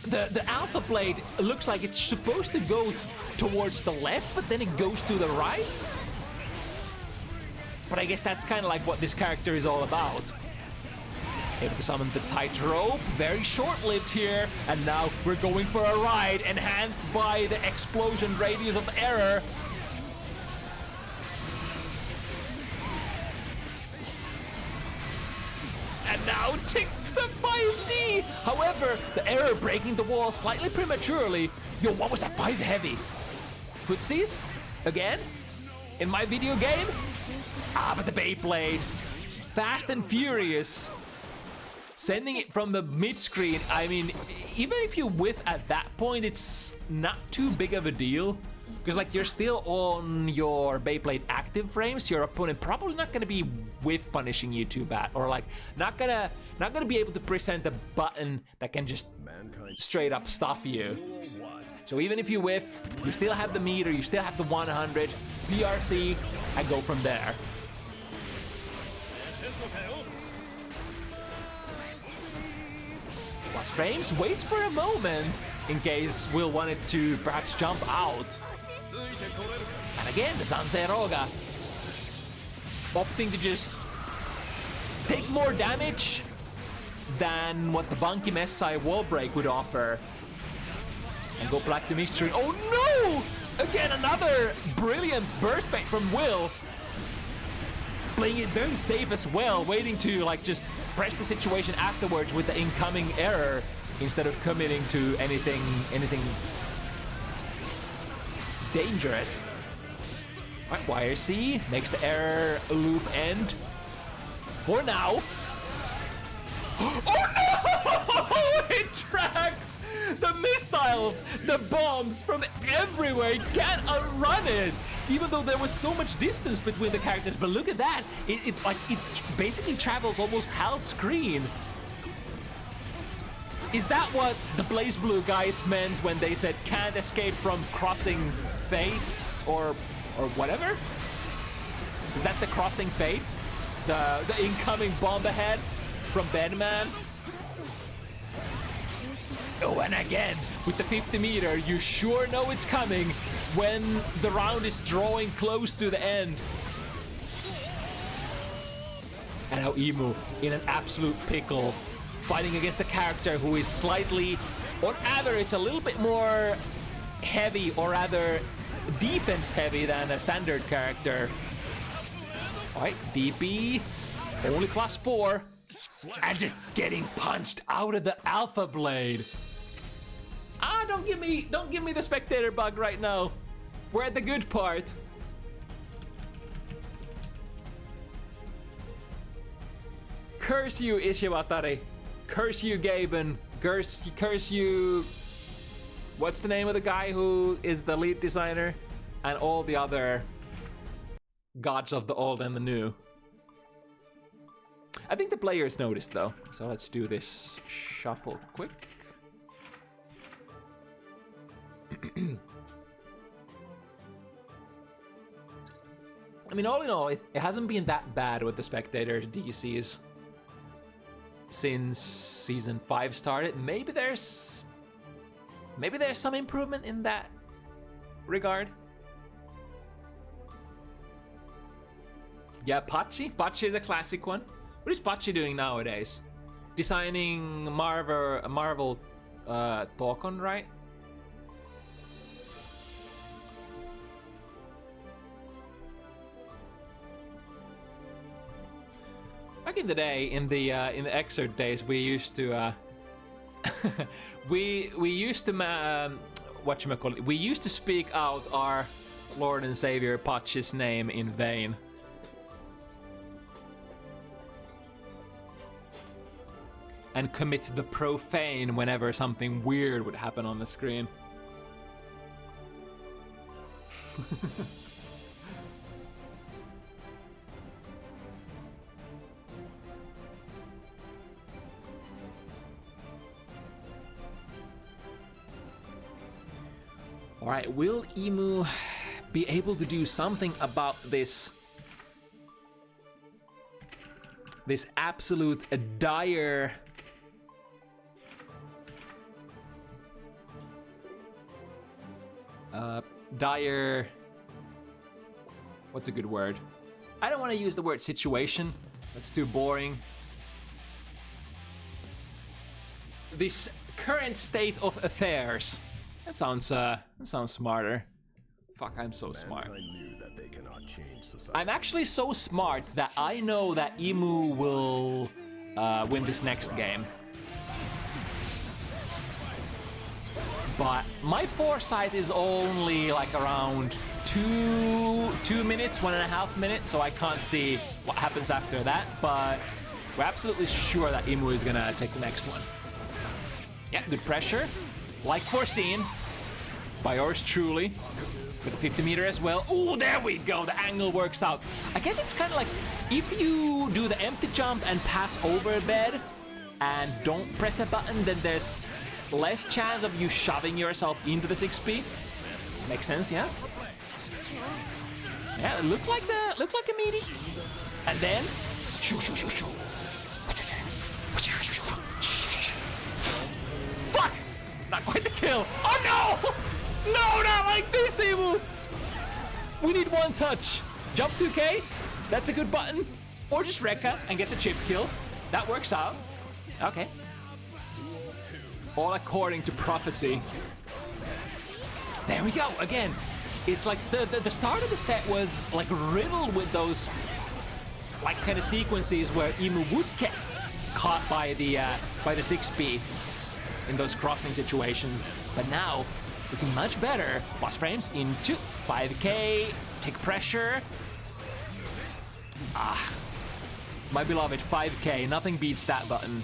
[SPEAKER 3] the Alpha Blade looks like it's supposed to go towards the left, but then it goes to the right. But I guess that's kind of like what this character is all about. Able to summon the tightrope, very short-lived here, and now we're going for a ride, enhanced by the explosion radius of the error. And now takes the 5D! However, the error breaking the wall slightly prematurely. Yo, what was that 5 heavy? Footsies? Again? In my video game? Ah, but the Beyblade. Fast and furious. Sending it from the mid-screen, I mean, even if you whiff at that point, it's not too big of a deal. Because, like, you're still on your Beyblade active frames, your opponent probably not going to be whiff punishing you too bad. Or, like, not gonna be able to present a button that can just straight up stuff you. So even if you whiff, you still have the meter, you still have the 100, PRC, and go from there. Plus frames, waits for a moment in case Will wanted to perhaps jump out. And again, the Zanse Roga opting to just take more damage than what the Bunky Messai wall break would offer. And go back to mystery. Oh no! Again, another brilliant burst bait from Will. Playing it very safe as well, waiting to like just press the situation afterwards with the incoming error instead of committing to anything dangerous. All right, YRC makes the error loop end for now. Oh no! It tracks the missiles, the bombs from everywhere. It can't outrun it, even though there was so much distance between the characters. But look at that! It basically travels almost half screen. Is that what the Blaze Blue guys meant when they said can't escape from crossing fates or whatever? Is that the crossing fate? The incoming bomb ahead from Bedman? Oh, and again, with the 50 meter, you sure know it's coming when the round is drawing close to the end. And now Imu in an absolute pickle, fighting against a character who is slightly, on average, a little bit more heavy, or rather defense heavy than a standard character. All right, DP, only +4, and just getting punched out of the Alpha Blade. Ah, don't give me the spectator bug right now. We're at the good part. Curse you, Ishiwatari. Curse you, Gaben. Curse you. What's the name of the guy who is the lead designer? And all the other gods of the old and the new. I think the players noticed though. So let's do this shuffle quick. I mean, all in all, it hasn't been that bad with the spectator DCs since season 5 started. Maybe there's some improvement in that regard. Yeah, Pachi. Pachi is a classic one. What is Pachi doing nowadays? Designing Marvel Tokon, right? in the day, in the Exert days, we used to we used to whatchamacallit, we used to speak out our Lord and Savior Patch's name in vain. And commit the profane whenever something weird would happen on the screen. Alright, will Emu be able to do something about this absolute dire what's a good word? I don't want to use the word situation. That's too boring. This current state of affairs. That sounds smarter. Fuck, I'm so smart.
[SPEAKER 2] Mankind knew that they cannot change society.
[SPEAKER 3] I'm actually so smart that I know that Emu will win this next game. But my foresight is only like around 2 minutes, 1.5 minutes, so I can't see what happens after that, but we're absolutely sure that Emu is gonna take the next one. Yeah, good pressure, like foreseen, by yours truly, with the 50 meter as well. Oh, there we go, the angle works out. I guess it's kind of like, if you do the empty jump and pass over a bed, and don't press a button, then there's less chance of you shoving yourself into the 6P. Makes sense, yeah? Yeah, it looked like a meaty. And then shoo. Fuck! Not quite the kill. Oh no! No, not like this, Emu! We need one touch. Jump 2K, that's a good button. Or just Rekka and get the chip kill. That works out. Okay. All according to prophecy. There we go, again. It's like the start of the set was like riddled with those like kind of sequences where Emu would get caught by the 6B in those crossing situations. But now, looking much better. Boss frames into 5K, take pressure. Ah, my beloved 5K, nothing beats that button.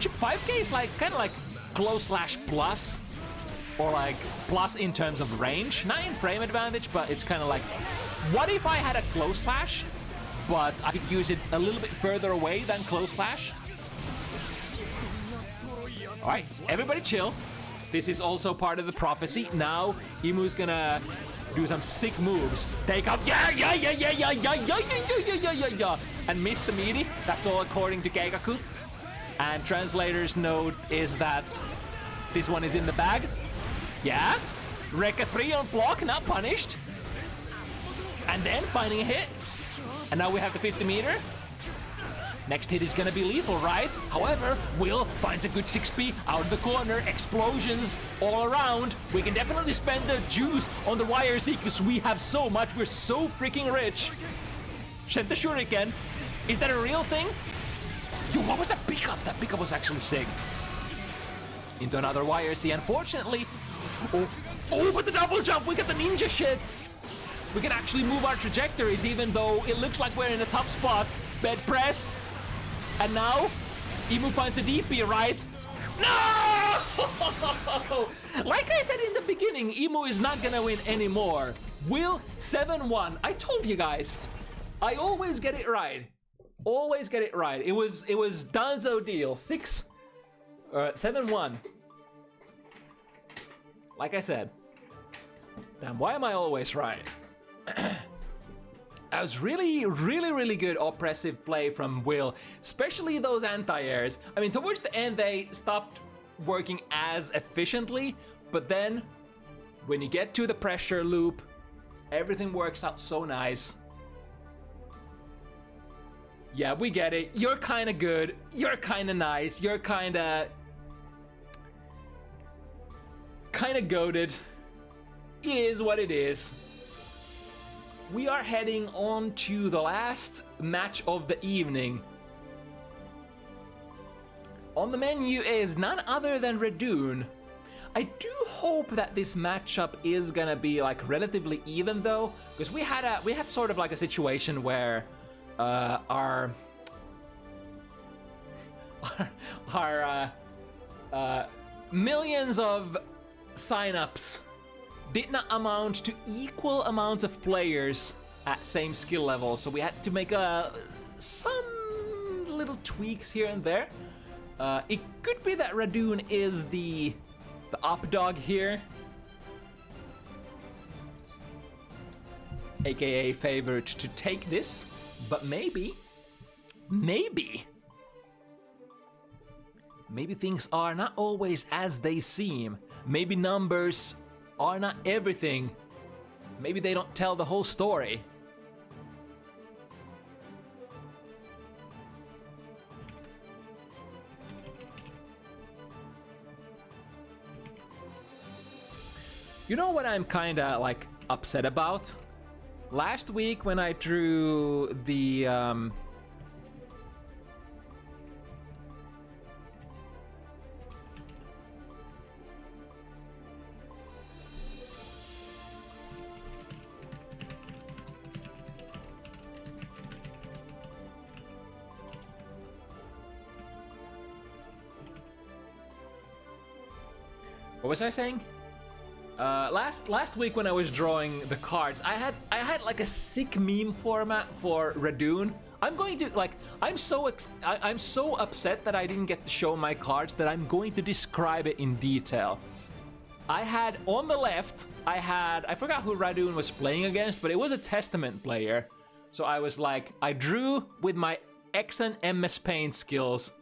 [SPEAKER 3] 5K is like kind of like close slash plus, or like plus in terms of range, not in frame advantage, but it's kind of like, what if I had a close slash, but I could use it a little bit further away than close slash? All right, everybody chill. This is also part of the prophecy. Now Emu's gonna do some sick moves. Take out, yeah, and miss the meaty. That's all according to Geigaku. And translator's note is that this one is in the bag. Yeah. Rekka 3 on block, not punished. And then finding a hit. And now we have the 50 meter. Next hit is gonna be lethal, right? However, Will finds a good 6P out of the corner. Explosions all around. We can definitely spend the juice on the YRC because we have so much. We're so freaking rich. Sent the shuriken. Is that a real thing? Yo, what was that pickup? That pickup was actually sick. Into another YRC, unfortunately. Oh, but the double jump, we got the ninja shit. We can actually move our trajectories even though it looks like we're in a tough spot. Bed press. And now, Emu finds a DP, right? No! Like I said in the beginning, Emu is not gonna win anymore. Will 7-1. I told you guys, I always get it right. Always get it right. It was Danzo deal. 7-1. Like I said. Damn, why am I always right? That was really good oppressive play from Will, especially those anti-airs. I mean, towards the end they stopped working as efficiently, but then when you get to the pressure loop, everything works out so nice. Yeah, we get it. You're kind of good. You're kind of nice. You're kind of goated. It is what it is. we are heading on to the last match of the evening. On the menu is none other than Radune. I do hope that this matchup is gonna be like relatively even though, because we had sort of like a situation where our millions of signups did not amount to equal amounts of players at same skill level, so we had to make some little tweaks here and there. It could be that Radune is the up dog here, aka favored to take this, but maybe things are not always as they seem. Maybe numbers are not everything. Maybe they don't tell the whole story. You know what I'm kinda like upset about? Last week when I drew the what was I saying? Last week when I was drawing the cards, I had like a sick meme format for Radune. I'm going to like I'm so upset that I didn't get to show my cards that I'm going to describe it in detail. I had on the left, I forgot who Radune was playing against, but it was a Testament player. So I was like, I drew with my X and MS Paint skills.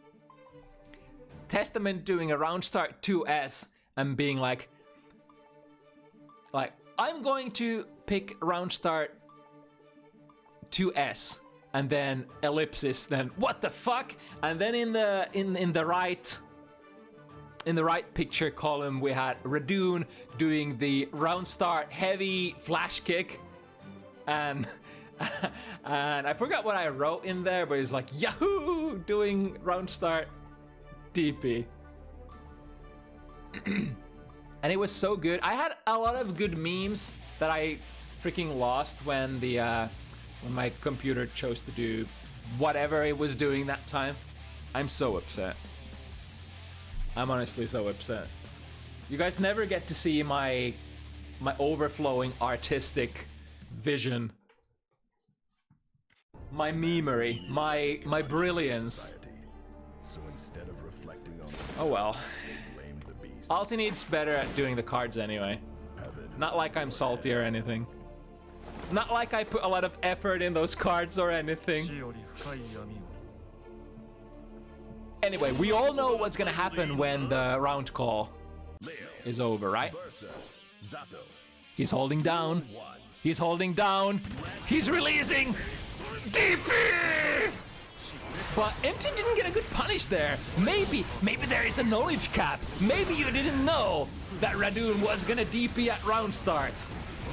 [SPEAKER 3] Testament doing a round start 2S and being like, I'm going to pick round start 2S and then ellipsis, then what the fuck? And then in the right picture column we had Radune doing the round start heavy flash kick, and and I forgot what I wrote in there, but it's like Yahoo doing round start DP. And it was so good. I had a lot of good memes that I freaking lost when when my computer chose to do whatever it was doing that time. I'm so upset. I'm honestly so upset. You guys never get to see my overflowing artistic vision, my memery, my brilliance.
[SPEAKER 2] So instead of reflecting on
[SPEAKER 3] Oh well.
[SPEAKER 2] blame the beast.
[SPEAKER 3] Altinid's better at doing the cards anyway. Not like I'm salty or anything. Not like I put a lot of effort in those cards or anything. Anyway, we all know what's gonna happen when the round call is over, right? He's holding down. He's holding down. He's releasing. DP! But MT didn't get a good punish there. Maybe there is a knowledge cap. Maybe you didn't know that Radune was gonna DP at round start.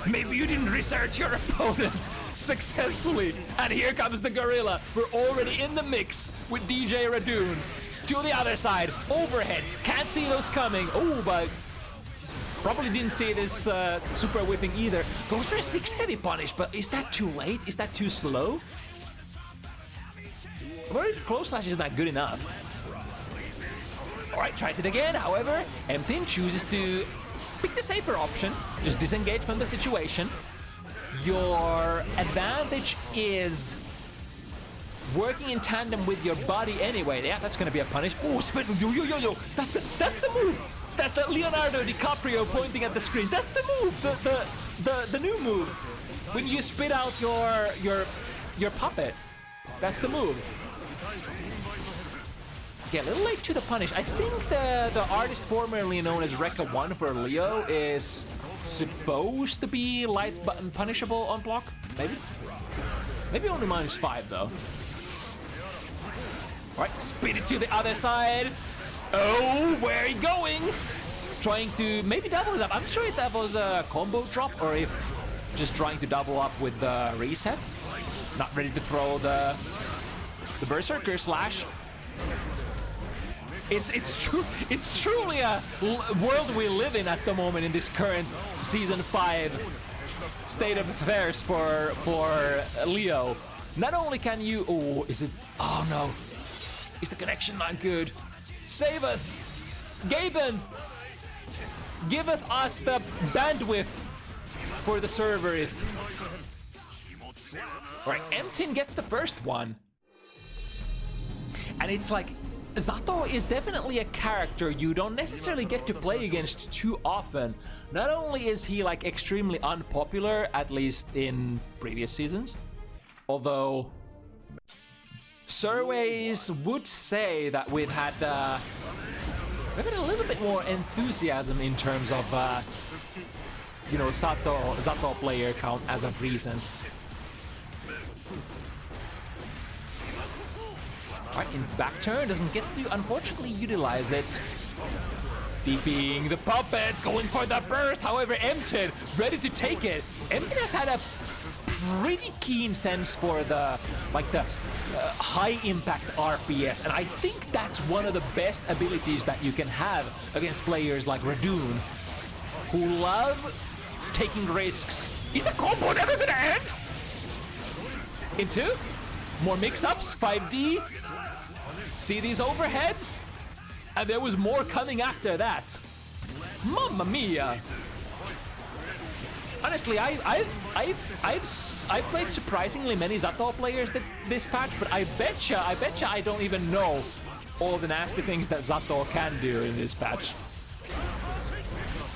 [SPEAKER 3] Maybe you didn't research your opponent successfully. And here comes the gorilla. We're already in the mix with DJ Radune. To the other side, overhead. Can't see those coming. Oh, but probably didn't see this super whipping either. Goes for a 6 heavy punish, but is that too late? Is that too slow? What if close slash is not good enough? Alright, tries it again. However, Emptin chooses to pick the safer option. Just disengage from the situation. Your advantage is working in tandem with your body anyway. Yeah, that's gonna be a punish. Oh, spin. Yo. That's the move. That's the Leonardo DiCaprio pointing at the screen. That's the move. The new move. When you spit out your puppet. That's the move. Yeah, a little late to the punish. I think the artist formerly known as Rekka 1 for Leo is supposed to be light button punishable on block. Maybe only -5 though. Alright, spin it to the other side. Oh, where are you going? Trying to maybe double it up. I'm sure if that was a combo drop or if just trying to double up with the reset. Not ready to throw the Berserker Slash. It's truly a world we live in at the moment in this current Season 5 state of affairs for Leo. Not only can you... Oh, is it... Oh, no. Is the connection not good? Save us! Gaben! Giveth us the bandwidth for the server if... Alright, M10 gets the first one. And it's like... Zato is definitely a character you don't necessarily get to play against too often. Not only is he like extremely unpopular, at least in previous seasons, although surveys would say that we've had a little bit more enthusiasm in terms of you know, Zato player count as of recent. Right, in back turn, doesn't get to unfortunately utilize it. DPing the puppet, going for the burst. However, M10 ready to take it. M10 has had a pretty keen sense for the high impact RPS, and I think that's one of the best abilities that you can have against players like Radune, who love taking risks. Is the combo never gonna end? Into more mix-ups, 5D. See these overheads? And there was more coming after that. Mamma mia! Honestly, I've played surprisingly many Zato players this patch, but I betcha I don't even know all the nasty things that Zato can do in this patch.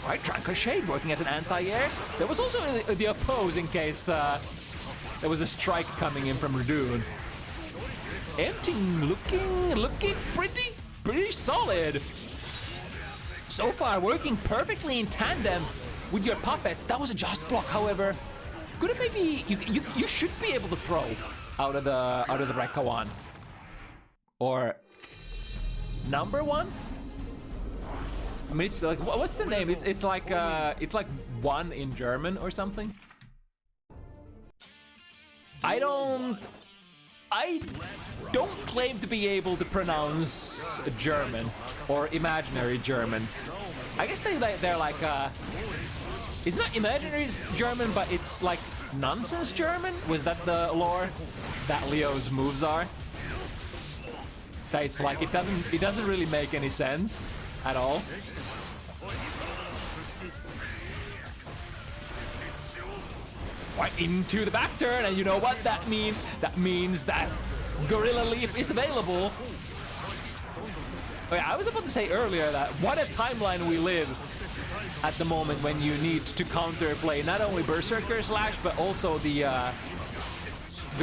[SPEAKER 3] Alright, Shade working as an anti-air. There was also the oppose in case there was a strike coming in from Radune. Empty looking pretty solid. So far, working perfectly in tandem with your puppet. That was a just block, however. Could it maybe you should be able to throw out of the Rekka one or number one? I mean, it's like what's the name? It's like one in German or something. I don't claim to be able to pronounce German or imaginary German. I guess they're like it's not imaginary German, but it's like nonsense German. Was that the lore that Leo's moves are? That it's like it doesn't really make any sense at all. Right into the back turn, and you know what that means? That means that Gorilla Leap is available. Oh yeah, I was about to say earlier that what a timeline we live at the moment when you need to counterplay not only Berserker Slash but also the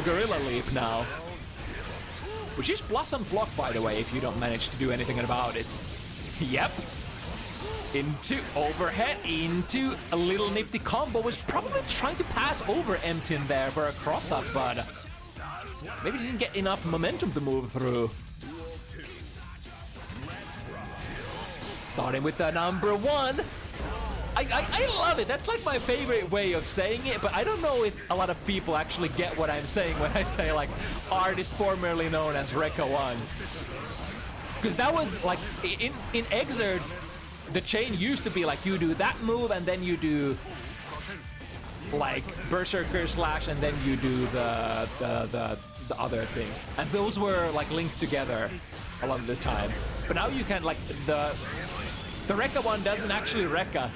[SPEAKER 3] Gorilla Leap now, which is plus and block, by the way, if you don't manage to do anything about it. Yep. Into overhead, into a little nifty combo. Was probably trying to pass over M10 there for a cross-up, but maybe didn't get enough momentum to move through. Starting with the number one. I love it. That's like my favorite way of saying it, but I don't know if a lot of people actually get what I'm saying when I say like artist formerly known as Rekka 1. Because that was like in Exert, the chain used to be like you do that move and then you do like Berserker Slash and then you do the other thing, and those were like linked together a lot of the time. But now you can like the Rekka one doesn't actually Rekka.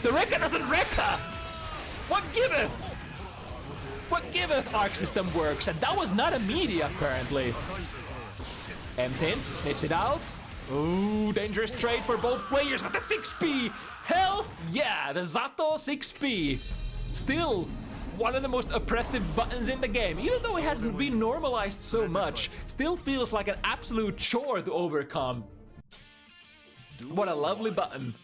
[SPEAKER 3] The Rekka doesn't Rekka. What giveth? What giveth Arc System works, and that was not a media apparently. M10 sniffs it out. Ooh, dangerous trade for both players, but the 6P! Hell yeah, the Zato 6P! Still one of the most oppressive buttons in the game. Even though it hasn't been normalized so much, still feels like an absolute chore to overcome. What a lovely button.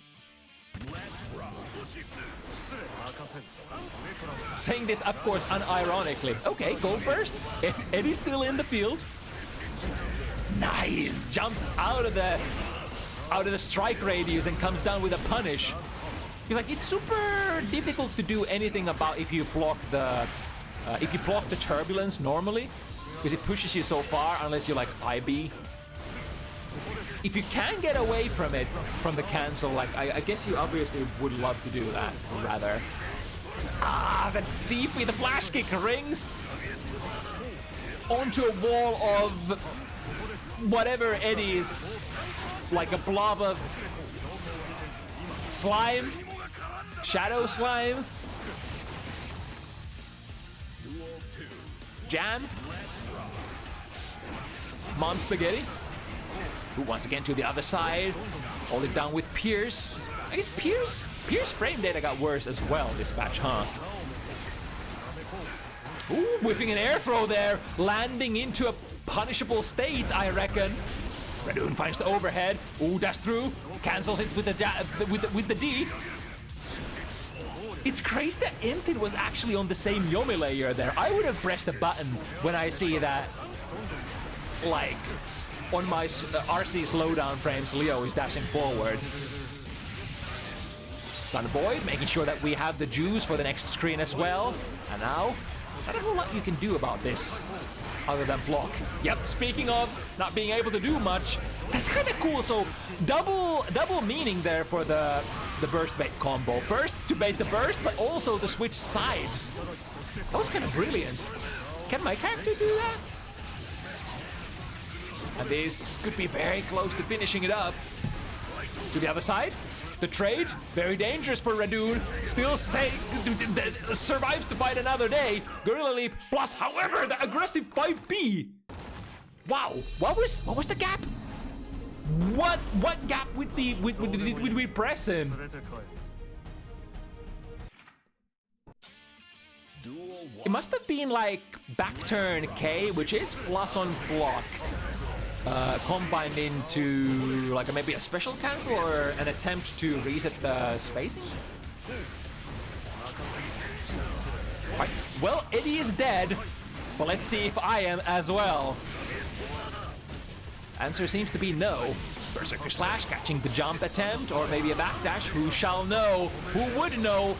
[SPEAKER 3] Saying this, of course, unironically. Okay, Gold Burst. Eddie's still in the field. Nice! Jumps out of the strike radius and comes down with a punish. Because like it's super difficult to do anything about if you block the turbulence normally, because it pushes you so far unless you like IB. If you can get away from it, from the cancel, like I guess you obviously would love to do that, rather. Ah, the DP, the flash kick rings onto a wall of whatever it is, like a blob of slime, shadow slime. Jam. Mom Spaghetti. Who once again to the other side. Hold it down with Pierce. I guess Pierce frame data got worse as well this match, huh? Ooh, whipping an air throw there, landing into a punishable state, I reckon. Radune finds the overhead. Ooh, dash through, cancels it with the D. It's crazy that Emptin was actually on the same Yomi layer there. I would have pressed the button when I see that, like, on my RC slowdown frames, Leo is dashing forward. Sunboy making sure that we have the juice for the next screen as well. And now, I don't know what you can do about this other than block. Yep, speaking of not being able to do much, that's kind of cool. So double meaning there for the burst bait combo. First to bait the burst, but also to switch sides. That was kind of brilliant. Can my character do that? And this could be very close to finishing it up. To the other side, the trade, very dangerous for Radune. Still survives to fight another day. Gorilla Leap plus, however, the aggressive 5B. Wow, what was the gap? What gap would we press him? It must have been like back turn K, which is plus on block. Combined into like maybe a special cancel or an attempt to reset the spacing. Right. Well, Eddie is dead, but let's see if I am as well. Answer seems to be no. Berserker Slash catching the jump attempt, or maybe a backdash. Who shall know? Who would know?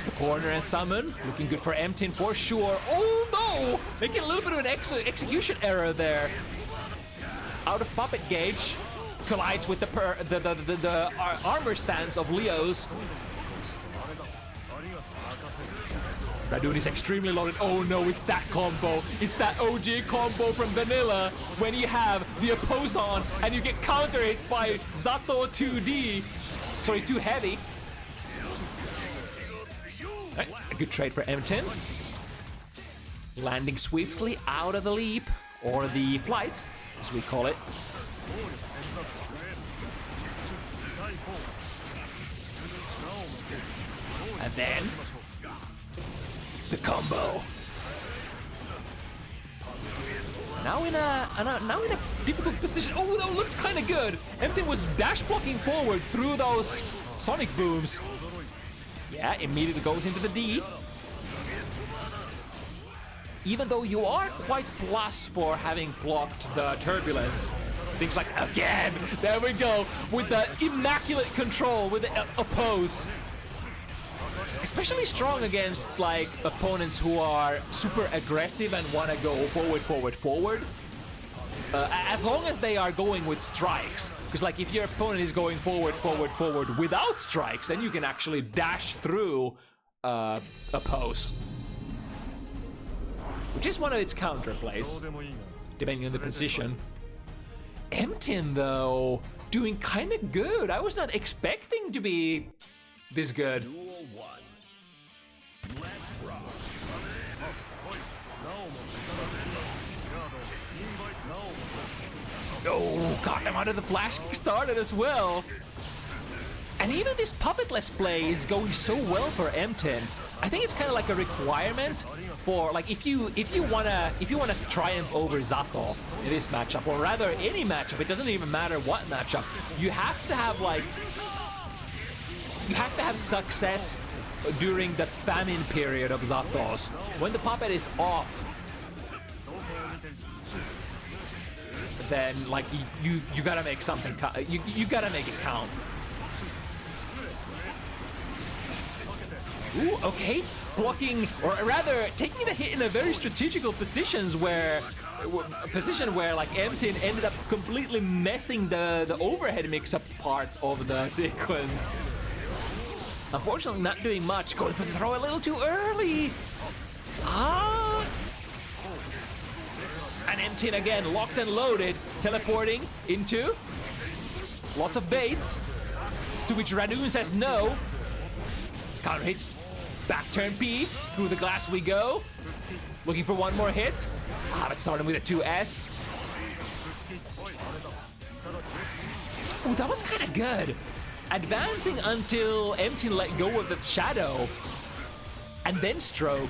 [SPEAKER 3] The corner and summon, looking good for Emptin for sure. Oh no! Making a little bit of an execution error there. Out of puppet gauge, collides with the armor stance of Leo's. Radune is extremely loaded. Oh no, it's that combo. It's that OG combo from Vanilla when you have the oppose on and you get countered by Zato 2D. Sorry, too heavy. A good trade for Emptin. Landing swiftly out of the leap, or the flight, as we call it. And then the combo. Now in a difficult position. Oh, that looked kind of good. Emptin was dash blocking forward through those sonic booms. Yeah, immediately goes into the D. Even though you are quite plus for having blocked the turbulence. Things like, again, there we go, with the immaculate control, with the oppose. Especially strong against, like, opponents who are super aggressive and want to go forward. As long as they are going with strikes. Because, like, if your opponent is going forward without strikes, then you can actually dash through oppose. Which is one of its counter plays, depending on the position. Emptin, though, doing kind of good. I was not expecting to be this good. Oh, got him out of the flash kick started as well. And even this puppetless play is going so well for Emptin. I think it's kind of like a requirement for, like, if you wanna triumph over Zato in this matchup, or rather any matchup, it doesn't even matter what matchup, you have to have success during the famine period of Zato's. When the puppet is off, then like you gotta make something you gotta make it count. Ooh, okay, blocking, or rather taking the hit in a very strategical position where like Emptin ended up completely messing the overhead mix-up part of the sequence. Unfortunately, not doing much. Going for the throw a little too early. And Emptin again, locked and loaded, teleporting into lots of baits, to which Radune says no. Counter hit. Back turn P, through the glass we go. Looking for one more hit. But starting with a 2S. Ooh, that was kind of good. Advancing until Emptin let go of the shadow. And then stroke.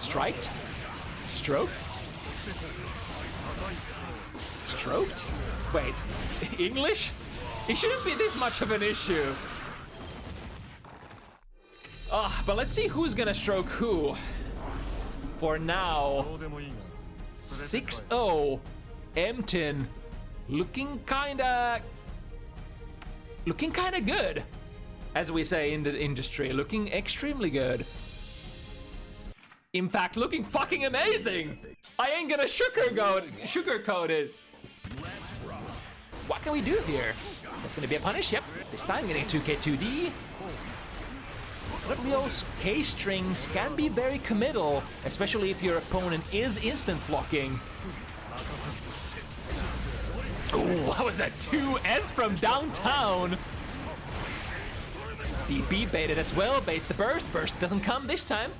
[SPEAKER 3] Striked? Stroke? Stroked? Wait, English? It shouldn't be this much of an issue. But let's see who's gonna stroke who. For now, 6-0, Emptin looking kinda good, as we say in the industry, looking extremely good. In fact, looking fucking amazing. I ain't gonna sugarcoat it. What can we do here? That's gonna be a punish, yep. This time getting a 2K2D. Leo's K-strings can be very committal, especially if your opponent is instant blocking. Ooh, that was a 2S from downtown. DP baited as well, baits the burst. Burst doesn't come this time.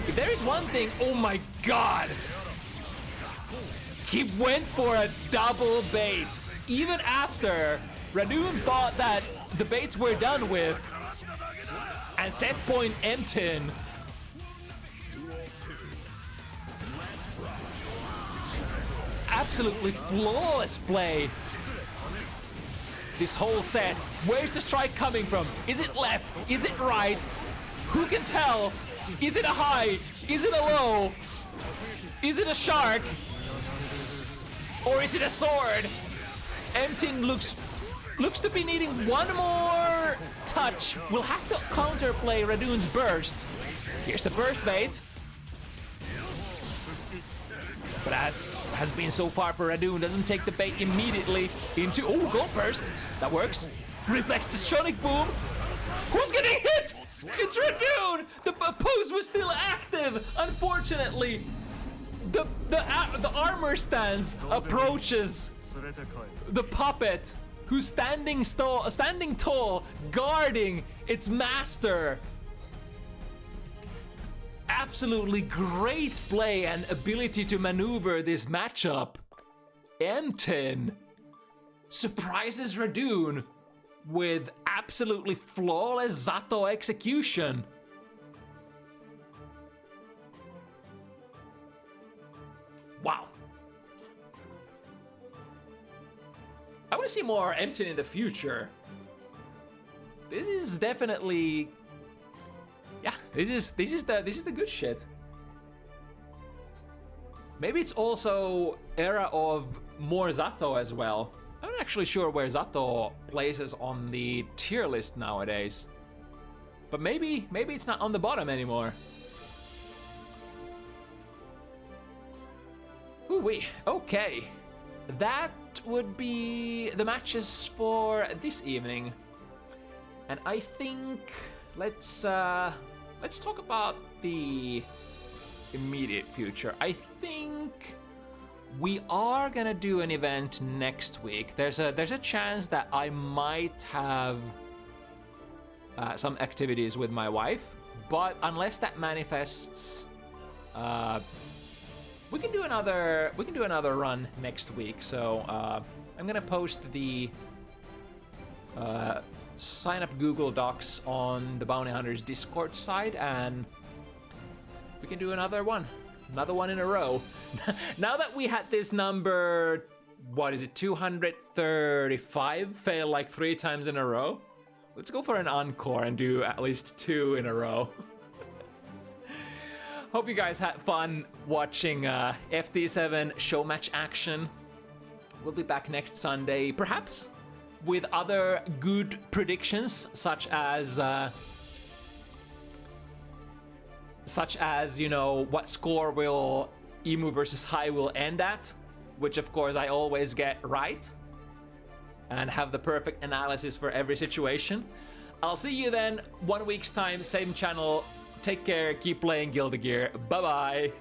[SPEAKER 3] If there is one thing, oh my god! He went for a double bait. Even after Radune thought that the baits were done with. And set point Emptin. Absolutely flawless play. This whole set. Where's the strike coming from? Is it left? Is it right? Who can tell? Is it a high? Is it a low? Is it a shark? Or is it a sword? Emptin looks to be needing one more touch. We'll have to counterplay Radune's burst. Here's the burst bait. But as has been so far for Radune, doesn't take the bait immediately into... Oh, gold burst. That works. Reflex to Sonic Boom. Who's getting hit? It's Radune. The pose was still active. Unfortunately, the armor stance approaches the puppet, who's standing tall, guarding its master. Absolutely great play and ability to maneuver this matchup. Emptin surprises Radune with absolutely flawless Zato execution. Wow. I want to see more Emptin in the future. This is definitely, yeah. This is the good shit. Maybe it's also era of more Zato as well. I'm not actually sure where Zato places on the tier list nowadays. But maybe it's not on the bottom anymore. Ooh-wee, okay. That would be the matches for this evening. And I think let's talk about the immediate future. I think we are gonna do an event next week. There's a chance that I might have some activities with my wife, but unless that manifests, we can do another run next week. So I'm gonna post the sign up Google Docs on the Bounty Hunters Discord side, and we can do another one in a row. Now that we had this number, what is it, 235 fail like 3 times in a row, let's go for an encore and do at least 2 in a row. Hope you guys had fun watching FT7 show match action. We'll be back next Sunday, perhaps with other good predictions, such as you know, what score will Emu versus HiWill end at, which of course I always get right, and have the perfect analysis for every situation. I'll see you then 1 week's time, same channel. Take care, keep playing Guilty Gear. Bye bye.